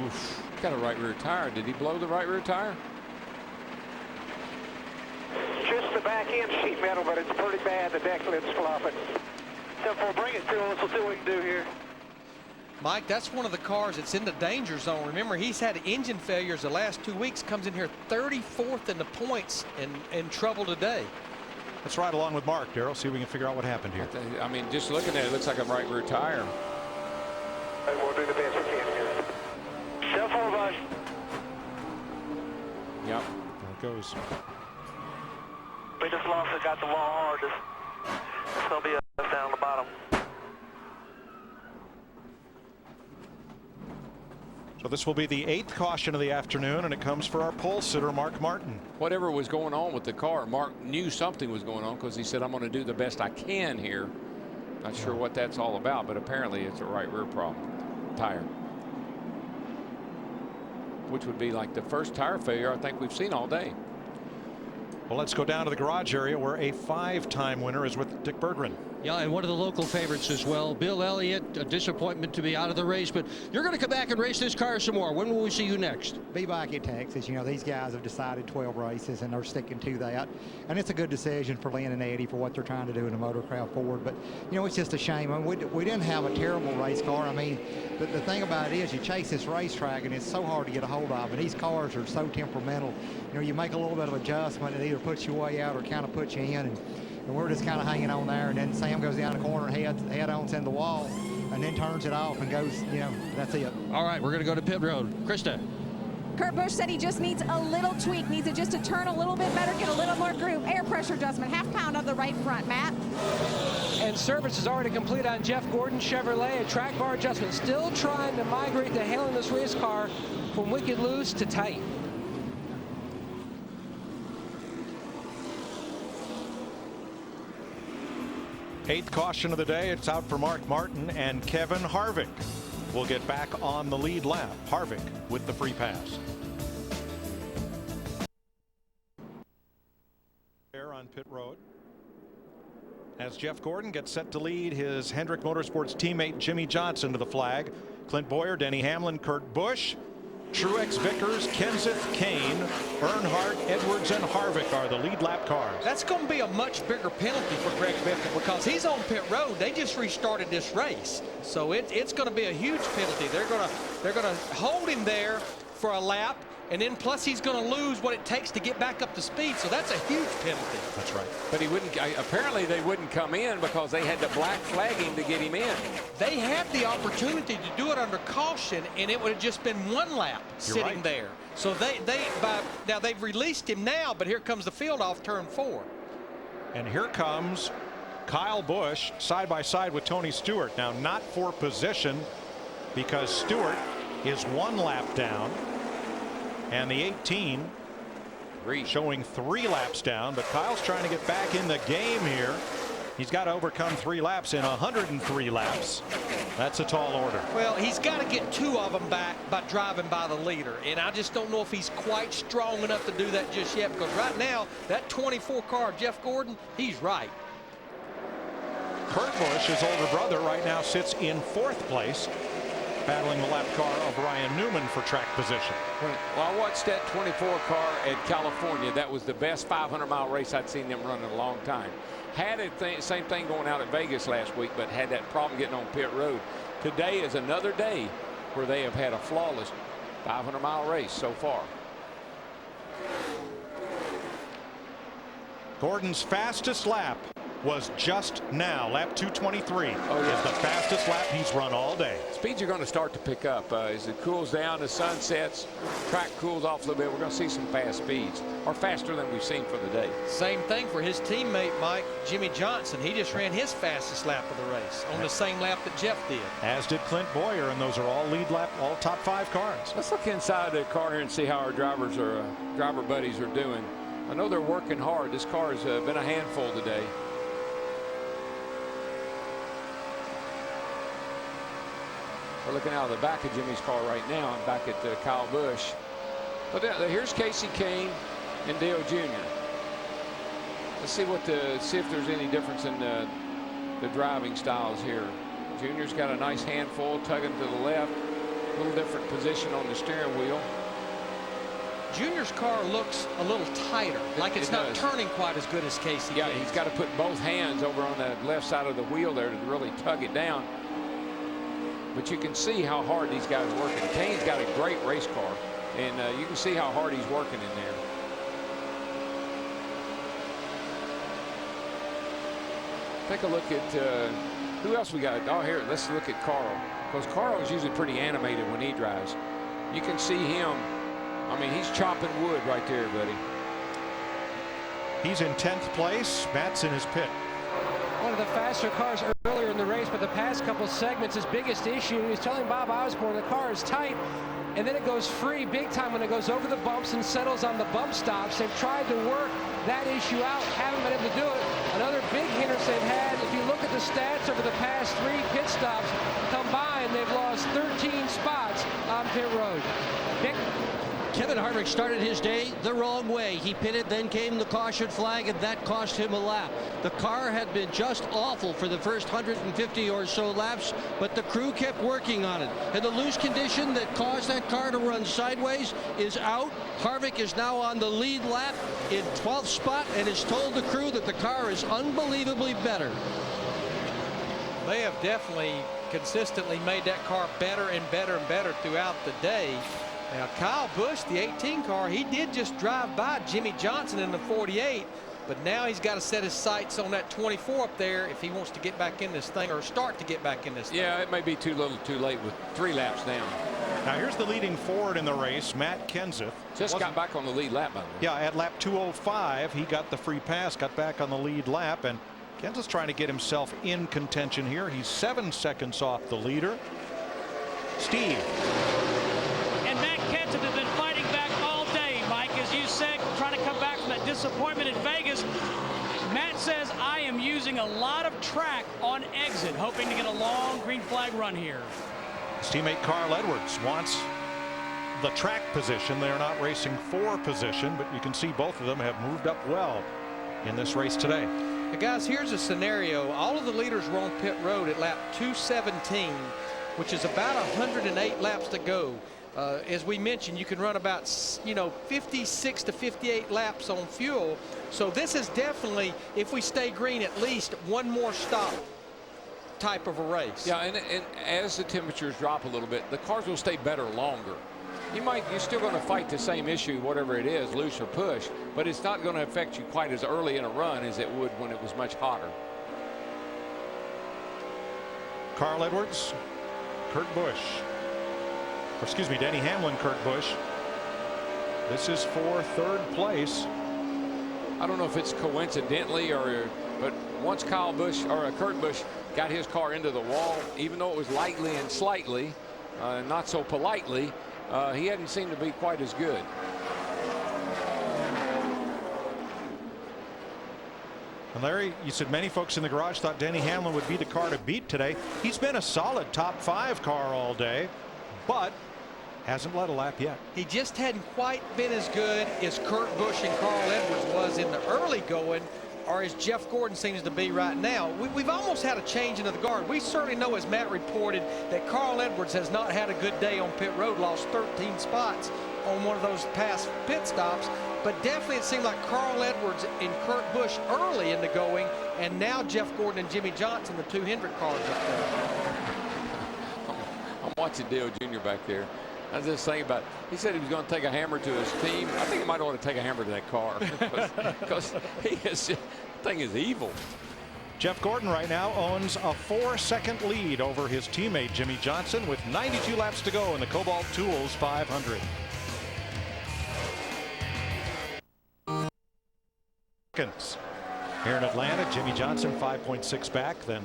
Oof. Got a right rear tire. Did he blow the right rear tire? Just the back end sheet metal, but it's pretty bad. The deck lid's flopping. 10-4, bring it to us. We'll see what we can do here. Mike, that's one of the cars that's in the danger zone. Remember, he's had engine failures the last 2 weeks, comes in here 34th in the points and in trouble today. Let's ride along with Mark, Darrell, see if we can figure out what happened here. I mean, just looking at it, it looks like a right rear tire. And we'll do the best we can here. 10-4, bud. Yep. There it goes. We just lost it, got the wall hard. It's going to be us down the bottom. So this will be the 8th caution of the afternoon, and it comes for our pole sitter, Mark Martin. Whatever was going on with the car, Mark knew something was going on because he said, I'm going to do the best I can here. Not sure what that's all about, but apparently it's a right rear problem. Tire. Which would be like the first tire failure I think we've seen all day. Well, let's go down to the garage area where a 5-time winner is with Dick Berggren. Yeah, and one of the local favorites as well. Bill Elliott, a disappointment to be out of the race, but you're going to come back and race this car some more. When will we see you next? Be back in Texas. You know, these guys have decided 12 races, and they're sticking to that. And it's a good decision for Lynn and Eddie for what they're trying to do in the Motorcraft Ford. But, you know, it's just a shame. I mean, we didn't have a terrible race car. I mean, the thing about it is you chase this racetrack, and it's so hard to get a hold of. And these cars are so temperamental. You know, you make a little bit of adjustment, it either puts you way out or kind of puts you in. And we're just kind of hanging on there, and then Sam goes down the corner, head on in the wall, and then turns it off and goes, you know, that's it. All right, we're going to go to pit road. Krista. Kurt Busch said he just needs a little tweak, needs it just to turn a little bit better, get a little more groove. Air pressure adjustment, half-pound on the right front, Matt. And service is already complete on Jeff Gordon Chevrolet. A track bar adjustment, still trying to migrate the handling of this race car from wicked loose to tight. 8th caution of the day. It's out for Mark Martin, and Kevin Harvick will get back on the lead lap. Harvick with the free pass. There on pit road as Jeff Gordon gets set to lead his Hendrick Motorsports teammate Jimmy Johnson to the flag. Clint Boyer, Denny Hamlin, Kurt Busch, Truex, Vickers, Kenseth, Kane, Earnhardt, Edwards, and Harvick are the lead lap cars. That's going to be a much bigger penalty for Greg Biffle because he's on pit road. They just restarted this race, so it's going to be a huge penalty. They're going to hold him there for a lap, and then plus he's going to lose what it takes to get back up to speed. So that's a huge penalty. That's right. But he wouldn't. Apparently they wouldn't come in because they had to black flag him to get him in. They had the opportunity to do it under caution, and it would have just been one lap sitting there. So now they've released him now, but here comes the field off turn 4. And here comes Kyle Busch side by side with Tony Stewart. Now not for position because Stewart is 1 lap down. And the 18 showing 3 laps down, but Kyle's trying to get back in the game here. He's got to overcome 3 laps in 103 laps. That's a tall order. Well, he's got to get 2 of them back by driving by the leader, and I just don't know if he's quite strong enough to do that just yet, because right now that 24 car Jeff Gordon, he's right. Kurt Busch, his older brother, right now sits in 4th place. battling the lap car of Ryan Newman for track position. Well, I watched that 24 car at California. That was the best 500-mile race I'd seen them run in a long time. Had a same thing going out at Vegas last week, but had that problem getting on pit road. Today is another day where they have had a flawless 500-mile race so far. Gordon's fastest lap was just now. Lap 223 is the fastest lap he's run all day. Speeds are going to start to pick up as it cools down, the sun sets, track cools off a little bit. We're going to see some fast speeds, or faster than we've seen for the day. Same thing for his teammate, Mike, Jimmy Johnson. He just ran his fastest lap of the race on the same lap that Jeff did. As did Clint Boyer, and those are all lead lap, all top 5 cars. Let's look inside the car here and see how our driver buddies are doing. I know they're working hard. This car has been a handful today. We're looking out of the back of Jimmy's car right now, and back at Kyle Busch. But here's Casey Kane and Dale Jr. Let's see if there's any difference in the driving styles here. Junior's got a nice handful, tugging to the left, a little different position on the steering wheel. Junior's car looks a little tighter, like it's not turning quite as good as Casey. Yeah, he's got to put both hands over on that left side of the wheel there to really tug it down. But you can see how hard these guys are working. Kane's got a great race car, and you can see how hard he's working in there. Take a look at who else we got. Oh, here, let's look at Carl, because Carl is usually pretty animated when he drives. You can see him. I mean, he's chopping wood right there, buddy. He's in 10th place. Matt's in his pit. One of the faster cars earlier in the race, but the past couple segments, his biggest issue, he's telling Bob Osborne the car is tight, and then it goes free big time when it goes over the bumps and settles on the bump stops. They've tried to work that issue out, haven't been able to do it. Another big hindrance they've had, if you look at the stats over the past 3 pit stops combined, they've lost 13 spots on pit road. Nick? Kevin Harvick started his day the wrong way. He pitted, then came the caution flag, and that cost him a lap. The car had been just awful for the first 150 or so laps, but the crew kept working on it. And the loose condition that caused that car to run sideways is out. Harvick is now on the lead lap in 12th spot and has told the crew that the car is unbelievably better. They have definitely consistently made that car better and better and better throughout the day. Now, Kyle Busch, the 18 car, he did just drive by Jimmy Johnson in the 48, but now he's got to set his sights on that 24 up there if he wants to get back in this thing, or start to get back in this thing. Yeah, it may be too little too late with 3 laps down. Now here's the leading Ford in the race, Matt Kenseth. Just got back on the lead lap, by the way. Yeah, at lap 205, he got the free pass, got back on the lead lap, and Kenseth's trying to get himself in contention here. He's 7 seconds off the leader. Steve. And Matt Kenseth has been fighting back all day, Mike, as you said, trying to come back from that disappointment in Vegas. Matt says, I am using a lot of track on exit, hoping to get a long green flag run here. His teammate Carl Edwards wants the track position. They're not racing for position, but you can see both of them have moved up well in this race today. Now, guys, here's a scenario. All of the leaders were on pit road at lap 217, which is about 108 laps to go. As we mentioned, you can run about 56 to 58 laps on fuel. So this is definitely, if we stay green, at least one more stop type of a race. Yeah, and as the temperatures drop a little bit, the cars will stay better longer. You're still going to fight the same issue, whatever it is, loose or push, but it's not going to affect you quite as early in a run as it would when it was much hotter. Carl Edwards, Kurt Busch. Excuse me, Denny Hamlin, Kurt Busch. This is for 3rd place. I don't know if it's coincidentally but once Kurt Busch got his car into the wall, even though it was lightly and slightly, not so politely, he hadn't seemed to be quite as good. And Larry, you said many folks in the garage thought Denny Hamlin would be the car to beat today. He's been a solid top 5 car all day, but hasn't led a lap yet. He just hadn't quite been as good as Kurt Busch and Carl Edwards was in the early going or as Jeff Gordon seems to be right now. We've almost had a changing of the guard. We certainly know, as Matt reported, that Carl Edwards has not had a good day on pit road, lost 13 spots on one of those past pit stops. But definitely it seemed like Carl Edwards and Kurt Busch early in the going, and now Jeff Gordon and Jimmy Johnson, the 2 Hendrick cars up there. I'm watching Dale Jr. back there. I was just thinking about, he said he was going to take a hammer to his team. I think he might want to take a hammer to that car because the thing is evil. Jeff Gordon right now owns a 4-second lead over his teammate Jimmy Johnson with 92 laps to go in the Kobalt Tools 500. Here in Atlanta, Jimmy Johnson 5.6 back, then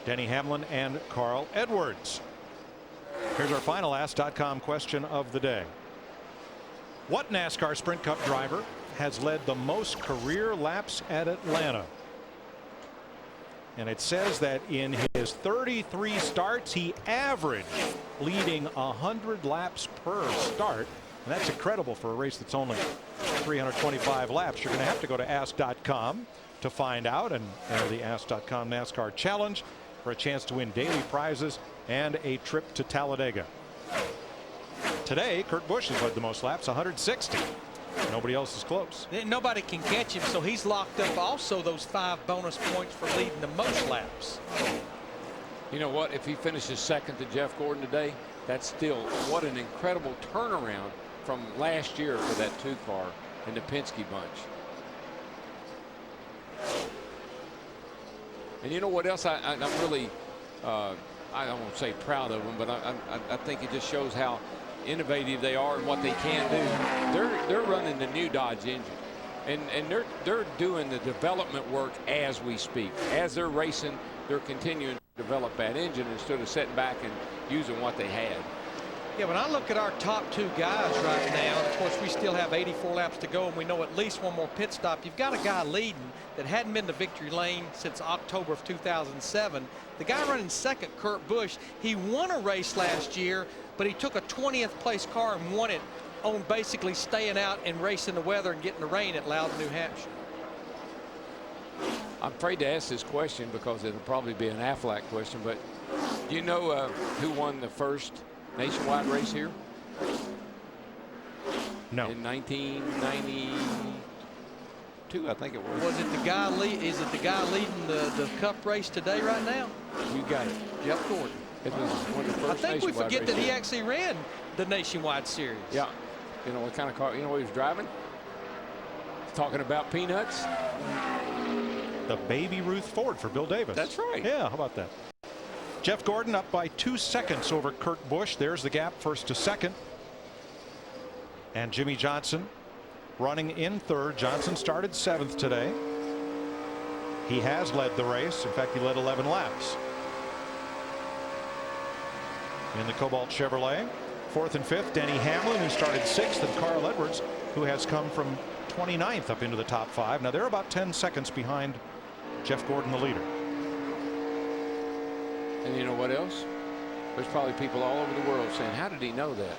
Denny Hamlin and Carl Edwards. Here's our final Ask.com question of the day. What NASCAR Sprint Cup driver has led the most career laps at Atlanta? And it says that in his 33 starts, he averaged leading 100 laps per start. And that's incredible for a race that's only 325 laps. You're going to have to go to Ask.com to find out, and enter the Ask.com NASCAR Challenge for a chance to win daily prizes and a trip to Talladega. Today, Kurt Busch has led the most laps, 160. Nobody else is close. Nobody can catch him, so he's locked up also those 5 bonus points for leading the most laps. You know what? If he finishes second to Jeff Gordon today, that's still what an incredible turnaround from last year for that 2 car and the Penske bunch. And you know what else I'm really, I don't want to say proud of them, but I think it just shows how innovative they are and what they can do. They're running the new Dodge engine, and they're doing the development work as we speak. As they're racing, they're continuing to develop that engine instead of sitting back and using what they had. Yeah, when I look at our top 2 guys right now, and of course we still have 84 laps to go, and we know at least one more pit stop. You've got a guy leading that hadn't been to victory lane since October of 2007. The guy running second, Kurt Busch, he won a race last year, but he took a 20th place car and won it on basically staying out and racing the weather and getting the rain at Loudon, New Hampshire. I'm afraid to ask this question because it'll probably be an Aflac question, but do you know who won the first nationwide race here? No. In 1992, I think it was. Was it the guy is it the guy leading the Cup race today right now? You got it. Jeff Gordon. It was one of the first I think we forget races. that he actually ran the Nationwide Series. Yeah. You know what kind of car? You know what he was driving? Talking about peanuts. The Baby Ruth Ford for Bill Davis. That's right. Yeah, how about that? Jeff Gordon up by 2 seconds over Kurt Busch. There's the gap, first to second. And Jimmy Johnson running in third. Johnson started 7th today. He has led the race. In fact, he led 11 laps. In the Kobalt Chevrolet, 4th and 5th, Denny Hamlin, who started 6th, and Carl Edwards, who has come from 29th up into the top 5. Now they're about 10 seconds behind Jeff Gordon, the leader. And you know what else? There's probably people all over the world saying, how did he know that?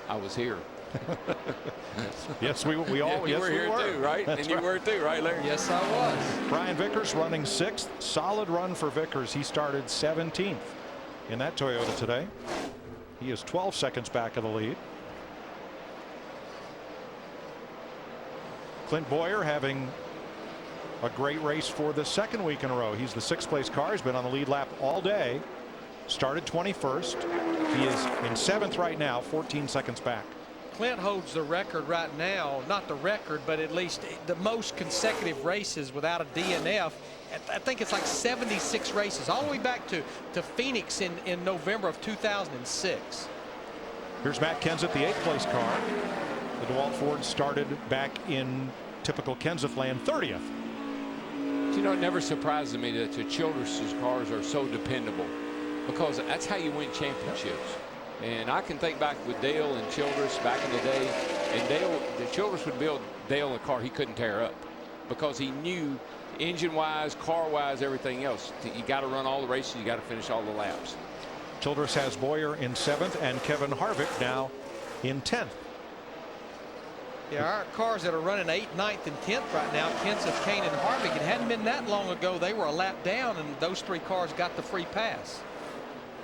I was here. Yes, we all yeah, you yes, were we here were. too, right? That's and you right. were too, right, Larry? Yes, I was. Brian Vickers running 6th. Solid run for Vickers. He started 17th in that Toyota today. He is 12 seconds back of the lead. Clint Boyer having a great race for the 2nd week in a row. He's the 6th place car. He's been on the lead lap all day. Started 21st. He is in 7th right now, 14 seconds back. Clint holds the record right now, not the record, but at least the most consecutive races without a DNF. I think it's like 76 races, all the way back to Phoenix in November of 2006. Here's Matt Kenseth, the 8th place car. The DeWalt Ford started back in typical Kenseth land, 30th. You know, it never surprises me that the Childress's cars are so dependable, because that's how you win championships. And I can think back with Dale and Childress back in the day, and the Childress would build Dale a car he couldn't tear up because he knew engine-wise, car-wise, everything else. You got to run all the races, you got to finish all the laps. Childress has Boyer in 7th and Kevin Harvick now in 10th. Yeah, our cars that are running 8th, 9th, and 10th right now, Kenseth, Kane, and Harvick, it hadn't been that long ago they were a lap down, and those 3 cars got the free pass.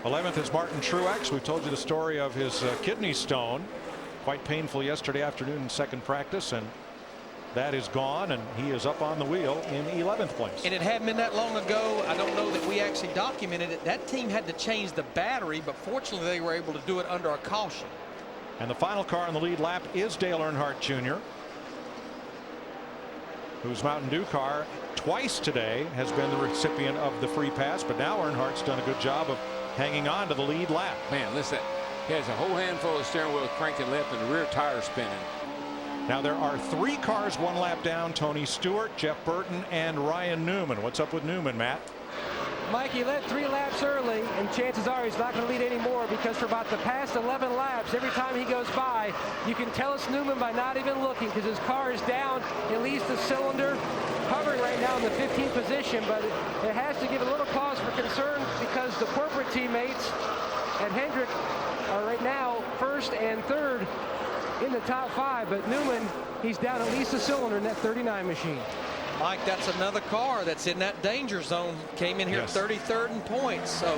11th is Martin Truex. We've told you the story of his kidney stone. Quite painful yesterday afternoon in second practice, and that is gone, and he is up on the wheel in 11th place. And it hadn't been that long ago. I don't know that we actually documented it. That team had to change the battery, but fortunately they were able to do it under a caution. And the final car on the lead lap is Dale Earnhardt Jr., whose Mountain Dew car twice today has been the recipient of the free pass, but now Earnhardt's done a good job of hanging on to the lead lap. Man, listen, he has a whole handful of steering wheel cranking left and the rear tire spinning. Now there are 3 cars 1 lap down: Tony Stewart, Jeff Burton, and Ryan Newman. What's up with Newman, Matt? Mike, he led 3 laps early, and chances are he's not going to lead anymore, because for about the past 11 laps, every time he goes by, you can tell it's Newman by not even looking, because his car is down at least a cylinder, hovering right now in the 15th position, but it has to give a little cause for concern, because the corporate teammates at Hendrick are right now 1st and 3rd in the top 5, but Newman, he's down at least a cylinder in that 39 machine. Mike, that's another car that's in that danger zone. Came in here 33rd in points, so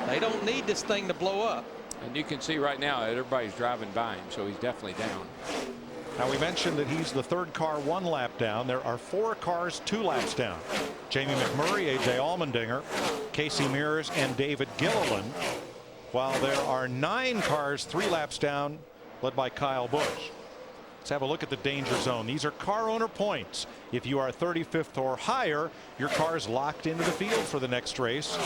they don't need this thing to blow up. And you can see right now everybody's driving by him, so he's definitely down. Now, we mentioned that he's the 3rd car 1 lap down. There are 4 cars 2 laps down: Jamie McMurray, AJ Allmendinger, Casey Mears, and David Gilliland, while there are 9 cars 3 laps down, led by Kyle Busch. Let's have a look at the danger zone. These are car owner points. If you are 35th or higher, your car is locked into the field for the next race.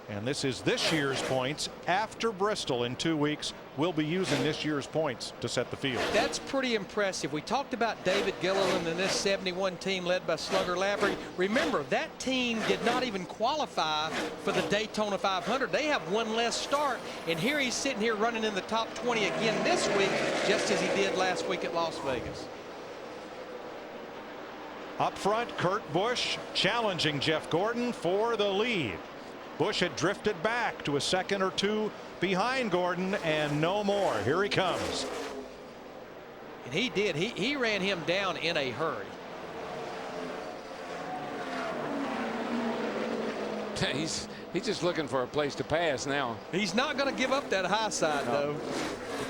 And this is this year's points. After Bristol in 2 weeks, we'll be using this year's points to set the field. That's pretty impressive. We talked about David Gilliland and this 71 team led by Slugger Lavery. Remember, that team did not even qualify for the Daytona 500. They have 1 less start, and here he's sitting here running in the top 20 again this week, just as he did last week at Las Vegas. Up front, Kurt Busch challenging Jeff Gordon for the lead. Busch had drifted back to a 2nd or 2 behind Gordon, and no more. Here he comes. And he did. He ran him down in a hurry. He's just looking for a place to pass now. He's not going to give up that high side, though.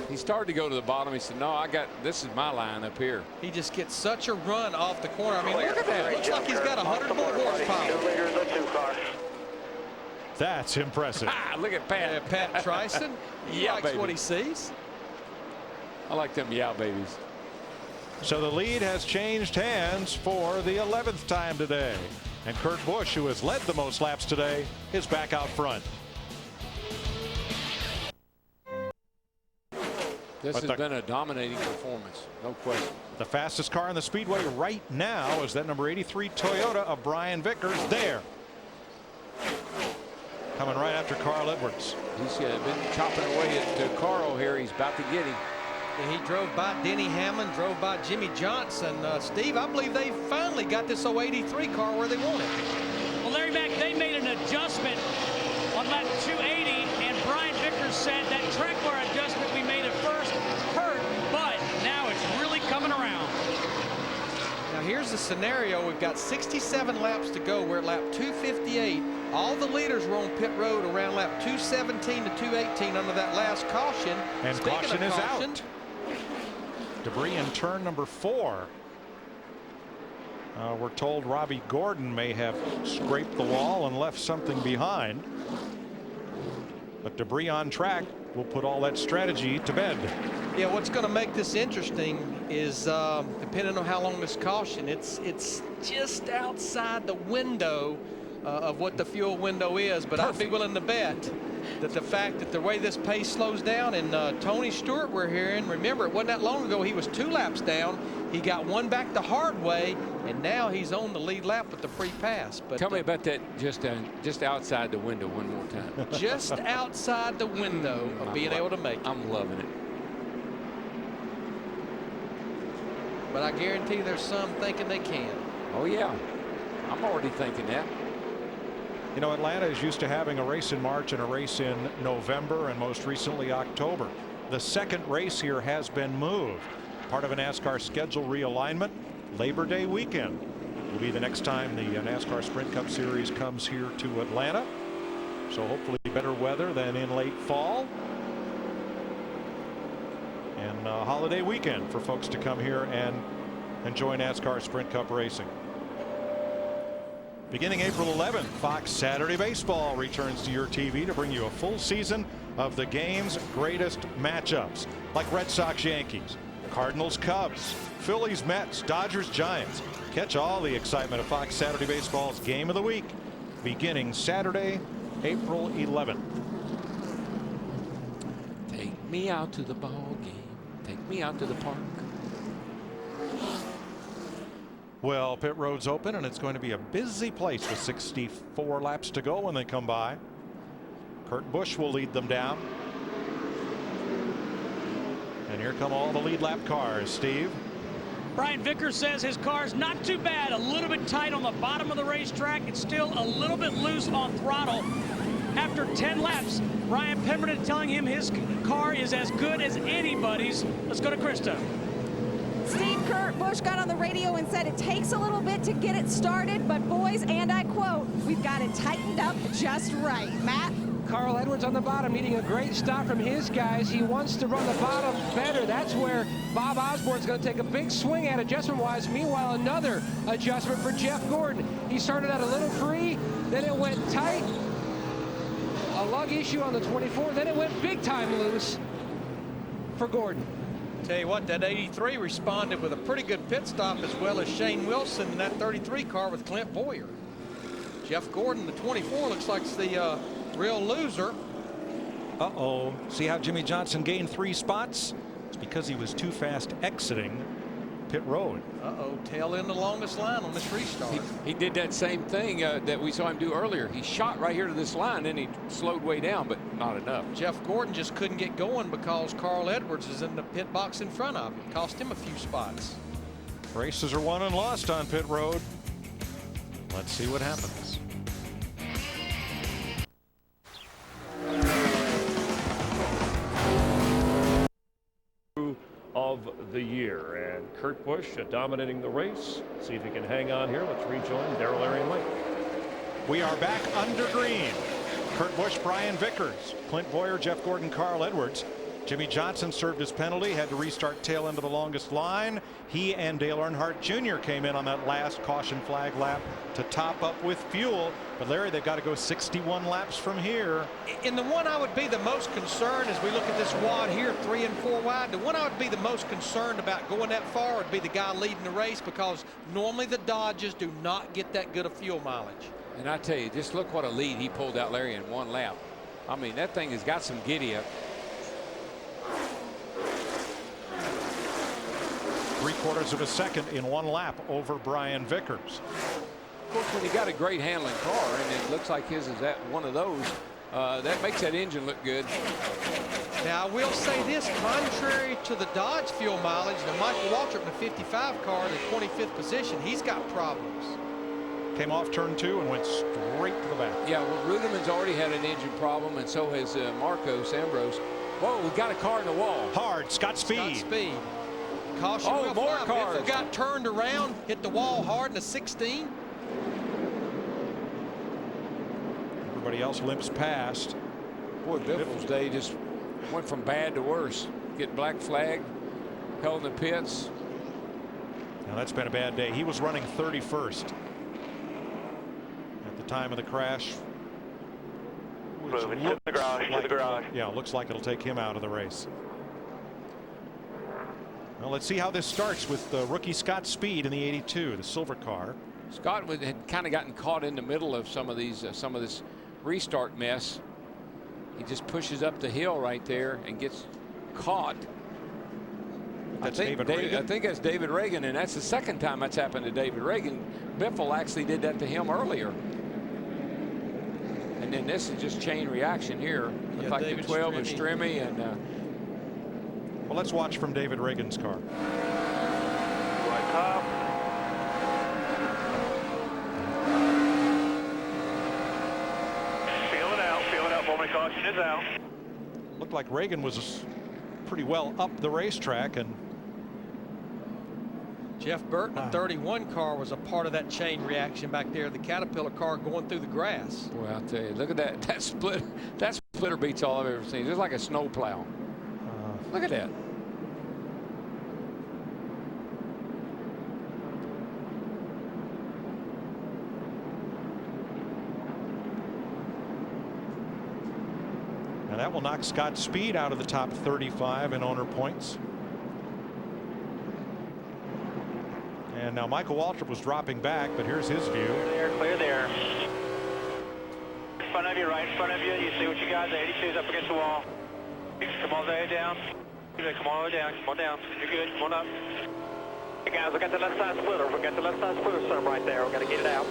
He started to go to the bottom. He said, no, this is my line up here. He just gets such a run off the corner. I mean, look at that. It looks like he's got 100 more horsepower. That's impressive. Look at Pat. Pat Tryson. He likes baby. what he sees. I like them babies. So the lead has changed hands for the 11th time today. And Kurt Busch, who has led the most laps today, is back out front. This has been a dominating performance, no question. The fastest car in the speedway right now is that number 83 Toyota of Brian Vickers. There. Coming right after Carl Edwards. He's been chopping away at Carl here. He's about to get him. Yeah, he drove by Denny Hamlin, drove by Jimmy Johnson. Steve, I believe they finally got this 083 car where they want it. Well, Larry Mack, they made an adjustment on lap 280, and Brian Vickers said that track bar adjustment we made at first hurt, but now it's really coming around. Now here's the scenario. We've got 67 laps to go. We're at lap 258. All the leaders were on pit road around lap 217 to 218 under that last caution. And Speaking caution of is caution, out. Debris in turn number 4. We're told Robbie Gordon may have scraped the wall and left something behind. But debris on track will put all that strategy to bed. Yeah, what's going to make this interesting is depending on how long this caution, it's just outside the window of what the fuel window is, but I'd be willing to bet that the fact that the way this pace slows down, and Tony Stewart we're hearing, remember it wasn't that long ago he was 2 laps down, he got 1 back the hard way, and now he's on the lead lap with the free pass. But tell me about that just outside the window one more time. Just outside the window of being able to make it. I'm loving it. But I guarantee there's some thinking they can. Oh yeah, I'm already thinking that. You know, Atlanta is used to having a race in March and a race in November and most recently October. The second race here has been moved. part of a NASCAR schedule realignment. Labor Day weekend will be the next time the NASCAR Sprint Cup Series comes here to Atlanta. So hopefully better weather than in late fall. And a holiday weekend for folks to come here and enjoy NASCAR Sprint Cup racing. Beginning April 11th, Fox Saturday Baseball returns to your TV to bring you a full season of the game's greatest matchups, like Red Sox Yankees, Cardinals Cubs, Phillies Mets, Dodgers Giants. Catch all the excitement of Fox Saturday Baseball's Game of the Week beginning Saturday, April 11th. Take me out to the ball game. Take me out to the park. Well, pit road's open, and it's going to be a busy place with 64 laps to go when they come by. Kurt Busch will lead them down. And here come all the lead lap cars, Steve. Brian Vickers says his car's not too bad. A little bit tight on the bottom of the racetrack. It's still a little bit loose on throttle. After 10 laps, Ryan Pemberton telling him his car is as good as anybody's. Let's go to Krista. Steve, Kurt Busch got on the radio and said it takes a little bit to get it started, but boys, and I quote, we've got it tightened up just right. Matt? Carl Edwards on the bottom needing a great stop from his guys. He wants to run the bottom better. That's where Bob Osborne's going to take a big swing at adjustment-wise. Meanwhile, another adjustment for Jeff Gordon. He started out a little free, then it went tight. A lug issue on the 24, then it went big time loose for Gordon. Tell you what, that 83 responded with a pretty good pit stop, as well as Shane Wilson in that 33 car with Clint Boyer. Jeff Gordon, the 24, looks like it's the real loser. Uh-oh. See how Jimmy Johnson gained 3 spots? It's because he was too fast exiting pit road. Uh-oh, tail in the longest line on this restart. He did that same thing that we saw him do earlier. He shot right here to this line, then he slowed way down, but not enough. Jeff Gordon just couldn't get going because Carl Edwards is in the pit box in front of him. Cost him a few spots. Races are won and lost on pit road. Let's see what happens. Of the year, and Kurt Busch dominating the race. See if he can hang on here. Let's rejoin Darrell Arian Lake. We are back under green. Kurt Busch, Brian Vickers, Clint Boyer, Jeff Gordon, Carl Edwards. Jimmy Johnson served his penalty, had to restart tail end of the longest line. He and Dale Earnhardt Jr. came in on that last caution flag lap to top up with fuel. But Larry, they've got to go 61 laps from here. In the one I would be the most concerned as we look at this wad here, 3 and 4 wide, the one I would be the most concerned about going that far would be the guy leading the race, because normally the Dodges do not get that good of fuel mileage. And I tell you, just look what a lead he pulled out, Larry, in 1 lap. I mean, that thing has got some giddy up. 3/4 of a second in 1 lap over Brian Vickers. Of course, when you got a great handling car, and it looks like his is that one of those, that makes that engine look good. Now, I will say this, contrary to the Dodge fuel mileage, the Michael Waltrip in the 55 car in the 25th position, he's got problems. Came off turn 2 and went straight to the back. Yeah, well, Rudimann's already had an engine problem, and so has Marcos Ambrose. Whoa, we got a car in the wall. Hard, Scott Speed. Scott Speed. Caution, oh, more cars. Biffle got turned around, hit the wall hard in the 16. Everybody else limps past. Boy, Biffle's day just went from bad to worse. Get black flag, held in the pits. Now that's been a bad day. He was running 31st at the time of the crash. Moving to the garage, to the garage. Yeah, looks like it'll take him out of the race. Well, let's see how this starts with rookie Scott Speed in the 82, the silver car. Scott had kind of gotten caught in the middle of some of this restart mess. He just pushes up the hill right there and gets caught. That's I think that's David Reagan, and that's the second time that's happened to David Reagan. Biffle actually did that to him earlier. And then this is just chain reaction here. Looks like David the 12 is Strimmy, and well, let's watch from David Reagan's car. Right top. Feel it out, moment caution is out. Looked like Reagan was pretty well up the racetrack, and Jeff Burton, a 31 car, was a part of that chain reaction back there. The Caterpillar car going through the grass. Boy, I'll tell you, look at that. That splitter beats all I've ever seen. It's like a snow plow. Look at that. Now that will knock Scott Speed out of the top 35 in owner points. And now Michael Waltrip was dropping back, but here's his view. Clear there. In front of you, right in front of you. You see what you got. The 82's up against the wall. Come all the way down. Come all the way down. Come on down. You're good. Come on up. Hey guys, we got the left side splitter. We got the left side splitter set up right there. We got to get it out.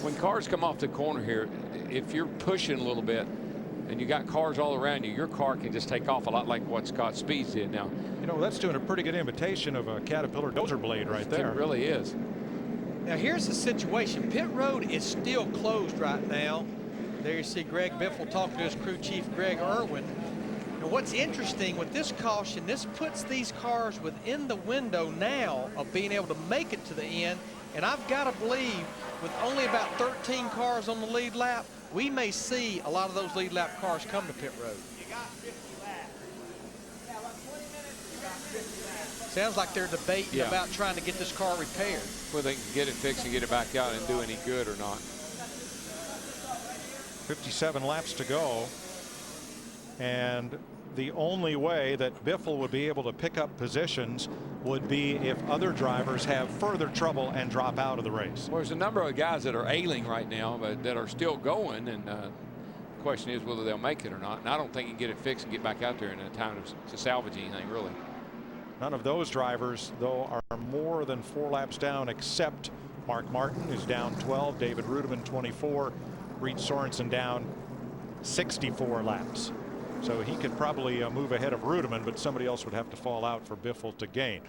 When cars come off the corner here, if you're pushing a little bit and you got cars all around you, your car can just take off a lot like what Scott Speeds did. Now, you know, that's doing a pretty good imitation of a Caterpillar dozer blade right there. It really is. Now here's the situation. Pit road is still closed right now. There you see Greg Biffle talking to his crew chief, Greg Irwin. And what's interesting with this caution, this puts these cars within the window now of being able to make it to the end. And I've got to believe with only about 13 cars on the lead lap, we may see a lot of those lead lap cars come to pit road. Sounds like they're debating about trying to get this car repaired. Whether they can get it fixed and get it back out and do any good or not. 57 laps to go. And the only way that Biffle would be able to pick up positions would be if other drivers have further trouble and drop out of the race. Well, there's a number of guys that are ailing right now, but that are still going, and the question is whether they'll make it or not. And I don't think you can get it fixed and get back out there in a time to salvage anything, really. None of those drivers, though, are more than 4 laps down, except Mark Martin, who's down 12, David Rudeman 24, Reed Sorensen down 64 laps. So he could probably move ahead of Rudeman, but somebody else would have to fall out for Biffle to gain.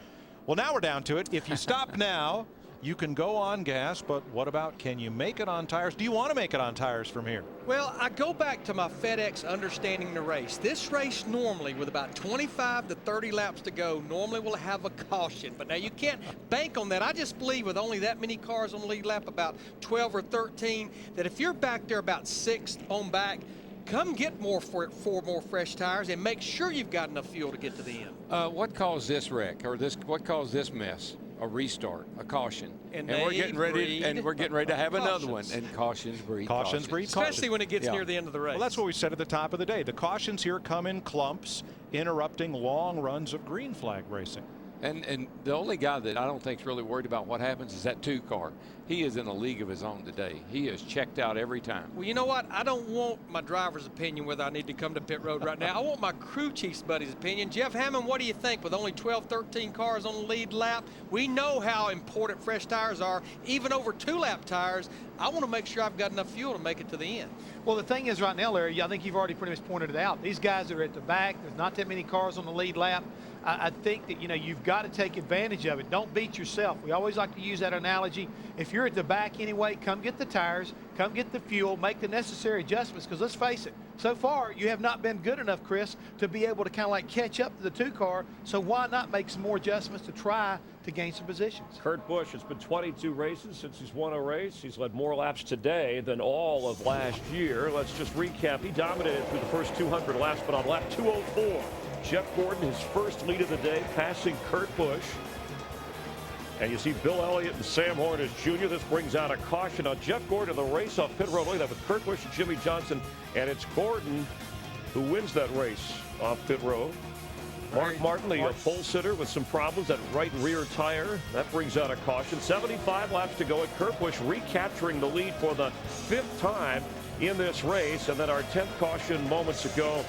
Well, now we're down to it. If you stop now, you can go on gas, but what about, can you make it on tires? Do you want to make it on tires from here? Well, I go back to my FedEx understanding the race. This race normally, with about 25 to 30 laps to go, normally will have a caution. But now you can't bank on that. I just believe with only that many cars on the lead lap, about 12 or 13, that if you're back there about 6th on back, come get four more fresh tires and make sure you've got enough fuel to get to the end. What caused this wreck, or what caused this mess? A restart, a caution, and we're getting ready to have another one. And cautions breed cautions. Especially when it gets near the end of the race. Well, that's what we said at the top of the day. The cautions here come in clumps, interrupting long runs of green flag racing. And the only guy that I don't think is really worried about what happens is that 2 car. He is in a league of his own today. He is checked out every time. Well, you know what? I don't want my driver's opinion whether I need to come to pit road right now. I want my crew chief's buddy's opinion. Jeff Hammond, what do you think? With only 12, 13 cars on the lead lap, we know how important fresh tires are, even over 2-lap tires. I want to make sure I've got enough fuel to make it to the end. Well, the thing is right now, Larry, I think you've already pretty much pointed it out. These guys are at the back. There's not that many cars on the lead lap. I think that, you know, you've got to take advantage of it. Don't beat yourself. We always like to use that analogy. If you're at the back anyway, come get the tires, come get the fuel, make the necessary adjustments, because let's face it, so far you have not been good enough, Chris, to be able to kind of like catch up to the 2 car. So why not make some more adjustments to try to gain some positions? Kurt Busch, it's been 22 races since he's won a race. He's led more laps today than all of last year. Let's just recap. He dominated through the first 200 laps, but on lap 204, Jeff Gordon, his first lead of the day, passing Kurt Busch. And you see Bill Elliott and Sam Hornish Jr. This brings out a caution on Jeff Gordon in the race off pit road. Look at that with Kurt Busch and Jimmy Johnson. And it's Gordon who wins that race off pit road. Mark Martin, the pole sitter, with some problems at right rear tire. That brings out a caution. 75 laps to go, and Kurt Busch recapturing the lead for the 5th time in this race. And then our 10th caution moments ago,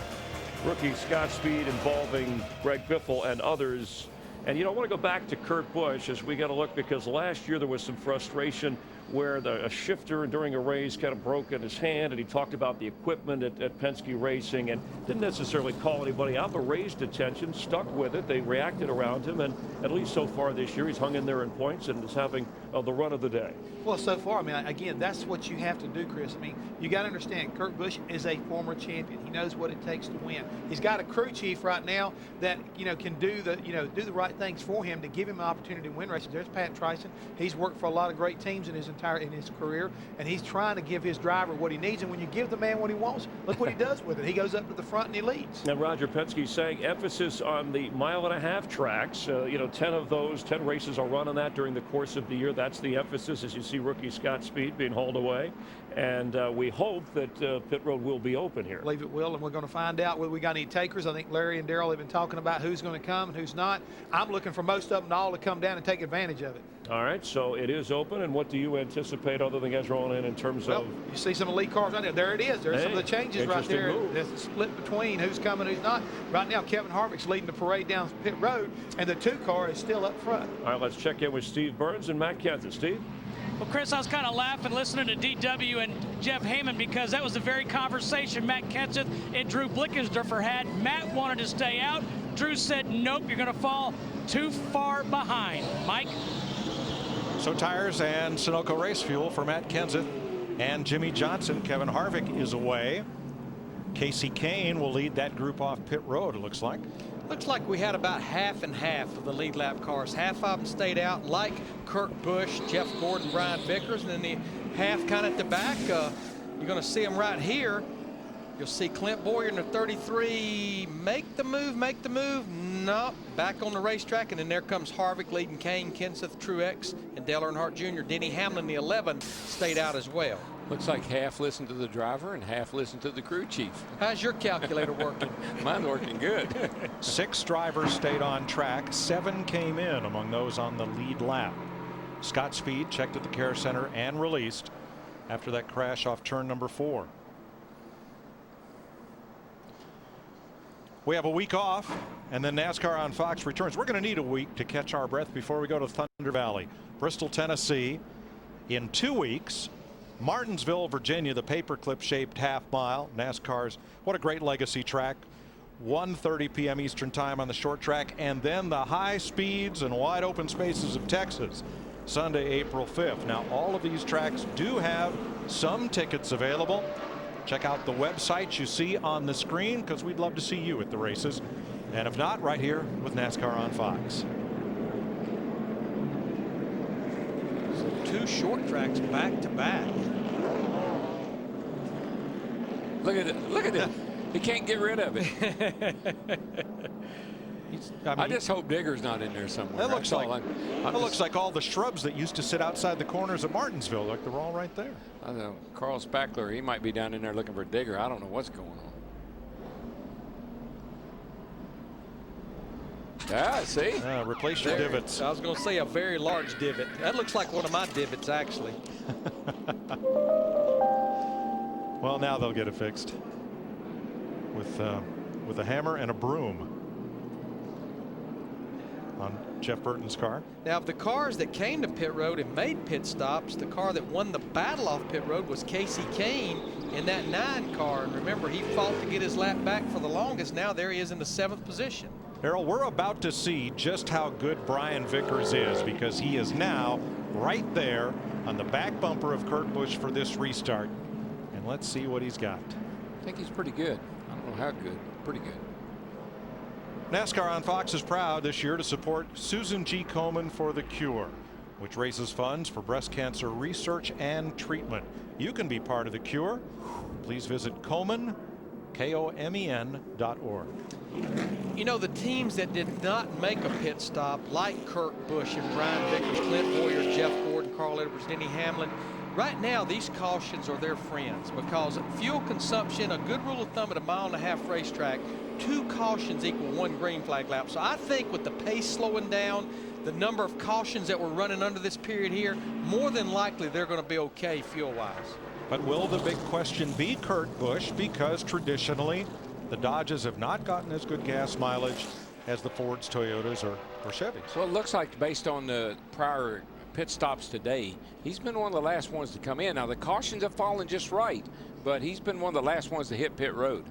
rookie Scott Speed involving Greg Biffle and others. And, you know, I want to go back to Kurt Busch as we got to look, because last year there was some frustration where a shifter during a race kind of broke in his hand, and he talked about the equipment at Penske Racing and didn't necessarily call anybody out, but raised attention, stuck with it. They reacted around him, and at least so far this year, he's hung in there in points and is having the run of the day. Well, so far, I mean, again, that's what you have to do, Chris. I mean, you got to understand, Kurt Busch is a former champion. He knows what it takes to win. He's got a crew chief right now that, can do the right things for him to give him an opportunity to win races. There's Pat Tryson. He's worked for a lot of great teams in his career, and he's trying to give his driver what he needs. And when you give the man what he wants, look what he does with it. He goes up to the front and he leads. And Roger Penske saying emphasis on the 1.5-mile tracks. 10 of those 10 races are run on that during the course of the year. That's the emphasis, as you see rookie Scott Speed being hauled away. And we hope that pit road will be open here. I believe it will, and we're going to find out whether we got any takers. I think Larry and Darrell have been talking about who's going to come and who's not. I'm looking for most of them all to come down and take advantage of it. All right, so it is open, and what do you anticipate other than guys rolling in terms of? You see some elite cars right there. There it is. There's some of the changes right there. Move. There's a split between who's coming, who's not. Right now, Kevin Harvick's leading the parade down pit road, and the 2 car is still up front. All right, let's check in with Steve Burns and Matt Kenseth. Steve? Well, Chris, I was kind of laughing listening to DW and Jeff Heyman because that was the very conversation Matt Kenseth and Drew Blickensderfer had. Matt wanted to stay out. Drew said, nope, you're going to fall too far behind. Mike? So tires and Sunoco race fuel for Matt Kenseth and Jimmy Johnson. Kevin Harvick is away. Casey Kane will lead that group off pit road, it looks like. Looks like we had about half and half of the lead lap cars. Half of them stayed out, like Kurt Busch, Jeff Gordon, Brian Vickers, and then the half kind of at the back. You're going to see them right here. You'll see Clint Boyer in the 33 make the move. No, back on the racetrack, and then there comes Harvick leading Kane, Kenseth, Truex, and Dale Earnhardt Jr. Denny Hamlin, the 11, stayed out as well. Looks like half listened to the driver and half listened to the crew chief. How's your calculator working? Mine's working good. 6 drivers stayed on track. 7 came in among those on the lead lap. Scott Speed checked at the care center and released after that crash off turn number 4. We have a week off, and then NASCAR on Fox returns. We're going to need a week to catch our breath before we go to Thunder Valley, Bristol, Tennessee. In 2 weeks, Martinsville, Virginia, the paperclip shaped half mile. NASCAR's, what a great legacy track. 1:30 p.m. Eastern time on the short track, and then the high speeds and wide open spaces of Texas, Sunday, April 5th. Now, all of these tracks do have some tickets available. Check out the websites you see on the screen, because we'd love to see you at the races. And if not, right here with NASCAR on Fox. So 2 short tracks back to back. Look at it. Look at it. He can't get rid of it. I just hope Digger's not in there somewhere. That looks like all the shrubs that used to sit outside the corners of Martinsville. Like they're all right there. I don't know. Carl Spackler, he might be down in there looking for Digger. I don't know what's going on. Yeah, see? Replace your divots. I was going to say a very large divot. That looks like one of my divots, actually. Well, now they'll get it fixed with a hammer and a broom on Jeff Burton's car. Now, of the cars that came to pit road and made pit stops, the car that won the battle off pit road was Casey Kane in that 9 car. And remember, he fought to get his lap back for the longest. Now there he is in the 7th position. Errol, we're about to see just how good Brian Vickers is, because he is now right there on the back bumper of Kurt Busch for this restart. And let's see what he's got. I think he's pretty good. I don't know how good. Pretty good. NASCAR on Fox is proud this year to support Susan G. Komen for the Cure, which raises funds for breast cancer research and treatment. You can be part of the cure. Please visit Komen, KOMEN.org. You know, the teams that did not make a pit stop, like Kurt Busch and Brian Vickers, Clint Boyer, Jeff Gordon, Carl Edwards, Denny Hamlin, right now these cautions are their friends, because fuel consumption, a good rule of thumb at a 1.5-mile racetrack, 2 cautions equal 1 green flag lap. So I think with the pace slowing down, the number of cautions that we're running under this period here, more than likely they're going to be okay fuel-wise. But will the big question be Kurt Busch? Because traditionally, the Dodges have not gotten as good gas mileage as the Fords, Toyotas, or Chevys. Well, it looks like based on the prior pit stops today, he's been one of the last ones to come in. Now, the cautions have fallen just right, but he's been one of the last ones to hit pit road.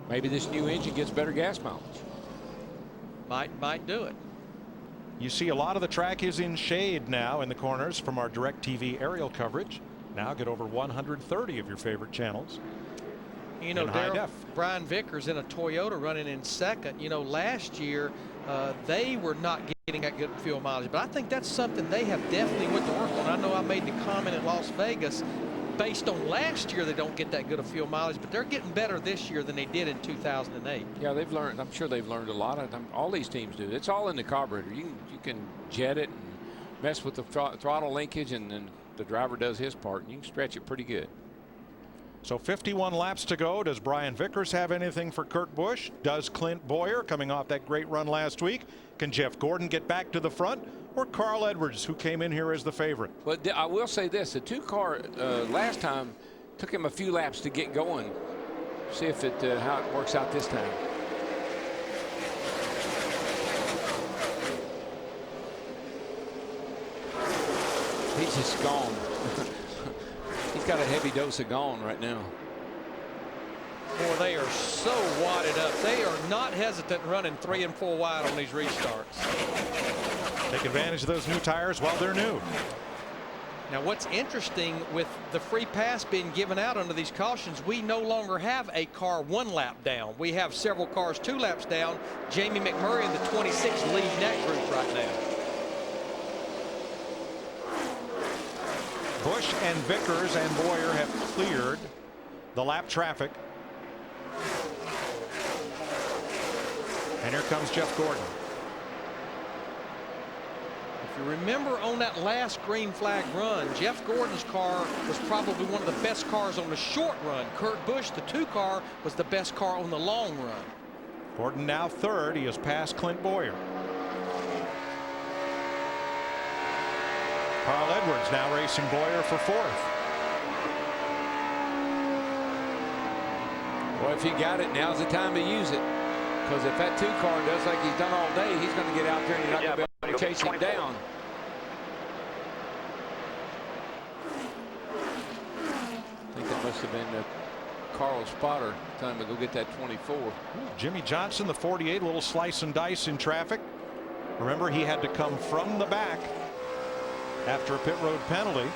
Maybe this new engine gets better gas mileage. Might do it. You see a lot of the track is in shade now in the corners from our DirecTV aerial coverage. Now get over 130 of your favorite channels. You know, in high def. Brian Vickers in a Toyota running in second. You know, last year they were not getting that good fuel mileage, but I think that's something they have definitely went to work on. I know I made the comment in Las Vegas, based on last year they don't get that good of fuel mileage, but they're getting better this year than they did in 2008. Yeah, they've learned. I'm sure they've learned a lot. All these teams do. It's all in the carburetor. You can jet it and mess with the throttle linkage, and then the driver does his part, and you can stretch it pretty good. So 51 laps to go. Does Brian Vickers have anything for Kurt Busch? Does Clint Boyer, coming off that great run last week? Can Jeff Gordon get back to the front? Or Carl Edwards, who came in here as the favorite? But I will say this, the 2-car last time took him a few laps to get going. See if how it works out this time. He's just gone. He's got a heavy dose of gone right now. Boy, they are so wadded up. They are not hesitant running 3 and 4 wide on these restarts. Take advantage of those new tires while they're new. Now, what's interesting with the free pass being given out under these cautions, we no longer have a car 1 lap down. We have several cars 2 laps down. Jamie McMurray in the 26 leading that group right now. Busch and Vickers and Boyer have cleared the lap traffic. And here comes Jeff Gordon. If you remember on that last green flag run, Jeff Gordon's car was probably one of the best cars on the short run. Kurt Busch, the 2 car, was the best car on the long run. Gordon now third. He has passed Clint Boyer. Carl Edwards now racing Boyer for 4th. Well, if he got it, now's the time to use it. Because if that 2-car does like he's done all day, he's going to get out there and you're not going to be able to chase him down. I think that must have been Carl Spotter telling him to go get that 24. Jimmy Johnson, the 48, a little slice and dice in traffic. Remember, he had to come from the back after a pit road penalty.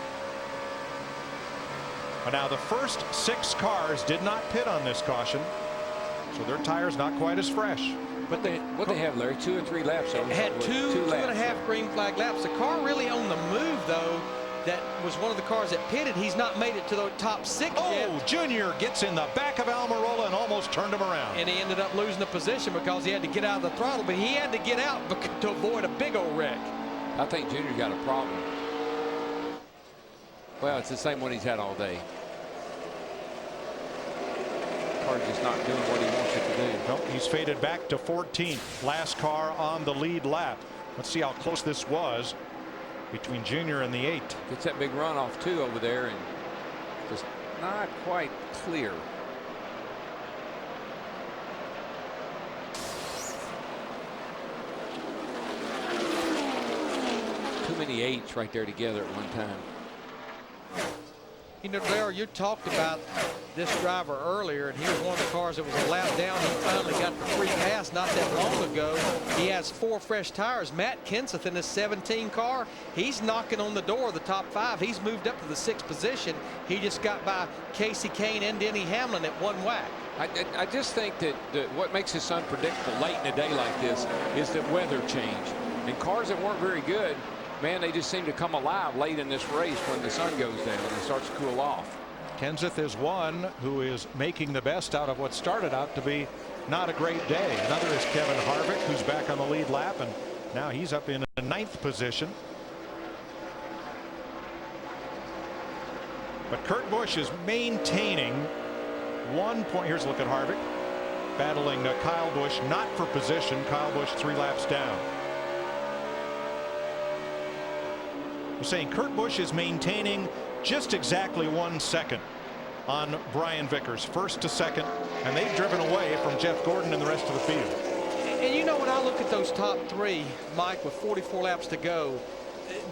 But now the first 6 cars did not pit on this caution, so their tires not quite as fresh. But what they have, Larry, 2 or 3 laps. It had two and a half green flag laps. The car really on the move, though, that was one of the cars that pitted. He's not made it to the top 6 yet. Oh, Junior gets in the back of Almirola and almost turned him around. And he ended up losing the position because he had to get out of the throttle, but he had to get out to avoid a big old wreck. I think Junior got a problem. Well, it's the same one he's had all day. Car's just not doing what he wants it to do. Nope, he's faded back to 14th. Last car on the lead lap. Let's see how close this was between Junior and the 8. Gets that big runoff too over there and just not quite clear. Too many 8s right there together at one time. You know, Darrell, you talked about this driver earlier, and he was one of the cars that was a lap down. He finally got the free pass not that long ago. He has 4 fresh tires. Matt Kenseth in his 17 car, he's knocking on the door of the top 5. He's moved up to the 6th position. He just got by Casey Kane and Denny Hamlin at 1 whack. I just think that what makes this unpredictable late in a day like this is the weather change. And cars that weren't very good, man, they just seem to come alive late in this race when the sun goes down and it starts to cool off. Kenseth is one who is making the best out of what started out to be not a great day. Another is Kevin Harvick, who's back on the lead lap, and now he's up in a 9th position. But Kurt Busch is maintaining 1 point. Here's a look at Harvick battling Kyle Busch, not for position. Kyle Busch 3 laps down. I'm saying Kurt Busch is maintaining just exactly 1 second on Brian Vickers, 1st to 2nd, and they've driven away from Jeff Gordon and the rest of the field. And you know, when I look at those top three, Mike, with 44 laps to go,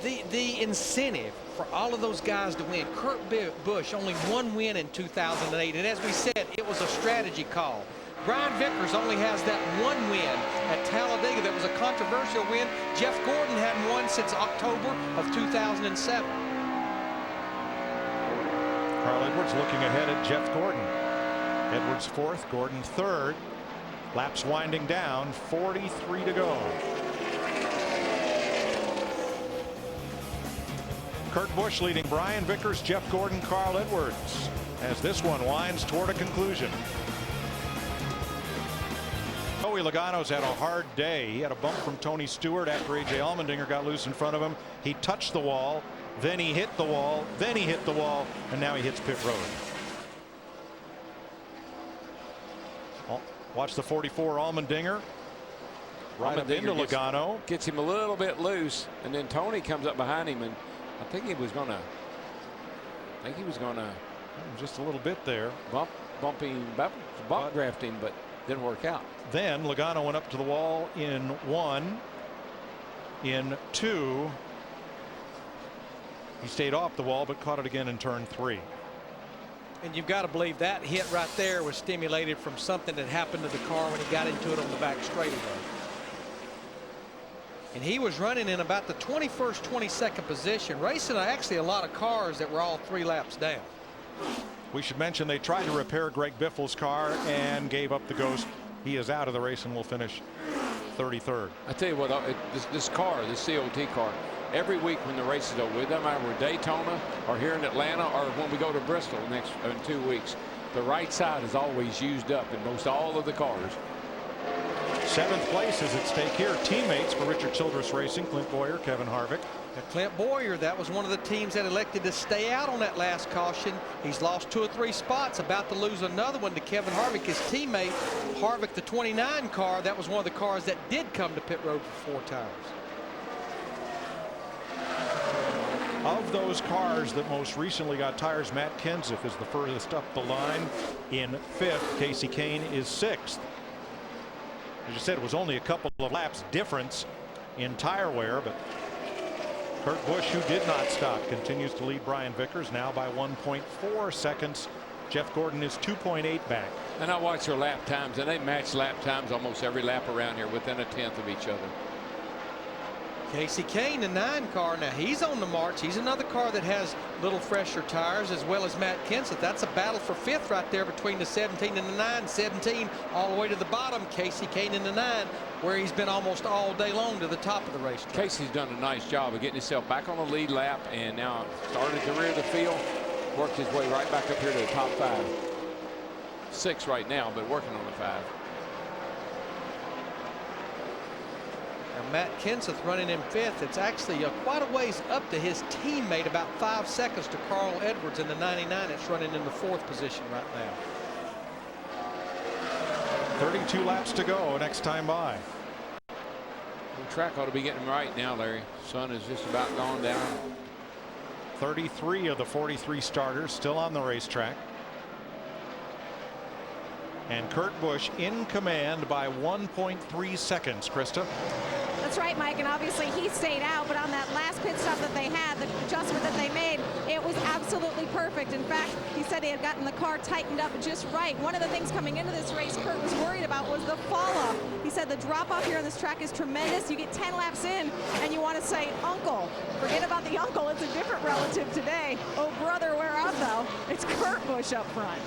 the incentive for all of those guys to win. Kurt Busch only one win in 2008, and as we said, it was a strategy call. Brian Vickers only has that one win at Talladega. That was a controversial win. Jeff Gordon hadn't won since October of 2007. Carl Edwards looking ahead at Jeff Gordon. Edwards fourth, Gordon third. Laps winding down, 43 to go. Kurt Busch leading Brian Vickers, Jeff Gordon, Carl Edwards as this one winds toward a conclusion. Joey Logano's had a hard day. He had a bump from Tony Stewart after A.J. Allmendinger got loose in front of him. He touched the wall, then he hit the wall, then he hit the wall, and now he hits pit road. Watch the 44 Allmendinger. Right up into Logano. Gets him a little bit loose, and then Tony comes up behind him, and I think he was gonna just a little bit there. Bump draft him, but didn't work out. Then Logano went up to the wall in one. In two, he stayed off the wall but caught it again in turn three. And you've got to believe that hit right there was stimulated from something that happened to the car when he got into it on the back straightaway. And he was running in about the 21st, 22nd position, racing actually a lot of cars that were all 3 laps down. We should mention they tried to repair Greg Biffle's car and gave up the ghost. He is out of the race and will finish 33rd. I tell you what, this car, this COT car, every week when the race is over, it doesn't matter we're Daytona or here in Atlanta or when we go to Bristol next in 2 weeks, the right side is always used up in most all of the cars. 7th place is at stake here. Teammates for Richard Childress Racing, Clint Boyer, Kevin Harvick. Clint Boyer, that was one of the teams that elected to stay out on that last caution. He's lost 2 or 3 spots, about to lose another one to Kevin Harvick, his teammate. Harvick, the 29 car, that was one of the cars that did come to pit road for 4 times. Of those cars that most recently got tires, Matt Kenseth is the furthest up the line in 5th. Casey Kane is 6th. As you said, it was only a couple of laps difference in tire wear, but Kurt Busch, who did not stop, continues to lead Brian Vickers now by 1.4 seconds. Jeff Gordon is 2.8 back. And I watch their lap times, and they match lap times almost every lap around here within a 1/10 of each other. Casey Kane, the 9 car, now he's on the march. He's another car that has little fresher tires, as well as Matt Kenseth. That's a battle for 5th right there between the 17 and the 9. 17 all the way to the bottom. Casey Kane in the 9, where he's been almost all day long to the top of the racetrack. Casey's done a nice job of getting himself back on the lead lap, and now started at the rear of the field, worked his way right back up here to the top 5. 6 right now, but working on the 5. Matt Kenseth running in 5th. It's actually quite a ways up to his teammate, about 5 seconds to Carl Edwards in the 99. It's running in the 4th position right now. 32 laps to go next time by. The track ought to be getting right now, Larry. Sun is just about gone down. 33 of the 43 starters still on the racetrack. And Kurt Busch in command by 1.3 seconds, Krista. That's right, Mike, and obviously he stayed out, but on that last pit stop that they had, the adjustment that they made, it was absolutely perfect. In fact, he said he had gotten the car tightened up just right. One of the things coming into this race Kurt was worried about was the fall off. He said the drop off here on this track is tremendous. You get 10 laps in and you want to say uncle. Forget about the uncle, it's a different relative today. Oh brother, where art thou? It's Kurt Busch up front.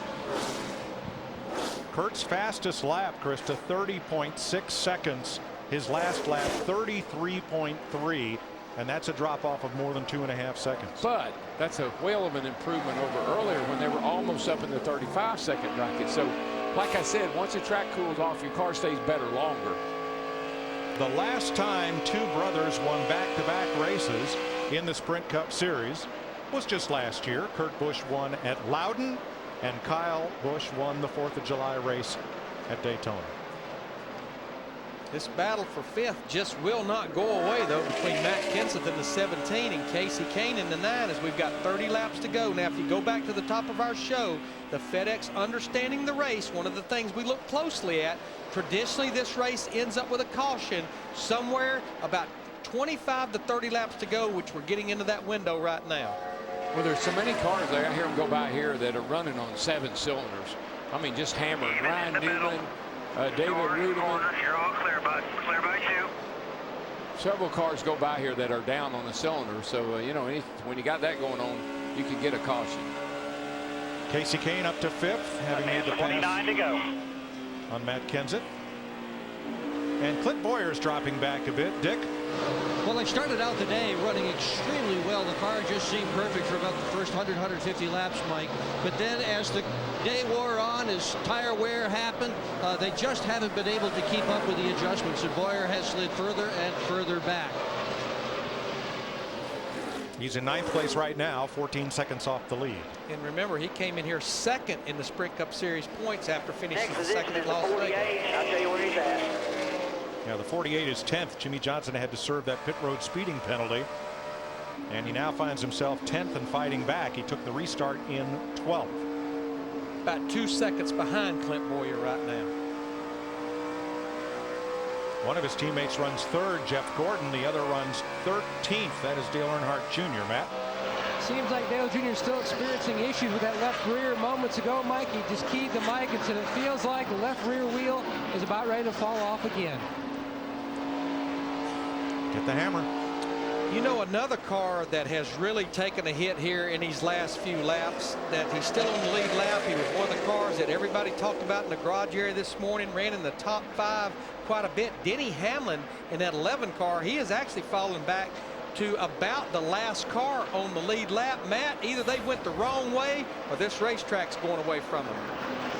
Kurt's fastest lap, Krista, 30.6 seconds. His last lap, 33.3, and that's a drop off of more than 2.5 seconds. But that's a whale of an improvement over earlier when they were almost up in the 35-second bracket. So, like I said, once the track cools off, your car stays better longer. The last time 2 brothers won back-to-back races in the Sprint Cup Series was just last year. Kurt Busch won at Loudon, and Kyle Busch won the 4th of July race at Daytona. This battle for 5th just will not go away, though, between Matt Kenseth in the 17 and Casey Kane in the 9, as we've got 30 laps to go. Now, if you go back to the top of our show, the FedEx Understanding the Race, one of the things we look closely at, traditionally this race ends up with a caution somewhere about 25 to 30 laps to go, which we're getting into that window right now. Well, there's so many cars there. I hear them go by here that are running on 7 cylinders. I mean, just hammering. Ryan Newman, David Ruderman. You're all clear, bud. Clear by 2. Several cars go by here that are down on the cylinder. So, you know, when you got that going on, you could get a caution. Casey Kane up to 5th, having made the 29 pass to go on Matt Kenseth. And Clint Boyer's dropping back a bit. Dick? Well, they started out the day running extremely well. The car just seemed perfect for about the first 100, 150 laps, Mike. But then as the day wore on, as tire wear happened, they just haven't been able to keep up with the adjustments. And Boyer has slid further and further back. He's in 9th place right now, 14 seconds off the lead. And remember, he came in here 2nd in the Sprint Cup Series points after finishing 2nd at Las Vegas. I'll tell you where he's at. Yeah, the 48 is 10th. Jimmy Johnson had to serve that pit road speeding penalty. And he now finds himself 10th and fighting back. He took the restart in 12th. About 2 seconds behind Clint Boyer right now. One of his teammates runs 3rd, Jeff Gordon. The other runs 13th. That is Dale Earnhardt Jr., Matt. Seems like Dale Jr. is still experiencing issues with that left rear. Moments ago, Mike, he just keyed the mic and said it feels like the left rear wheel is about ready to fall off again. Get the hammer. You know, another car that has really taken a hit here in these last few laps, that he's still on the lead lap. He was one of the cars that everybody talked about in the garage area this morning, ran in the top 5 quite a bit. Denny Hamlin in that 11 car, he has actually fallen back to about the last car on the lead lap. Matt, either they went the wrong way or this racetrack's going away from them.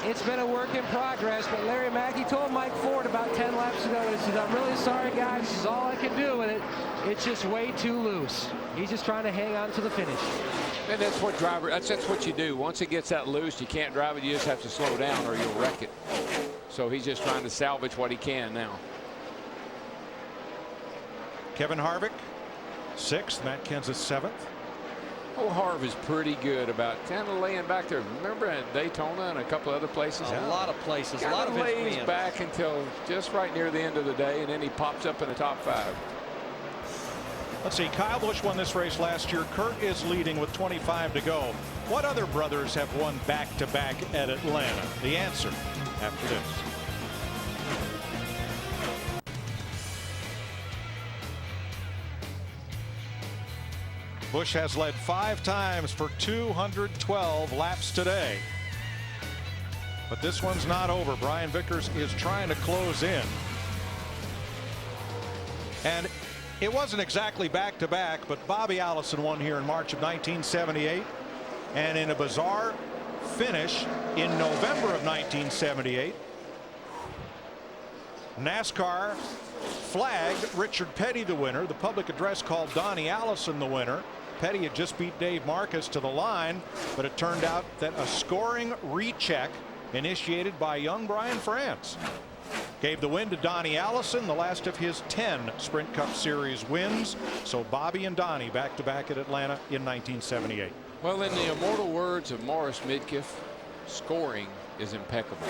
It's been a work in progress, but Larry Mackey told Mike Ford about 10 laps ago, he said, I'm really sorry, guys. This is all I can do with it. It's just way too loose. He's just trying to hang on to the finish. And that's what you do. Once it gets that loose, you can't drive it. You just have to slow down or you'll wreck it. So he's just trying to salvage what he can now. Kevin Harvick, 6th. Matt Kenseth, 7th. Oh, Harv is pretty good about kind of laying back there. Remember at Daytona and a couple other places? A lot of places. A lot of lays wins. back until just right near the end of the day, and then he pops up in the top 5. Let's see. Kyle Busch won this race last year. Kurt is leading with 25 to go. What other brothers have won back-to-back at Atlanta? The answer after this. Busch has led 5 times for 212 laps today. But this one's not over. Brian Vickers is trying to close in. And it wasn't exactly back-to-back, but Bobby Allison won here in March of 1978. And in a bizarre finish in November of 1978, NASCAR flagged Richard Petty the winner. The public address called Donnie Allison the winner. Petty had just beat Dave Marcus to the line, but it turned out that a scoring recheck initiated by young Brian France gave the win to Donnie Allison, the last of his 10 Sprint Cup Series wins. So Bobby and Donnie back-to-back at Atlanta in 1978. Well, in the immortal words of Morris Midkiff, scoring is impeccable.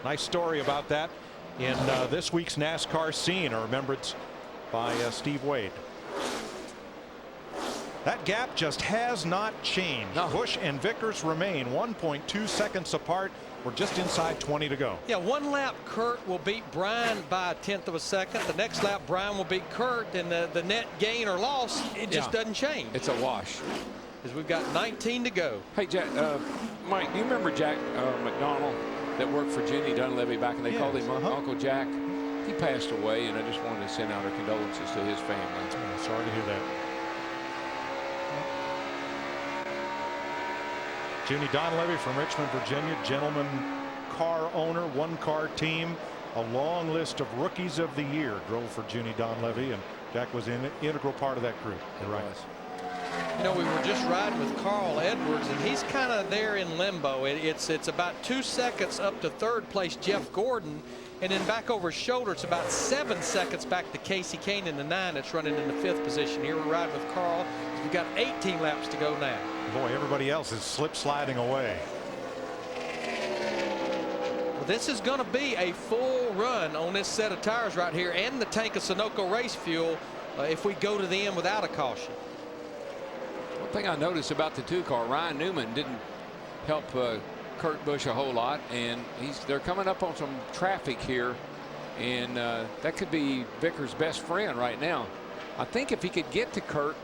Nice story about that in this week's NASCAR Scene, a remembrance by Steve Wade. That gap just has not changed. No. Busch and Vickers remain 1.2 seconds apart. We're just inside 20 to go. Yeah, one lap Kurt will beat Brian by 1/10 of a second. The next lap Brian will beat Kurt, and the net gain or loss, it just doesn't change. It's a wash. Because we've got 19 to go. Hey, Jack, Mike, do you remember Jack McDonald that worked for Jenny Dunleavy back, and they called him Uncle Jack? He passed away, and I just wanted to send out our condolences to his family. Sorry to hear that. Junie Donlevy from Richmond, Virginia, gentleman car owner, one-car team. A long list of rookies of the year drove for Junie Donlevy, and Jack was an integral part of that group. You're right. You know, we were just riding with Carl Edwards, and he's kind of there in limbo. It's about 2 seconds up to third place Jeff Gordon, and then back over his shoulder, it's about 7 seconds back to Casey Kane in the 9 that's running in the 5th position. Here we're riding with Carl. We've got 18 laps to go now. Boy, everybody else is slip sliding away. Well, this is going to be a full run on this set of tires right here and the tank of Sunoco race fuel if we go to the end without a caution. One thing I noticed about the 2-car, Ryan Newman didn't help Kurt Busch a whole lot, and they're coming up on some traffic here, and that could be Vickers' best friend right now. I think if he could get to Kurt,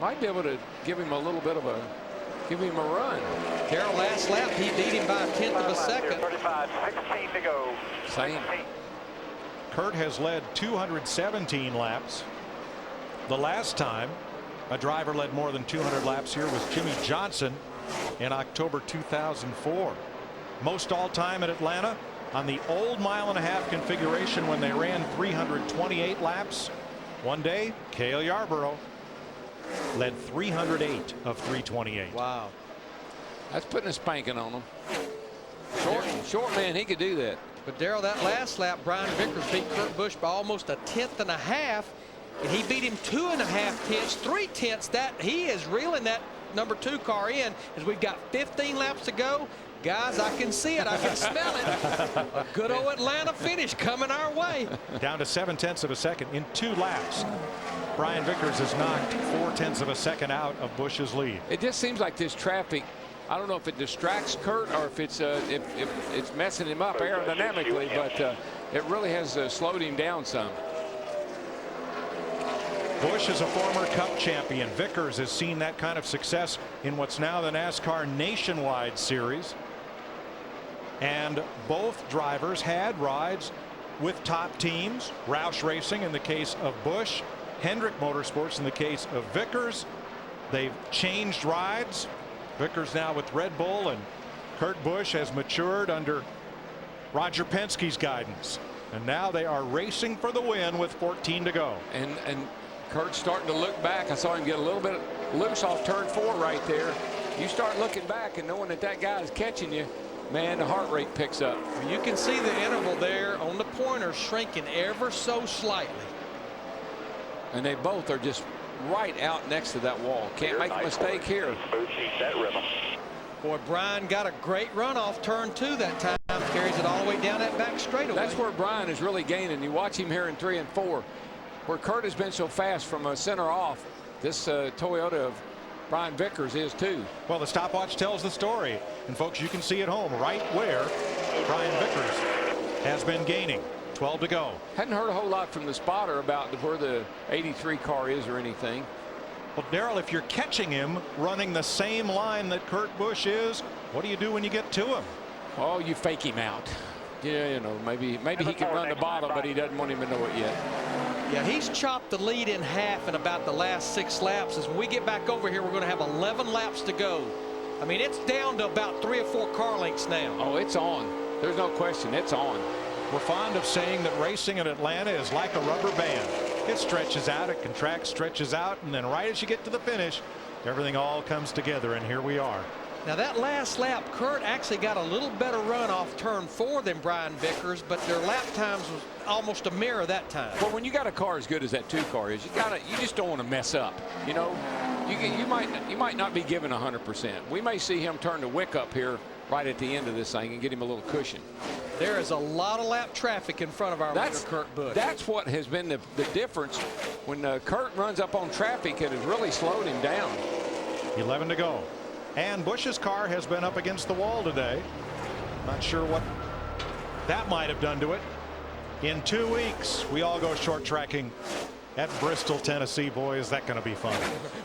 might be able to give him a little bit of a run. Darrell, last lap he beat him by a 1/10 of a second. 35, 16 to go. Same. Kurt has led 217 laps. The last time a driver led more than 200 laps here was Jimmy Johnson in October 2004. Most all-time at Atlanta on the old mile-and-a-half configuration when they ran 328 laps. One day, Cale Yarborough led 308 of 328. Wow. That's putting a spanking on him. Short man, he could do that. But Darrell, that last lap, Brian Vickers beat Kurt Busch by almost a 1/10 and a half, and he beat him 2.5 tenths, 3 tenths. That he is reeling that number 2 car in as we've got 15 laps to go. Guys, I can see it. I can smell it. A good old Atlanta finish coming our way. Down to 7/10 of a second in 2 laps. Brian Vickers has knocked 4/10 of a second out of Busch's lead. It just seems like this traffic, I don't know if it distracts Kurt or if it's messing him up aerodynamically, but it really has slowed him down some. Busch is a former Cup champion. Vickers has seen that kind of success in what's now the NASCAR Nationwide Series. And both drivers had rides with top teams. Roush Racing in the case of Busch, Hendrick Motorsports in the case of Vickers. They've changed rides. Vickers now with Red Bull, and Kurt Busch has matured under Roger Penske's guidance. And now they are racing for the win with 14 to go. And Kurt's starting to look back. I saw him get a little bit loose off turn 4 right there. You start looking back and knowing that guy is catching you, man, the heart rate picks up. You can see the interval there on the pointer shrinking ever so slightly. And they both are just right out next to that wall. Can't make a mistake here. Boy, Brian got a great run off turn 2 that time. Carries it all the way down that back straightaway. That's where Brian is really gaining. You watch him here in 3 and 4. Where Kurt has been so fast from a center off, this Toyota of Brian Vickers is too. Well, the stopwatch tells the story. And folks, you can see at home right where Brian Vickers has been gaining. 12 to go. Hadn't heard a whole lot from the spotter about where the 83 car is or anything. Well, Darrell, if you're catching him running the same line that Kurt Busch is, what do you do when you get to him? Oh, you fake him out. Yeah, you know, maybe he can run the bottom, but he doesn't want him to know it yet. Yeah, he's chopped the lead in half in about the last 6 laps. As when we get back over here, we're going to have 11 laps to go. I mean, it's down to about 3 or 4 car lengths now. Oh, it's on. There's no question. It's on. We're fond of saying that racing at Atlanta is like a rubber band. It stretches out, it contracts, stretches out, and then right as you get to the finish, everything all comes together, and here we are. Now that last lap, Kurt actually got a little better run off turn 4 than Brian Vickers, but their lap times was almost a mirror that time. Well, when you got a car as good as that 2 car is, you just don't want to mess up. You know, you might not be given 100%. We may see him turn the wick up here right at the end of this thing and get him a little cushion. There is a lot of lap traffic in front of our leader, Kurt Busch. That's what has been the difference. When Kurt runs up on traffic, it has really slowed him down. 11 to go. And Busch's car has been up against the wall today. Not sure what that might have done to it. In 2 weeks, we all go short tracking at Bristol, Tennessee. Boy, is that going to be fun.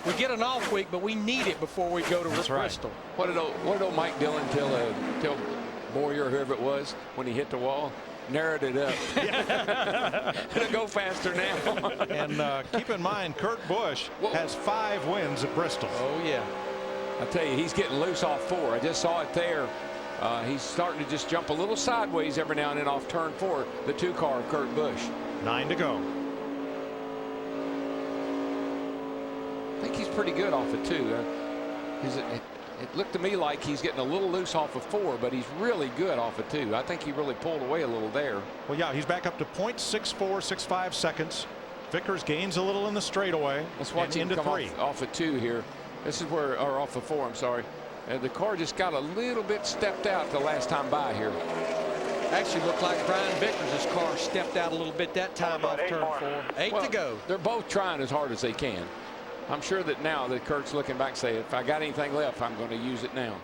We get an off week, but we need it before we go to Bristol. Right. What did old Mike Dillon tell Boyer, whoever it was, when he hit the wall? Narrowed it up. It'll go faster now. And keep in mind, Kurt Busch has 5 wins at Bristol. Oh, yeah. I tell you, he's getting loose off 4. I just saw it there. He's starting to just jump a little sideways every now and then off turn 4, the 2 car of Kurt Busch. 9 to go. I think he's pretty good off of 2. It looked to me like he's getting a little loose off of 4, but he's really good off of 2. I think he really pulled away a little there. Well, yeah, he's back up to 0.6465 seconds. Vickers gains a little in the straightaway. Let's watch him come off of 2 here. This is where, or off of 4, I'm sorry. The car just got a little bit stepped out the last time by here. Actually looked like Brian Vickers' car stepped out a little bit that time off turn 4. 8 to go. They're both trying as hard as they can. I'm sure that now that Kurt's looking back saying, if I got anything left, I'm going to use it now.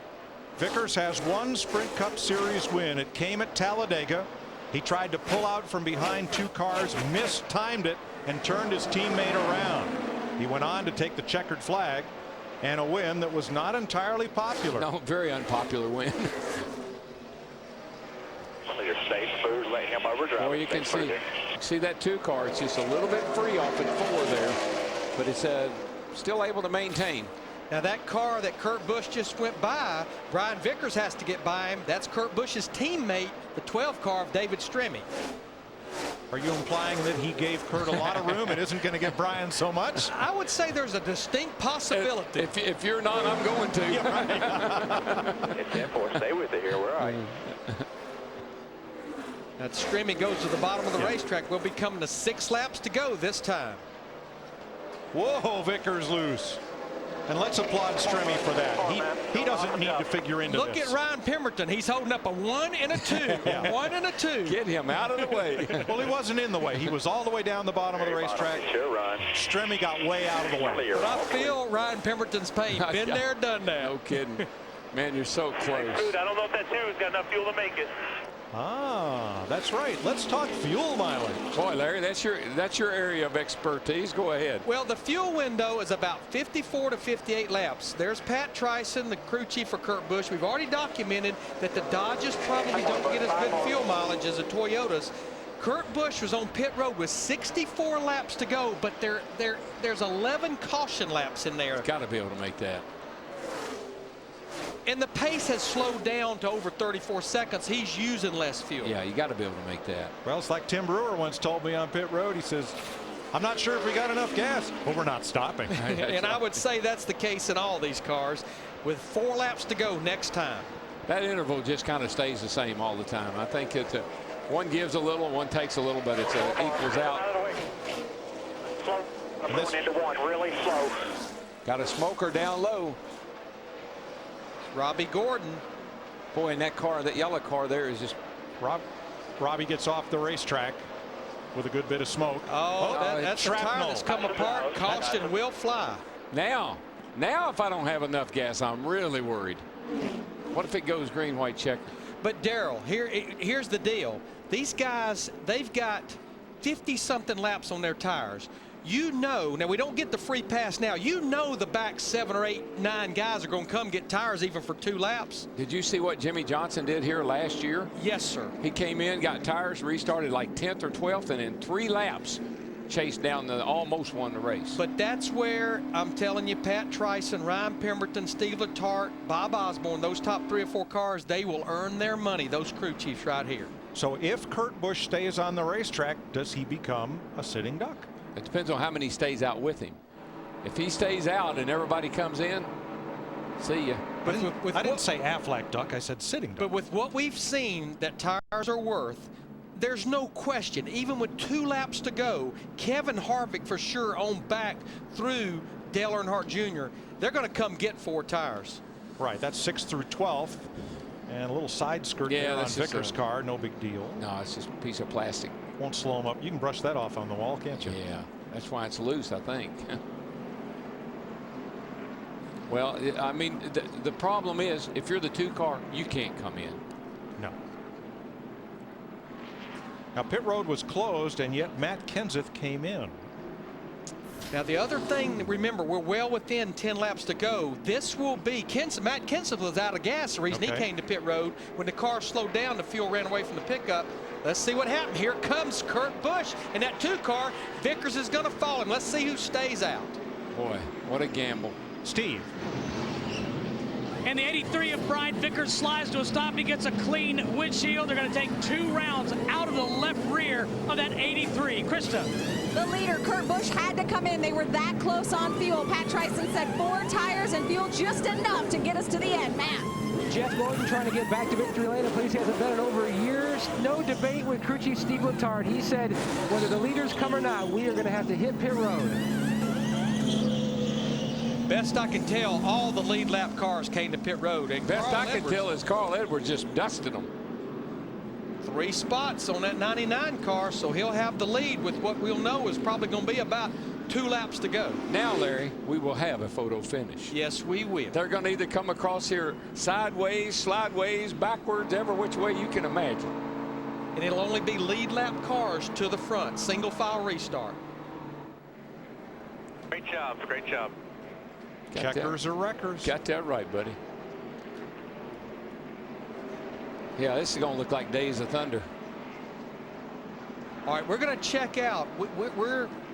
Vickers has one Sprint Cup Series win. It came at Talladega. He tried to pull out from behind 2 cars, mistimed it, and turned his teammate around. He went on to take the checkered flag and a win that was not entirely popular. No, very unpopular win. Your safe food, let him overdrive. Well, you can see that 2 car. It's just a little bit free off at 4 there, but it's still able to maintain. Now that car that Kurt Busch just went by, Brian Vickers has to get by him. That's Kurt Busch's teammate, the 12 car of David Stremme. Are you implying that he gave Kurt a lot of room and isn't going to give Brian so much? I would say there's a distinct possibility. If you're not, I'm going to. Yeah, right. It's 10-4. Stay with it here. Where are you? That Stremme goes to the bottom of the racetrack. We'll be coming to 6 laps to go this time. Whoa, Vickers loose. And let's applaud Stremme for that. He doesn't need to figure into Look this. at Ryan Pemberton. He's holding up a 1 and a 2. A 1 and a 2. Get him out of the way. Well, he wasn't in the way. He was all the way down the bottom of the racetrack. Stremme got way out of the way. But I feel Ryan Pemberton's pain. Been there, done that. No kidding. Man, you're so close. I don't know if that 2's got enough fuel to make it. Ah, that's right. Let's talk fuel mileage. Boy, Larry, that's your area of expertise. Go ahead. Well, the fuel window is about 54 to 58 laps. There's Pat Tryson, the crew chief for Kurt Busch. We've already documented that the Dodges probably don't get as good fuel mileage as the Toyotas. Kurt Busch was on pit road with 64 laps to go, but there's 11 caution laps in there. Got to be able to make that. And the pace has slowed down to over 34 seconds. He's using less fuel. Yeah, you got to be able to make that. Well, it's like Tim Brewer once told me on pit road. He says, I'm not sure if we got enough gas. Well, we're not stopping. And I would say that's the case in all these cars with 4 laps to go next time. That interval just kind of stays the same all the time. I think it's one gives a little, one takes a little, but it's equals out. Going into 1 really slow. Got a smoker down low. Robbie Gordon. Boy, in that car, that yellow car there is just. Robbie gets off the racetrack with a good bit of smoke. Oh, that's a tire that's come apart. Caution will fly. Now if I don't have enough gas, I'm really worried. What if it goes green, white, checker? But Darrell, here's the deal. These guys, they've got 50-something laps on their tires. You know, now we don't get the free pass now. You know the back 7 or 8, 9 guys are going to come get tires even for 2 laps. Did you see what Jimmy Johnson did here last year? Yes, sir. He came in, got tires, restarted like 10th or 12th, and in 3 laps chased down almost won the race. But that's where I'm telling you, Pat Tryson, Ryan Pemberton, Steve Letarte, Bob Osborne, those top 3 or 4 cars, they will earn their money, those crew chiefs right here. So if Kurt Busch stays on the racetrack, does he become a sitting duck? It depends on how many stays out with him. If he stays out and everybody comes in, see ya. But I didn't say Aflac duck, I said sitting duck. But with what we've seen that tires are worth, there's no question, even with 2 laps to go, Kevin Harvick for sure on back through Dale Earnhardt Jr. They're going to come get 4 tires. Right, that's 6th through 12th. And a little side skirt there on Vickers' car, no big deal. No, it's just a piece of plastic. Won't slow him up. You can brush that off on the wall, can't you? Yeah, that's why it's loose, I think. Well, I mean, the problem is, if you're the 2 car, you can't come in. No. Now, pit road was closed, and yet Matt Kenseth came in. Now, the other thing, remember, we're well within 10 laps to go. This will be Matt Kenseth was out of gas. The reason he came to pit road, when the car slowed down, the fuel ran away from the pickup. Let's see what happened. Here comes Kurt Busch. And that 2 car, Vickers is going to follow him. Let's see who stays out. Boy, what a gamble. Steve. And the 83 of Brian Vickers slides to a stop. He gets a clean windshield. They're going to take 2 rounds out of the left rear of that 83. Krista. The leader, Kurt Busch, had to come in. They were that close on fuel. Pat Tryson said 4 tires and fuel just enough to get us to the end. Matt. Jeff Gordon trying to get back to victory lane, a place he hasn't been in over years. No debate with crew chief Steve Letard. He said, whether the leaders come or not, we are going to have to hit pit road. Best I can tell, all the lead lap cars came to pit road. And Best I can tell is Carl Edwards just dusted them. 3 spots on that 99 car, so he'll have the lead with what we'll know is probably going to be about 2 laps to go. Now, Larry, we will have a photo finish. Yes, we will. They're going to either come across here sideways, slideways, backwards, every which way you can imagine. And it'll only be lead lap cars to the front. Single file restart. Great job. Great job. Checkers or wreckers. Got that right, buddy. Yeah, this is going to look like Days of Thunder. All right, we're going to check out.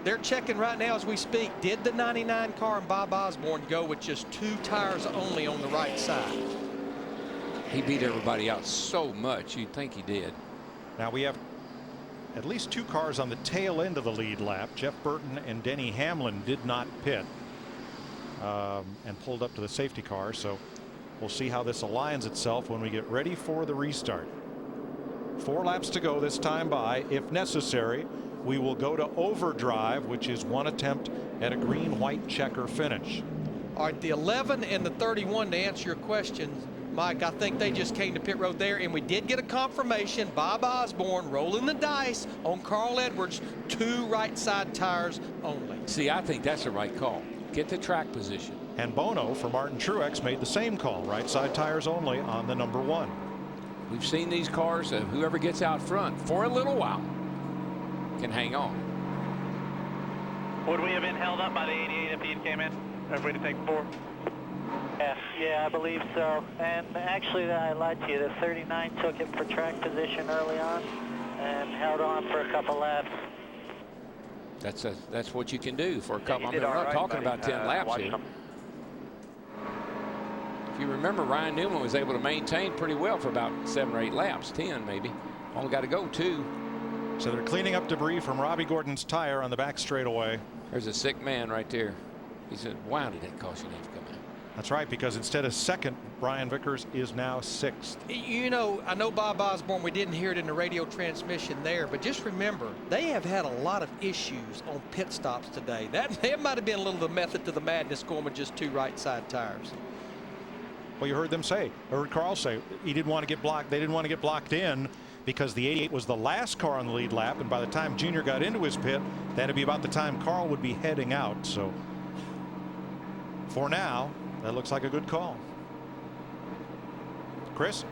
They're checking right now as we speak. Did the 99 car and Bob Osborne go with just 2 tires only on the right side? He beat everybody out so much, you'd think he did. Now we have at least 2 cars on the tail end of the lead lap. Jeff Burton and Denny Hamlin did not pit and pulled up to the safety car. So we'll see how this aligns itself when we get ready for the restart. 4 laps to go this time by. If necessary, we will go to overdrive, which is 1 attempt at a green-white checker finish. All right, the 11 and the 31, to answer your question, Mike, I think they just came to pit road there, and we did get a confirmation. Bob Osborne rolling the dice on Carl Edwards, 2 right side tires only. See, I think that's the right call. Get the track position. And Bono for Martin Truex made the same call. Right side tires only on the number 1. We've seen these cars, and whoever gets out front for a little while can hang on. Would we have been held up by the 88 if he came in? Or if we'd have taken 4? Yeah, I believe so. And actually, I lied to you. The 39 took it for track position early on and held on for a couple laps. That's what you can do for a couple. I mean, did we're not all right, talking buddy. about 10 laps here. If you remember, Ryan Newman was able to maintain pretty well for about 7 or 8 laps, 10 maybe. Only got to go 2. So they're cleaning up debris from Robbie Gordon's tire on the back straightaway. There's a sick man right there. He said, why did that caution have to come out? That's right, because instead of 2nd, Brian Vickers is now 6th. You know, I know Bob Osborne, we didn't hear it in the radio transmission there, but just remember, they have had a lot of issues on pit stops today. That might have been a little of the method to the madness going with just 2 right side tires. Well, you heard them say, heard Carl say, he didn't want to get blocked. They didn't want to get blocked in because the 88 was the last car on the lead lap, and by the time Junior got into his pit, that'd be about the time Carl would be heading out. So for now, that looks like a good call. Chris?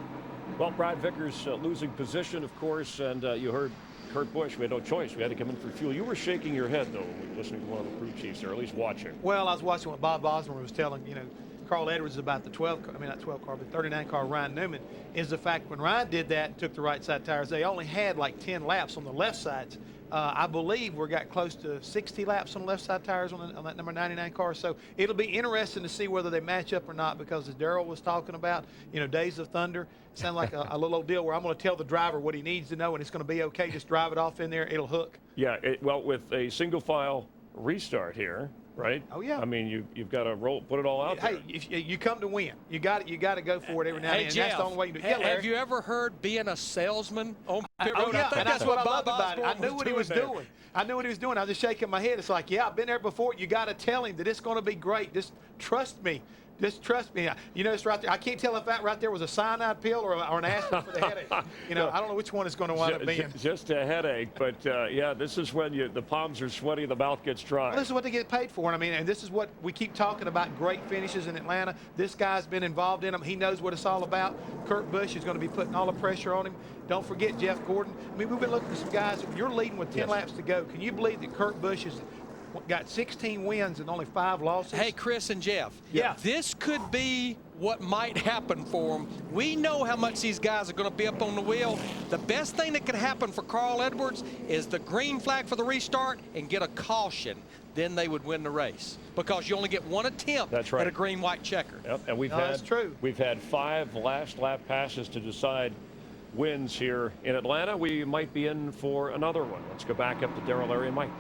Well, Brad Vickers losing position, of course, and you heard Kurt Busch. We had no choice. We had to come in for fuel. You were shaking your head, though, listening to one of the crew chiefs there, at least watching. Well, I was watching what Bob Osborne was telling, you know, Carl Edwards about the 12 car, I mean not 12 car, but 39 car Ryan Newman, is the fact when Ryan did that and took the right side tires, they only had like 10 laps on the left sides. I believe we got close to 60 laps on the left side tires on that number 99 car. So it'll be interesting to see whether they match up or not, because as Darrell was talking about, you know, Days of Thunder, sounds like a little old deal where I'm going to tell the driver what he needs to know and it's going to be okay. Just drive it off in there. It'll hook. Yeah, well, with a single file restart here, right? Oh yeah. I mean, you've got to put it all out there. Hey, if you come to win, you got to go for it every now and then. And Jeff, that's the only way you do it. have you ever heard being a salesman on pit road? Oh yeah, and that's what I loved about it. I Osborne knew what he was doing. I knew what he was doing. I was just shaking my head. It's like, yeah, I've been there before. You got to tell him that it's going to be great. Just trust me. Just trust me. You know, it's right there. I can't tell if that right there was a cyanide pill or an aspirin for the headache. You know, I don't know which one it's going to wind up being. Just a headache, but yeah, this is when the palms are sweaty, the mouth gets dry. Well, this is what they get paid for. And I mean, and this is what we keep talking about, great finishes in Atlanta. This guy's been involved in them. He knows what it's all about. Kurt Busch is going to be putting all the pressure on him. Don't forget Jeff Gordon. I mean, we've been looking at some guys. You're leading with 10 laps to go. Can you believe that Kurt Busch has got 16 wins and only 5 losses? Hey, Chris and Jeff. Yeah. This could be what might happen for them. We know how much these guys are going to be up on the wheel. The best thing that could happen for Carl Edwards is the green flag for the restart and get a caution. Then they would win the race because you only get 1 attempt at a green-white checker. Yep, and we've had 5 last lap passes to decide wins here in Atlanta. We might be in for another one. Let's go back up to Darrell, Larry, and Mike.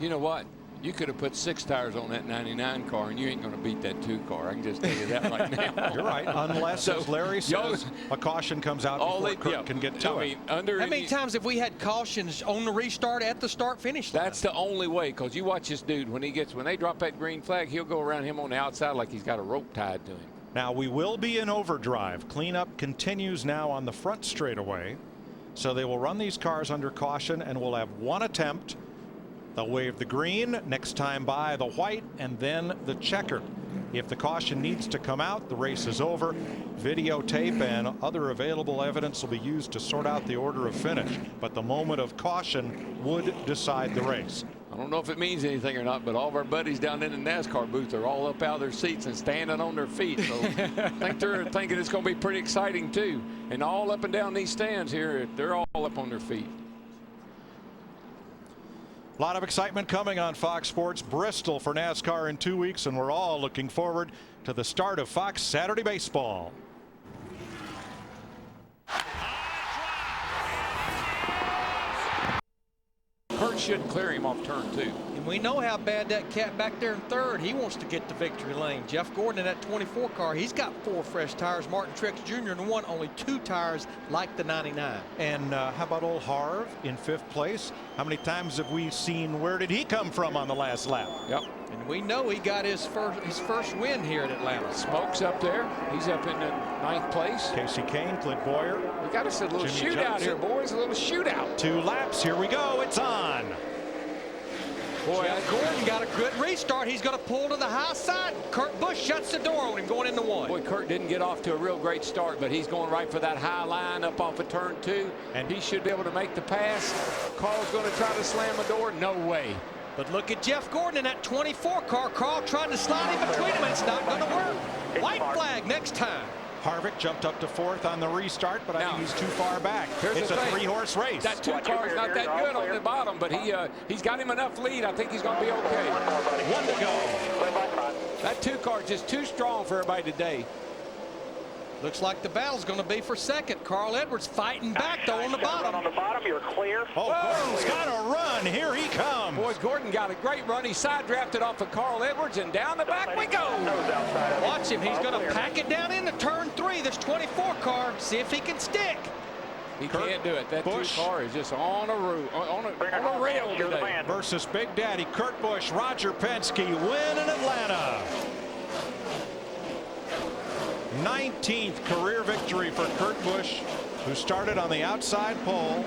You know what? You could have put 6 tires on that 99 car, and you ain't going to beat that 2 car. I can just tell you that right now. You're right. Unless, as Larry says, a caution comes out before Kurt can get to it. How many times have we had cautions on the restart at the start-finish line? That's the only way, because you watch this dude, when they drop that green flag, he'll go around him on the outside like he's got a rope tied to him. Now, we will be in overdrive. Cleanup continues now on the front straightaway. So they will run these cars under caution, and we'll have one attempt. They'll wave the green, next time by the white, and then the checker. If the caution needs to come out, the race is over. Videotape and other available evidence will be used to sort out the order of finish. But the moment of caution would decide the race. I don't know if it means anything or not, but all of our buddies down in the NASCAR booth are all up out of their seats and standing on their feet. So I think they're thinking it's going to be pretty exciting too. And all up and down these stands here, they're all up on their feet. A lot of excitement coming on Fox Sports Bristol for NASCAR in 2 weeks, and we're all looking forward to the start of Fox Saturday Baseball. Kurt should clear him off turn 2. And we know how bad that cat back there in third, he wants to get to victory lane. Jeff Gordon in that 24 car, he's got 4 fresh tires. Martin Truex Jr. in one, only 2 tires like the 99. And how about old Harv in 5th place? How many times have we seen where did he come from on the last lap? Yep. And we know he got his first win here at Atlanta. Smoke's up there. He's up in the 9th place. Casey Kane, Clint Boyer. We got us a little Jimmy shootout Johnson. here, boys. A little shootout. 2 laps. Here we go. It's on. Boy, Gordon got a good restart. He's going to pull to the high side. Kurt Busch shuts the door on him going into 1. Boy, Kurt didn't get off to a real great start, but he's going right for that high line up off of turn 2. And he should be able to make the pass. Carl's going to try to slam the door. No way. But look at Jeff Gordon in that 24 car. Carl trying to slide in between them. It's not going to work. White flag next time. Harvick jumped up to 4th on the restart, but I think he's too far back. It's a 3-horse race. That 2 car is not that good on the bottom, but he's got him enough lead. I think he's going to be okay. 1 to go. That 2 car is just too strong for everybody today. Looks like the battle's going to be for second. Carl Edwards fighting back, though, on the bottom. On the bottom, you're clear. Oh, Gordon's got a run. Here he comes. Boy, Gordon got a great run. He side drafted off of Carl Edwards, and down the back we go. Watch him. He's going to pack it down into turn 3. This 24 car. See if he can stick. He can't do it. That 2 car is just on a rail today. Versus Big Daddy Kurt Busch, Roger Penske win in Atlanta. 19th career victory for Kurt Busch, who started on the outside pole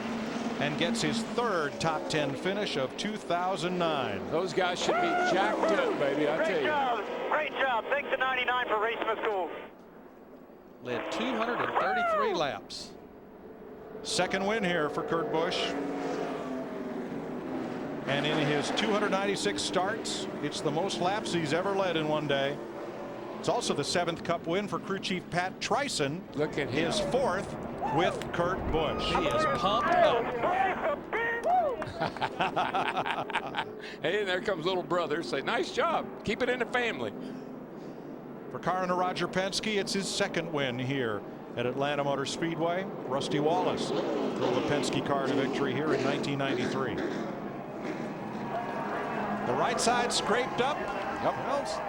and gets his 3rd top 10 finish of 2009. Those guys should be jacked up, baby, I tell you. Great job. Thanks to 99 for racing the school. Led 233 laps. 2nd win here for Kurt Busch. And in his 296 starts, it's the most laps he's ever led in one day. It's also the 7th Cup win for crew chief Pat Trison. Look at him. His 4th with Kurt Busch. He is pumped up. Hey, and there comes little brother. Say, nice job. Keep it in the family. For car owner Roger Penske, it's his 2nd win here at Atlanta Motor Speedway. Rusty Wallace drove a Penske car to victory here in 1993. The right side scraped up. Yep. Well,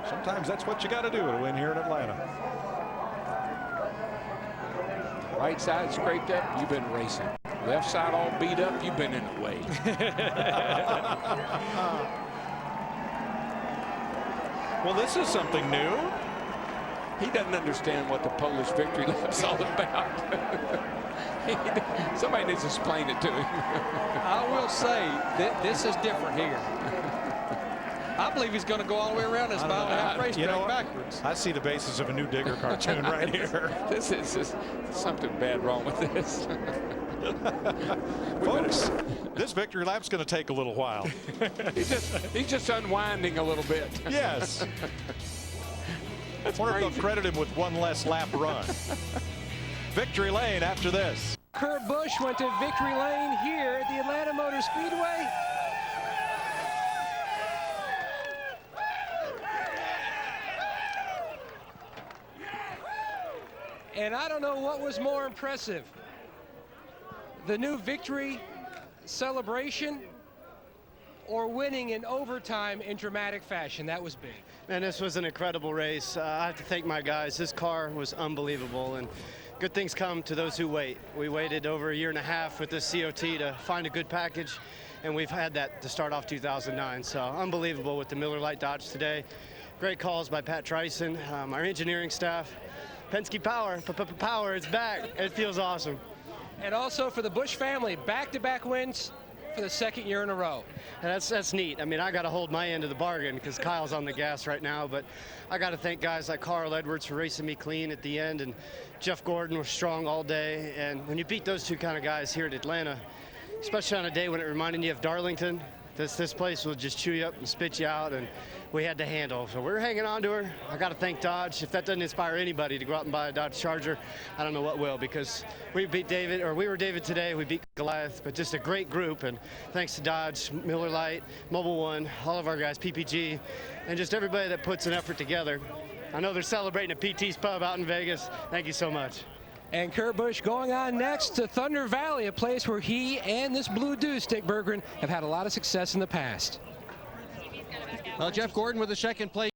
sometimes that's what you got to do to win here in Atlanta. Right side scraped up, you've been racing. Left side all beat up, you've been in the way. Well, this is something new. He doesn't understand what the Polish victory lap's all about. Somebody needs to explain it to him. I will say that this is different here. I believe he's going to go all the way around this mile and a half racetrack backwards. I see the basis of a new Digger cartoon right here. This is just something bad wrong with this. Folks, this victory lap's going to take a little while. He's just unwinding a little bit. Yes. I wonder if they'll credit him with 1 less lap run. Victory lane after this. Kurt Busch went to victory lane here at the Atlanta Motor Speedway. And I don't know what was more impressive. The new victory celebration or winning in overtime in dramatic fashion. That was big. Man, this was an incredible race. I have to thank my guys. This car was unbelievable, and good things come to those who wait. We waited over a year and a half with this COT to find a good package, and we've had that to start off 2009. So unbelievable with the Miller Lite Dodge today. Great calls by Pat Trison, our engineering staff. Penske Power, Power, it's back. It feels awesome. And also for the Busch family, back-to-back wins for the second year in a row. And that's neat. I mean, I got to hold my end of the bargain because Kyle's on the gas right now, but I got to thank guys like Carl Edwards for racing me clean at the end, and Jeff Gordon was strong all day. And when you beat those two kind of guys here at Atlanta, especially on a day when it reminded you of Darlington, this place will just chew you up and spit you out, and we had to handle. So we're hanging on to her. I got to thank Dodge. If that doesn't inspire anybody to go out and buy a Dodge Charger, I don't know what will, because we beat David, or we were David today, we beat Goliath, but just a great group. And thanks to Dodge, Miller Lite, Mobile One, all of our guys, PPG, and just everybody that puts an effort together. I know they're celebrating at PT's Pub out in Vegas. Thank you so much. And Kurt Busch going on next to Thunder Valley, a place where he and this Blue Deuce, Dick Berggren, have had a lot of success in the past. Well, Jeff Gordon with the second place.